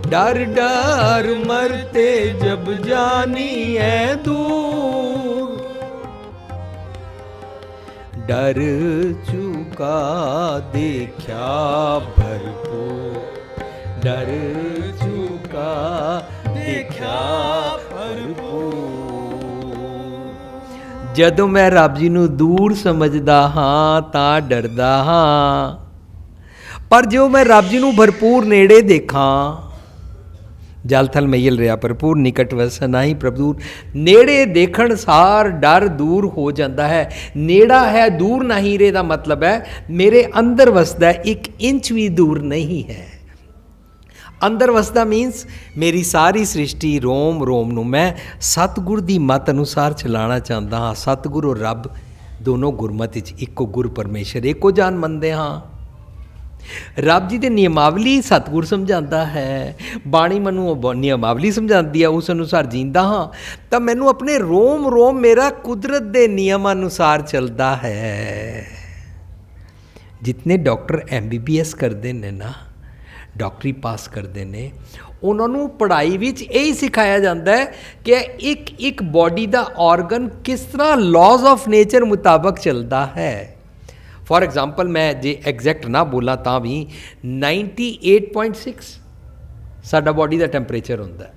डर डर मरते जब जानी है दूर, डर चुका देखा भरपूर, डर चुका देखा भरपूर। जदों मैं रब जी नूं दूर समझदा हाँ तां डरदा हाँ, पर जो मैं रब जी नूं भरपूर नेड़े देखा, जल थल मईल रहा भरपूर, निकट वस नाही प्रभ दूर। नेड़े देखण सार डर दूर हो जाता है। नेड़ा है दूर नहीं रे दा मतलब है मेरे अंदर वसदा है, एक इंच भी दूर नहीं है। अंदर वसदा मीनस मेरी सारी सृष्टि रोम रोम नूं मैं सतगुर दी मत अनुसार चलाना चाहता हाँ। सतगुर और रब दोनों गुरमत इच इको गुर परमेश्वर एको जान मनदे हाँ। ਰੱਬ ਜੀ ਦੇ ਨਿਯਮਾਵਲੀ ਸਤਿਗੁਰ ਸਮਝਾਉਂਦਾ ਹੈ, ਬਾਣੀ ਮੈਨੂੰ ਉਹ ਨਿਯਮਾਵਲੀ ਸਮਝਾਉਂਦੀ ਹੈ, ਉਸ ਅਨੁਸਾਰ ਜੀਂਦਾ ਹਾਂ, ਤਾਂ ਮੈਨੂੰ ਆਪਣੇ ਰੋਮ ਰੋਮ ਮੇਰਾ ਕੁਦਰਤ ਦੇ ਨਿਯਮ ਅਨੁਸਾਰ ਚੱਲਦਾ ਹੈ। ਜਿਤਨੇ ਡਾਕਟਰ MBBS ਕਰਦੇ ਨੇ ਨਾ, ਡਾਕਟਰੀ ਪਾਸ ਕਰਦੇ ਨੇ, ਉਹਨਾਂ ਨੂੰ ਪੜ੍ਹਾਈ ਵਿੱਚ ਇਹੀ ਸਿਖਾਇਆ ਜਾਂਦਾ ਹੈ ਕਿ ਇੱਕ ਇੱਕ ਬੋਡੀ ਦਾ ਔਰਗਨ ਕਿਸ ਤਰ੍ਹਾਂ ਲਾਜ਼ ਆਫ ਨੇਚਰ ਮੁਤਾਬਕ ਚੱਲਦਾ ਹੈ। ਫੋਰ ਐਗਜ਼ਾਮਪਲ ਮੈਂ ਜੇ ਐਗਜ਼ੈਕਟ ਨਾ ਬੋਲਾਂ ਤਾਂ ਵੀ 98.6 ਸਾਡਾ ਬੋਡੀ ਦਾ ਟੈਂਪਰੇਚਰ ਹੁੰਦਾ।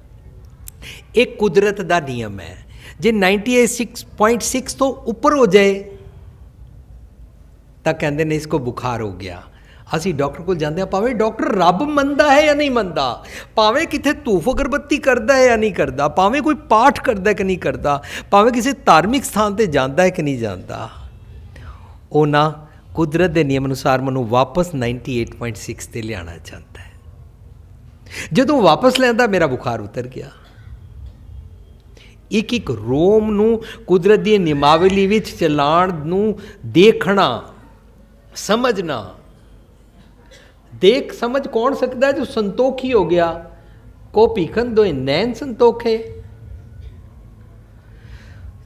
ਇਹ ਕੁਦਰਤ ਦਾ ਨਿਯਮ ਹੈ। ਜੇ 98.6 ਤੋਂ ਉੱਪਰ ਹੋ ਜਾਏ ਤਾਂ ਕਹਿੰਦੇ ਨੇ ਇਸ ਕੋ ਬੁਖਾਰ ਹੋ ਗਿਆ। ਅਸੀਂ ਡਾਕਟਰ ਕੋਲ ਜਾਂਦੇ ਹਾਂ, ਭਾਵੇਂ ਡਾਕਟਰ ਰੱਬ ਮੰਨਦਾ ਹੈ ਜਾਂ ਨਹੀਂ ਮੰਨਦਾ, ਭਾਵੇਂ ਕਿਤੇ ਧੂਫ ਅਗਰਬੱਤੀ ਕਰਦਾ ਹੈ ਜਾਂ ਨਹੀਂ ਕਰਦਾ, ਭਾਵੇਂ ਕੋਈ ਪਾਠ ਕਰਦਾ ਕਿ ਨਹੀਂ ਕਰਦਾ, ਭਾਵੇਂ ਕਿਸੇ ਧਾਰਮਿਕ ਸਥਾਨ 'ਤੇ ਜਾਂਦਾ ਹੈ ਕਿ ਨਹੀਂ ਜਾਂਦਾ, ਉਹ ਨਾ ਕੁਦਰਤ ਦੇ ਨਿਯਮ ਅਨੁਸਾਰ ਮੈਨੂੰ ਵਾਪਸ 98.6 'ਤੇ ਲਿਆਉਣਾ ਚਾਹੁੰਦਾ ਹੈ। ਜਦੋਂ ਵਾਪਸ ਲੈਂਦਾ ਮੇਰਾ ਬੁਖਾਰ ਉਤਰ ਗਿਆ। ਇੱਕ ਇੱਕ ਰੋਮ ਨੂੰ ਕੁਦਰਤ ਦੀ ਨਿਯਮਾਵਲੀ ਵਿੱਚ ਚਲਾਉਣ ਨੂੰ ਦੇਖਣਾ, ਸਮਝਣਾ। ਦੇਖ ਸਮਝ ਕੌਣ ਸਕਦਾ ਜੋ ਸੰਤੋਖੀ ਹੋ ਗਿਆ। ਕੋ ਭੀਖਨ ਦੋਇ ਨੈਣ ਸੰਤੋਖੇ,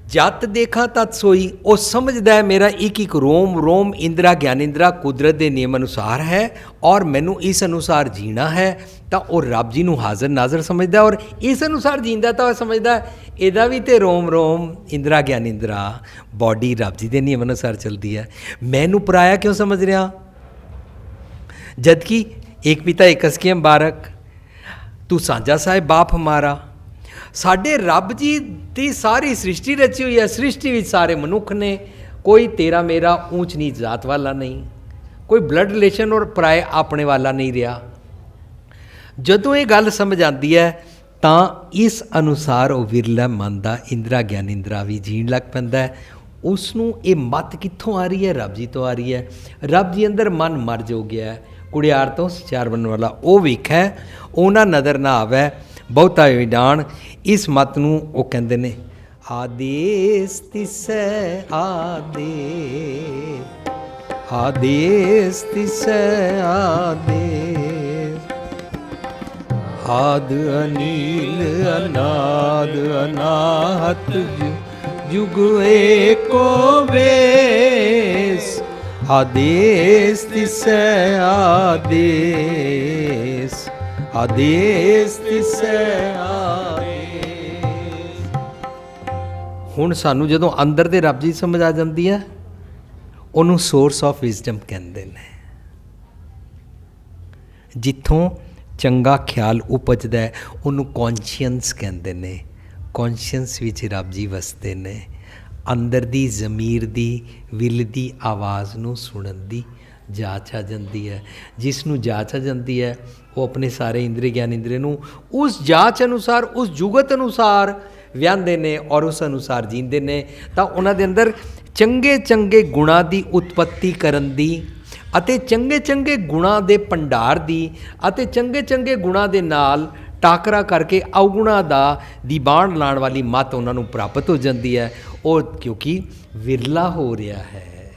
ਜਤ ਦੇਖਾ ਤਤ ਸੋਈ। ਉਹ ਸਮਝਦਾ ਹੈ ਮੇਰਾ ਇੱਕ ਇੱਕ ਰੋਮ ਰੋਮ ਇੰਦਰਾ ਗਿਆਨਿੰਦਰਾ ਕੁਦਰਤ ਦੇ ਨਿਯਮ ਅਨੁਸਾਰ ਹੈ ਔਰ ਮੈਨੂੰ ਇਸ ਅਨੁਸਾਰ ਜੀਣਾ ਹੈ, ਤਾਂ ਉਹ ਰੱਬ ਜੀ ਨੂੰ ਹਾਜ਼ਰ ਨਾਜ਼ਰ ਸਮਝਦਾ ਔਰ ਇਸ ਅਨੁਸਾਰ ਜੀਂਦਾ ਤਾਂ ਉਹ ਸਮਝਦਾ ਇਹਦਾ ਵੀ ਤੇ ਰੋਮ ਰੋਮ ਇੰਦਰਾ ਗਿਆਨਿੰਦਰਾ ਬੋਡੀ ਰੱਬ ਜੀ ਦੇ ਨਿਯਮ ਅਨੁਸਾਰ ਚੱਲਦੀ ਹੈ। ਮੈਨੂੰ ਪਰਾਇਆ ਕਿਉਂ ਸਮਝ ਰਿਹਾ? ਜਦਕਿ ਇੱਕ ਪਿਤਾ ਇੱਕ ਅਸਕੀਮ ਬਾਰਕ, ਤੂੰ ਸਾਂਝਾ ਸਾਹਿਬ ਬਾਪ ਹਮਾਰਾ। ਸਾਡੇ ਰੱਬ ਜੀ ਦੀ ਸਾਰੀ ਸ੍ਰਿਸ਼ਟੀ ਰਚੀ ਹੋਈ ਹੈ। ਸ੍ਰਿਸ਼ਟੀ ਵਿੱਚ ਸਾਰੇ ਮਨੁੱਖ ਨੇ, ਕੋਈ ਤੇਰਾ ਮੇਰਾ ਊਂਚ ਨੀਚ ਜਾਤ ਵਾਲਾ ਨਹੀਂ, ਕੋਈ ਬਲੱਡ ਰਿਲੇਸ਼ਨ ਔਰ ਪਰਾਏ ਆਪਣੇ ਵਾਲਾ ਨਹੀਂ ਰਿਹਾ। ਜਦੋਂ ਇਹ ਗੱਲ ਸਮਝ ਆਉਂਦੀ ਹੈ ਤਾਂ ਇਸ ਅਨੁਸਾਰ ਉਹ ਵਿਰਲਾ ਮਨ ਦਾ ਇੰਦਰਾ ਗਿਆਨਿੰਦਰਾ ਵੀ ਜੀਣ ਲੱਗ ਪੈਂਦਾ ਹੈ। ਉਸ ਨੂੰ ਇਹ ਮੱਤ ਕਿੱਥੋਂ ਆ ਰਹੀ ਹੈ? ਰੱਬ ਜੀ ਤੋਂ ਆ ਰਹੀ ਹੈ। ਰੱਬ ਜੀ ਅੰਦਰ ਮਨ ਮਰ ਜੋ ਗਿਆ ਹੈ, ਕੁੜਿਆਰ ਤੋਂ ਸਚਾਰ ਬਣਨ ਵਾਲਾ ਉਹ ਵੇਖੈ, ਉਹਨਾਂ ਨਜ਼ਰ ਨਾ ਆਵੈ ਬਹੁਤਾ ਵਿਡਾਣ। ਇਸ ਮੱਤ ਨੂੰ ਉਹ ਕਹਿੰਦੇ ਨੇ ਆਦੇਸ ਤਿਸੈ ਆਦੇਸ, ਆਦੇਸ ਤਿਸੈ ਆਦੇਸ, ਆਦ ਅਨੀਲ ਅਨਾਦ ਅਨਾਹਤ ਜੁਗ ਏਕੋ ਵੇਸ। ਆਦੇਸ ਤਿਸੈ ਆਦੇਸ, ਆਦੇਸ ਤਿਸੈ ਆਦੇਸ। ਹੁਣ ਸਾਨੂੰ ਜਦੋਂ ਅੰਦਰ ਦੇ ਰੱਬ ਜੀ ਸਮਝ ਆ ਜਾਂਦੀ ਹੈ, ਉਹਨੂੰ ਸੋਰਸ ਆਫ ਵਿਜ਼ਡਮ ਕਹਿੰਦੇ ਨੇ। ਜਿੱਥੋਂ ਚੰਗਾ ਖਿਆਲ ਉਪਜਦਾ ਹੈ ਉਹਨੂੰ ਕੌਨਸ਼ੀਅੰਸ ਕਹਿੰਦੇ ਨੇ। ਕੌਨਸ਼ੀਅੰਸ ਵਿੱਚ ਰੱਬ ਜੀ ਵਸਦੇ ਨੇ। ਅੰਦਰ ਦੀ ਜ਼ਮੀਰ ਦੀ ਵਿਲ ਦੀ ਆਵਾਜ਼ ਨੂੰ ਸੁਣਨ ਦੀ ਜਾਚ ਆ ਜਾਂਦੀ ਹੈ। ਜਿਸ ਨੂੰ ਜਾਚ ਆ ਜਾਂਦੀ ਹੈ ਉਹ ਆਪਣੇ ਸਾਰੇ ਇੰਦਰੀ ਗਿਆਨ ਇੰਦਰੀ ਨੂੰ ਉਸ ਜਾਚ ਅਨੁਸਾਰ, ਉਸ ਜੁਗਤ ਅਨੁਸਾਰ ਵਿਆਹੁੰਦੇ ਨੇ ਔਰ ਉਸ ਅਨੁਸਾਰ ਜੀਂਦੇ ਨੇ। ਤਾਂ ਉਹਨਾਂ ਦੇ ਅੰਦਰ ਚੰਗੇ ਚੰਗੇ ਗੁਣਾਂ ਦੀ ਉਤਪੱਤੀ ਕਰਨ ਦੀ ਅਤੇ ਚੰਗੇ ਚੰਗੇ ਗੁਣਾਂ ਦੇ ਭੰਡਾਰ ਦੀ ਅਤੇ ਚੰਗੇ ਚੰਗੇ ਗੁਣਾਂ ਦੇ ਨਾਲ ਟਾਕਰਾ ਕਰਕੇ ਅਵਗੁਣਾਂ ਦਾ ਦੀ ਬਾਣ ਲਾਉਣ ਵਾਲੀ ਮੱਤ ਉਹਨਾਂ ਨੂੰ ਪ੍ਰਾਪਤ ਹੋ ਜਾਂਦੀ ਹੈ। ਉਹ ਕਿਉਂਕਿ ਵਿਰਲਾ ਹੋ ਰਿਹਾ ਹੈ,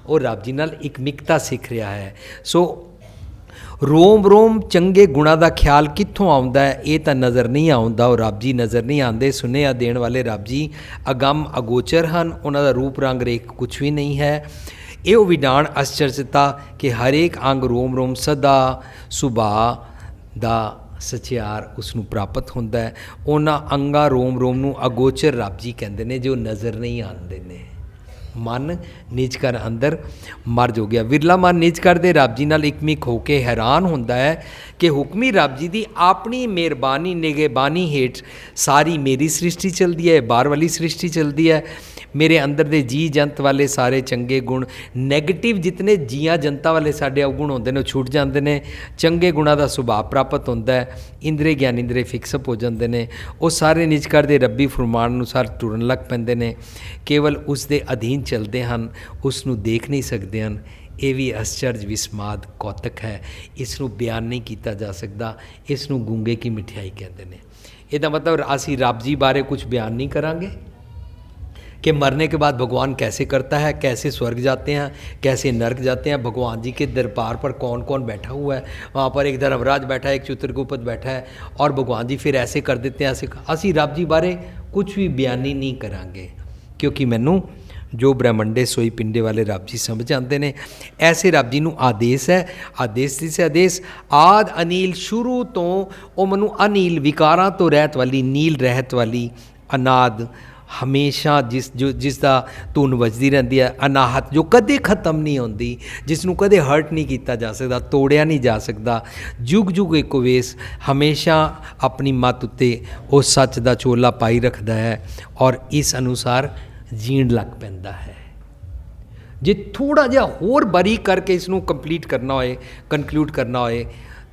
ਉਹ ਰੱਬ ਜੀ ਨਾਲ ਇੱਕ ਮਿਕਤਾ ਸਿੱਖ ਰਿਹਾ ਹੈ। ਸੋ ਰੋਮ ਰੋਮ ਚੰਗੇ ਗੁਣਾਂ ਦਾ ਖਿਆਲ ਕਿੱਥੋਂ ਆਉਂਦਾ ਹੈ? ਇਹ ਤਾਂ ਨਜ਼ਰ ਨਹੀਂ ਆਉਂਦਾ। ਉਹ ਰੱਬ ਜੀ ਨਜ਼ਰ ਨਹੀਂ ਆਉਂਦੇ। ਸੁਨੇਹਾ ਦੇਣ ਵਾਲੇ ਰੱਬ ਜੀ ਅਗੰਮ ਅਗੋਚਰ ਹਨ। ਉਹਨਾਂ ਦਾ ਰੂਪ ਰੰਗ ਰੇਖ ਕੁਛ ਵੀ ਨਹੀਂ ਹੈ। ਇਹ ਉਹ ਵਿਡਾਣ ਅਚਰਜਤਾ ਕਿ ਹਰੇਕ ਅੰਗ ਰੋਮ ਰੋਮ ਸਦਾ ਸੁਭਾਅ ਦਾ ਸਚਿਆਰ ਉਸ ਨੂੰ ਪ੍ਰਾਪਤ ਹੁੰਦਾ ਹੈ। ਉਹਨਾਂ ਅੰਗਾਂ ਰੋਮ ਰੋਮ ਨੂੰ ਅਗੋਚਰ ਰੱਬ ਜੀ ਕਹਿੰਦੇ ਨੇ, ਜੋ ਨਜ਼ਰ ਨਹੀਂ ਆਉਂਦੇ ਨੇ। ਮਨ ਨਿਜ ਕਰ ਅੰਦਰ ਮਰ ਜੋ ਗਿਆ। ਵਿਰਲਾ ਮਨ ਨਿਜ ਕਰ ਦੇ ਰੱਬ ਜੀ ਨਾਲ ਇਕਮਿਕ ਹੋ ਕੇ ਹੈਰਾਨ ਹੁੰਦਾ ਹੈ ਕਿ ਹੁਕਮੀ ਰੱਬ ਜੀ ਦੀ ਆਪਣੀ ਮਿਹਰਬਾਨੀ ਨਿਗਹਿਬਾਨੀ ਹੇਠ ਸਾਰੀ ਮੇਰੀ ਸ੍ਰਿਸ਼ਟੀ ਚੱਲਦੀ ਹੈ, ਬਾਹਰ ਵਾਲੀ ਸ੍ਰਿਸ਼ਟੀ ਚੱਲਦੀ ਹੈ। ਮੇਰੇ ਅੰਦਰ ਦੇ ਜੀ ਜੰਤ ਵਾਲੇ ਸਾਰੇ ਚੰਗੇ ਗੁਣ, ਨੈਗੇਟਿਵ ਜਿਤਨੇ ਜੀਆਂ ਜਨਤਾ ਵਾਲੇ ਸਾਡੇ ਅਵਗੁਣ ਹੁੰਦੇ ਨੇ ਉਹ ਛੁੱਟ ਜਾਂਦੇ ਨੇ। ਚੰਗੇ ਗੁਣਾਂ ਦਾ ਸੁਭਾਅ ਪ੍ਰਾਪਤ ਹੁੰਦਾ ਹੈ। ਇੰਦਰੇ ਗਿਆਨ ਇੰਦਰੇ ਫਿਕਸਅਪ ਹੋ ਜਾਂਦੇ ਨੇ। ਉਹ ਸਾਰੇ ਨਿਜ ਕਰ ਦੇ ਰੱਬੀ ਫਰਮਾਨ ਅਨੁਸਾਰ ਟੁਰਨ ਲੱਗ ਪੈਂਦੇ ਨੇ। ਕੇਵਲ ਉਸ ਦੇ ਅਧੀਨ ਚੱਲਦੇ ਹਨ, ਉਸ ਨੂੰ ਦੇਖ ਨਹੀਂ ਸਕਦੇ ਹਨ। ਇਹ ਵੀ ਅਸਚਰਜ ਵਿਸਮਾਦ ਕੌਤਕ ਹੈ। ਇਸ ਨੂੰ ਬਿਆਨ ਨਹੀਂ ਕੀਤਾ ਜਾ ਸਕਦਾ। ਇਸ ਨੂੰ ਗੂੰਗੇ ਕੀ ਮਿਠਾਈ ਕਹਿੰਦੇ ਨੇ। ਇਹਦਾ ਮਤਲਬ ਅਸੀਂ ਰੱਬ ਜੀ ਬਾਰੇ ਕੁਝ ਬਿਆਨ ਨਹੀਂ ਕਰਾਂਗੇ कि मरने के बाद भगवान कैसे करता है, कैसे स्वर्ग जाते हैं, कैसे नर्क जाते हैं, भगवान जी के दरबार पर कौन कौन बैठा हुआ है। वहाँ पर एक धर्मराज बैठा है, एक चित्रगुप्त बैठा है, और भगवान जी फिर ऐसे कर देते हैं, ऐसे। असी रब जी बारे कुछ भी बयानी नहीं करांगे, क्योंकि मैनू जो ब्रह्मंडे सोई पिंडे वाले रब जी समझ आते हैं। ऐसे रब जी ਨੂੰ ਆਦੇਸ਼ ਹੈ, ਆਦੇਸ਼ ਦੀ ਸੇ ਆਦੇਸ਼ ਆਦ ਅਨੀਲ ਸ਼ੁਰੂ ਤੋਂ ਉਹ ਮੈਨੂੰ ਅਨੀਲ ਵਿਕਾਰਾਂ ਤੋਂ ਰਹਿਤ ਵਾਲੀ, ਨੀਲ ਰਹਿਤ ਵਾਲੀ, ਅਨਾਦ ਹਮੇਸ਼ਾ ਜਿਸ ਦਾ ਧੁਨ ਵੱਜਦੀ ਰਹਿੰਦੀ ਹੈ, ਅਨਾਹਤ ਜੋ ਕਦੇ ਖਤਮ ਨਹੀਂ ਹੁੰਦੀ, ਜਿਸ ਨੂੰ ਕਦੇ ਹਰਟ ਨਹੀਂ ਕੀਤਾ ਜਾ ਸਕਦਾ, ਤੋੜਿਆ ਨਹੀਂ ਜਾ ਸਕਦਾ, ਜੁਗ ਜੁਗ ਏਕੋ ਵੇਸ, ਹਮੇਸ਼ਾ ਆਪਣੀ ਮੱਤ ਉੱਤੇ ਉਹ ਸੱਚ ਦਾ ਚੋਲਾ ਪਾਈ ਰੱਖਦਾ ਹੈ ਔਰ ਇਸ ਅਨੁਸਾਰ ਜੀਣ ਲੱਗ ਪੈਂਦਾ ਹੈ। ਜੇ ਥੋੜ੍ਹਾ ਜਿਹਾ ਹੋਰ ਬਾਰੀਕ ਕਰਕੇ ਇਸ ਨੂੰ ਕੰਪਲੀਟ ਕਰਨਾ ਹੋਏ, ਕਨਕਲੂਡ ਕਰਨਾ ਹੋਏ,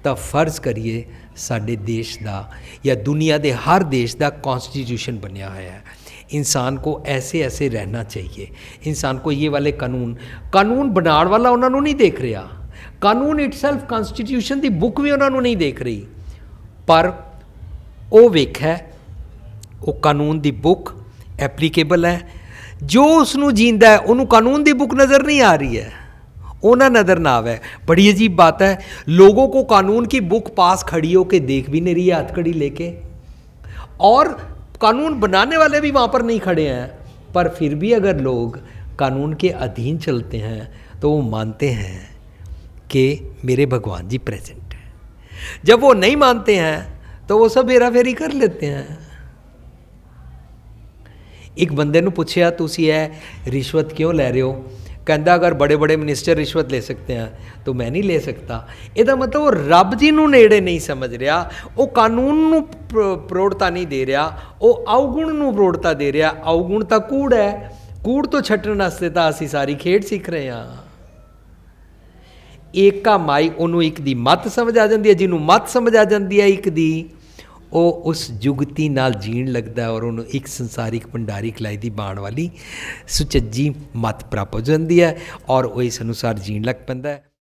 ਤਾਂ ਫਰਜ਼ ਕਰੀਏ ਸਾਡੇ ਦੇਸ਼ ਦਾ ਜਾਂ ਦੁਨੀਆ ਦੇ ਹਰ ਦੇਸ਼ ਦਾ कॉन्स्टिट्यूशन ਬਣਿਆ ਹੋਇਆ है। इंसान को ऐसे ऐसे रहना चाहिए, इंसान को ये वाले कानून बनाने वाला उन्होंने नहीं देख रहा, कानून इटसैल्फ कॉन्स्टिट्यूशन की बुक भी उन्होंने नहीं देख रही, पर वो वेख्या वो कानून की बुक एप्लीकेबल है, जो उसनों जींदा है उन्होंने कानून की बुक नज़र नहीं आ रही है, ओना नज़र ना आवे। बड़ी अजीब बात है, लोगों को कानून की बुक पास खड़ी होकर देख भी नहीं रही है हथकड़ी लेके, और कानून बनाने वाले भी वहाँ पर नहीं खड़े हैं, पर फिर भी अगर लोग कानून के अधीन चलते हैं तो वो मानते हैं कि मेरे भगवान जी प्रेजेंट हैं। जब वो नहीं मानते हैं तो वो सब हेरा फेरी कर लेते हैं। एक बंदे नूं पुछया तुसी है रिश्वत क्यों लै रहे हो, कहता अगर बड़े बड़े मिनिस्टर रिश्वत ले सकते हैं तो मैं नहीं ले सकता। ਇਹਦਾ मतलब वो रब जी ਨੂੰ ਨੇੜੇ नहीं समझ रहा, वो कानून ਨੂੰ ਪ੍ਰੋੜਤਾ नहीं दे रहा, वो अवगुण ਨੂੰ ਪ੍ਰੋੜਤਾ दे रहा। अवगुण ਤਾਂ कूड़ है, कूड़ तो ਛੱਡਣ ਵਾਸਤੇ ਤਾਂ ਅਸੀਂ ਸਾਰੀ ਖੇਡ ਸਿੱਖ ਰਹੇ ਹਾਂ। ਏਕਾ ਮਾਈ ਉਹਨੂੰ ਇੱਕ ਦੀ ਮੱਤ ਸਮਝ ਆ ਜਾਂਦੀ ਹੈ, ਜਿਹਨੂੰ ਮੱਤ ਸਮਝ ਆ ਜਾਂਦੀ ਹੈ ਇੱਕ ਦੀ, ਉਹ ਉਸ ਜੁਗਤੀ ਨਾਲ ਜੀਣ ਲੱਗਦਾ ਔਰ ਉਹਨੂੰ ਇੱਕ ਸੰਸਾਰਿਕ ਭੰਡਾਰੀ ਖਿਲਾਈ ਦੀ ਬਾਣ ਵਾਲੀ ਸੁਚੱਜੀ ਮੱਤ ਪ੍ਰਾਪਤ ਹੋ ਜਾਂਦੀ ਹੈ ਔਰ ਉਹ ਇਸ ਅਨੁਸਾਰ ਜੀਣ ਲੱਗ ਪੈਂਦਾ ਹੈ।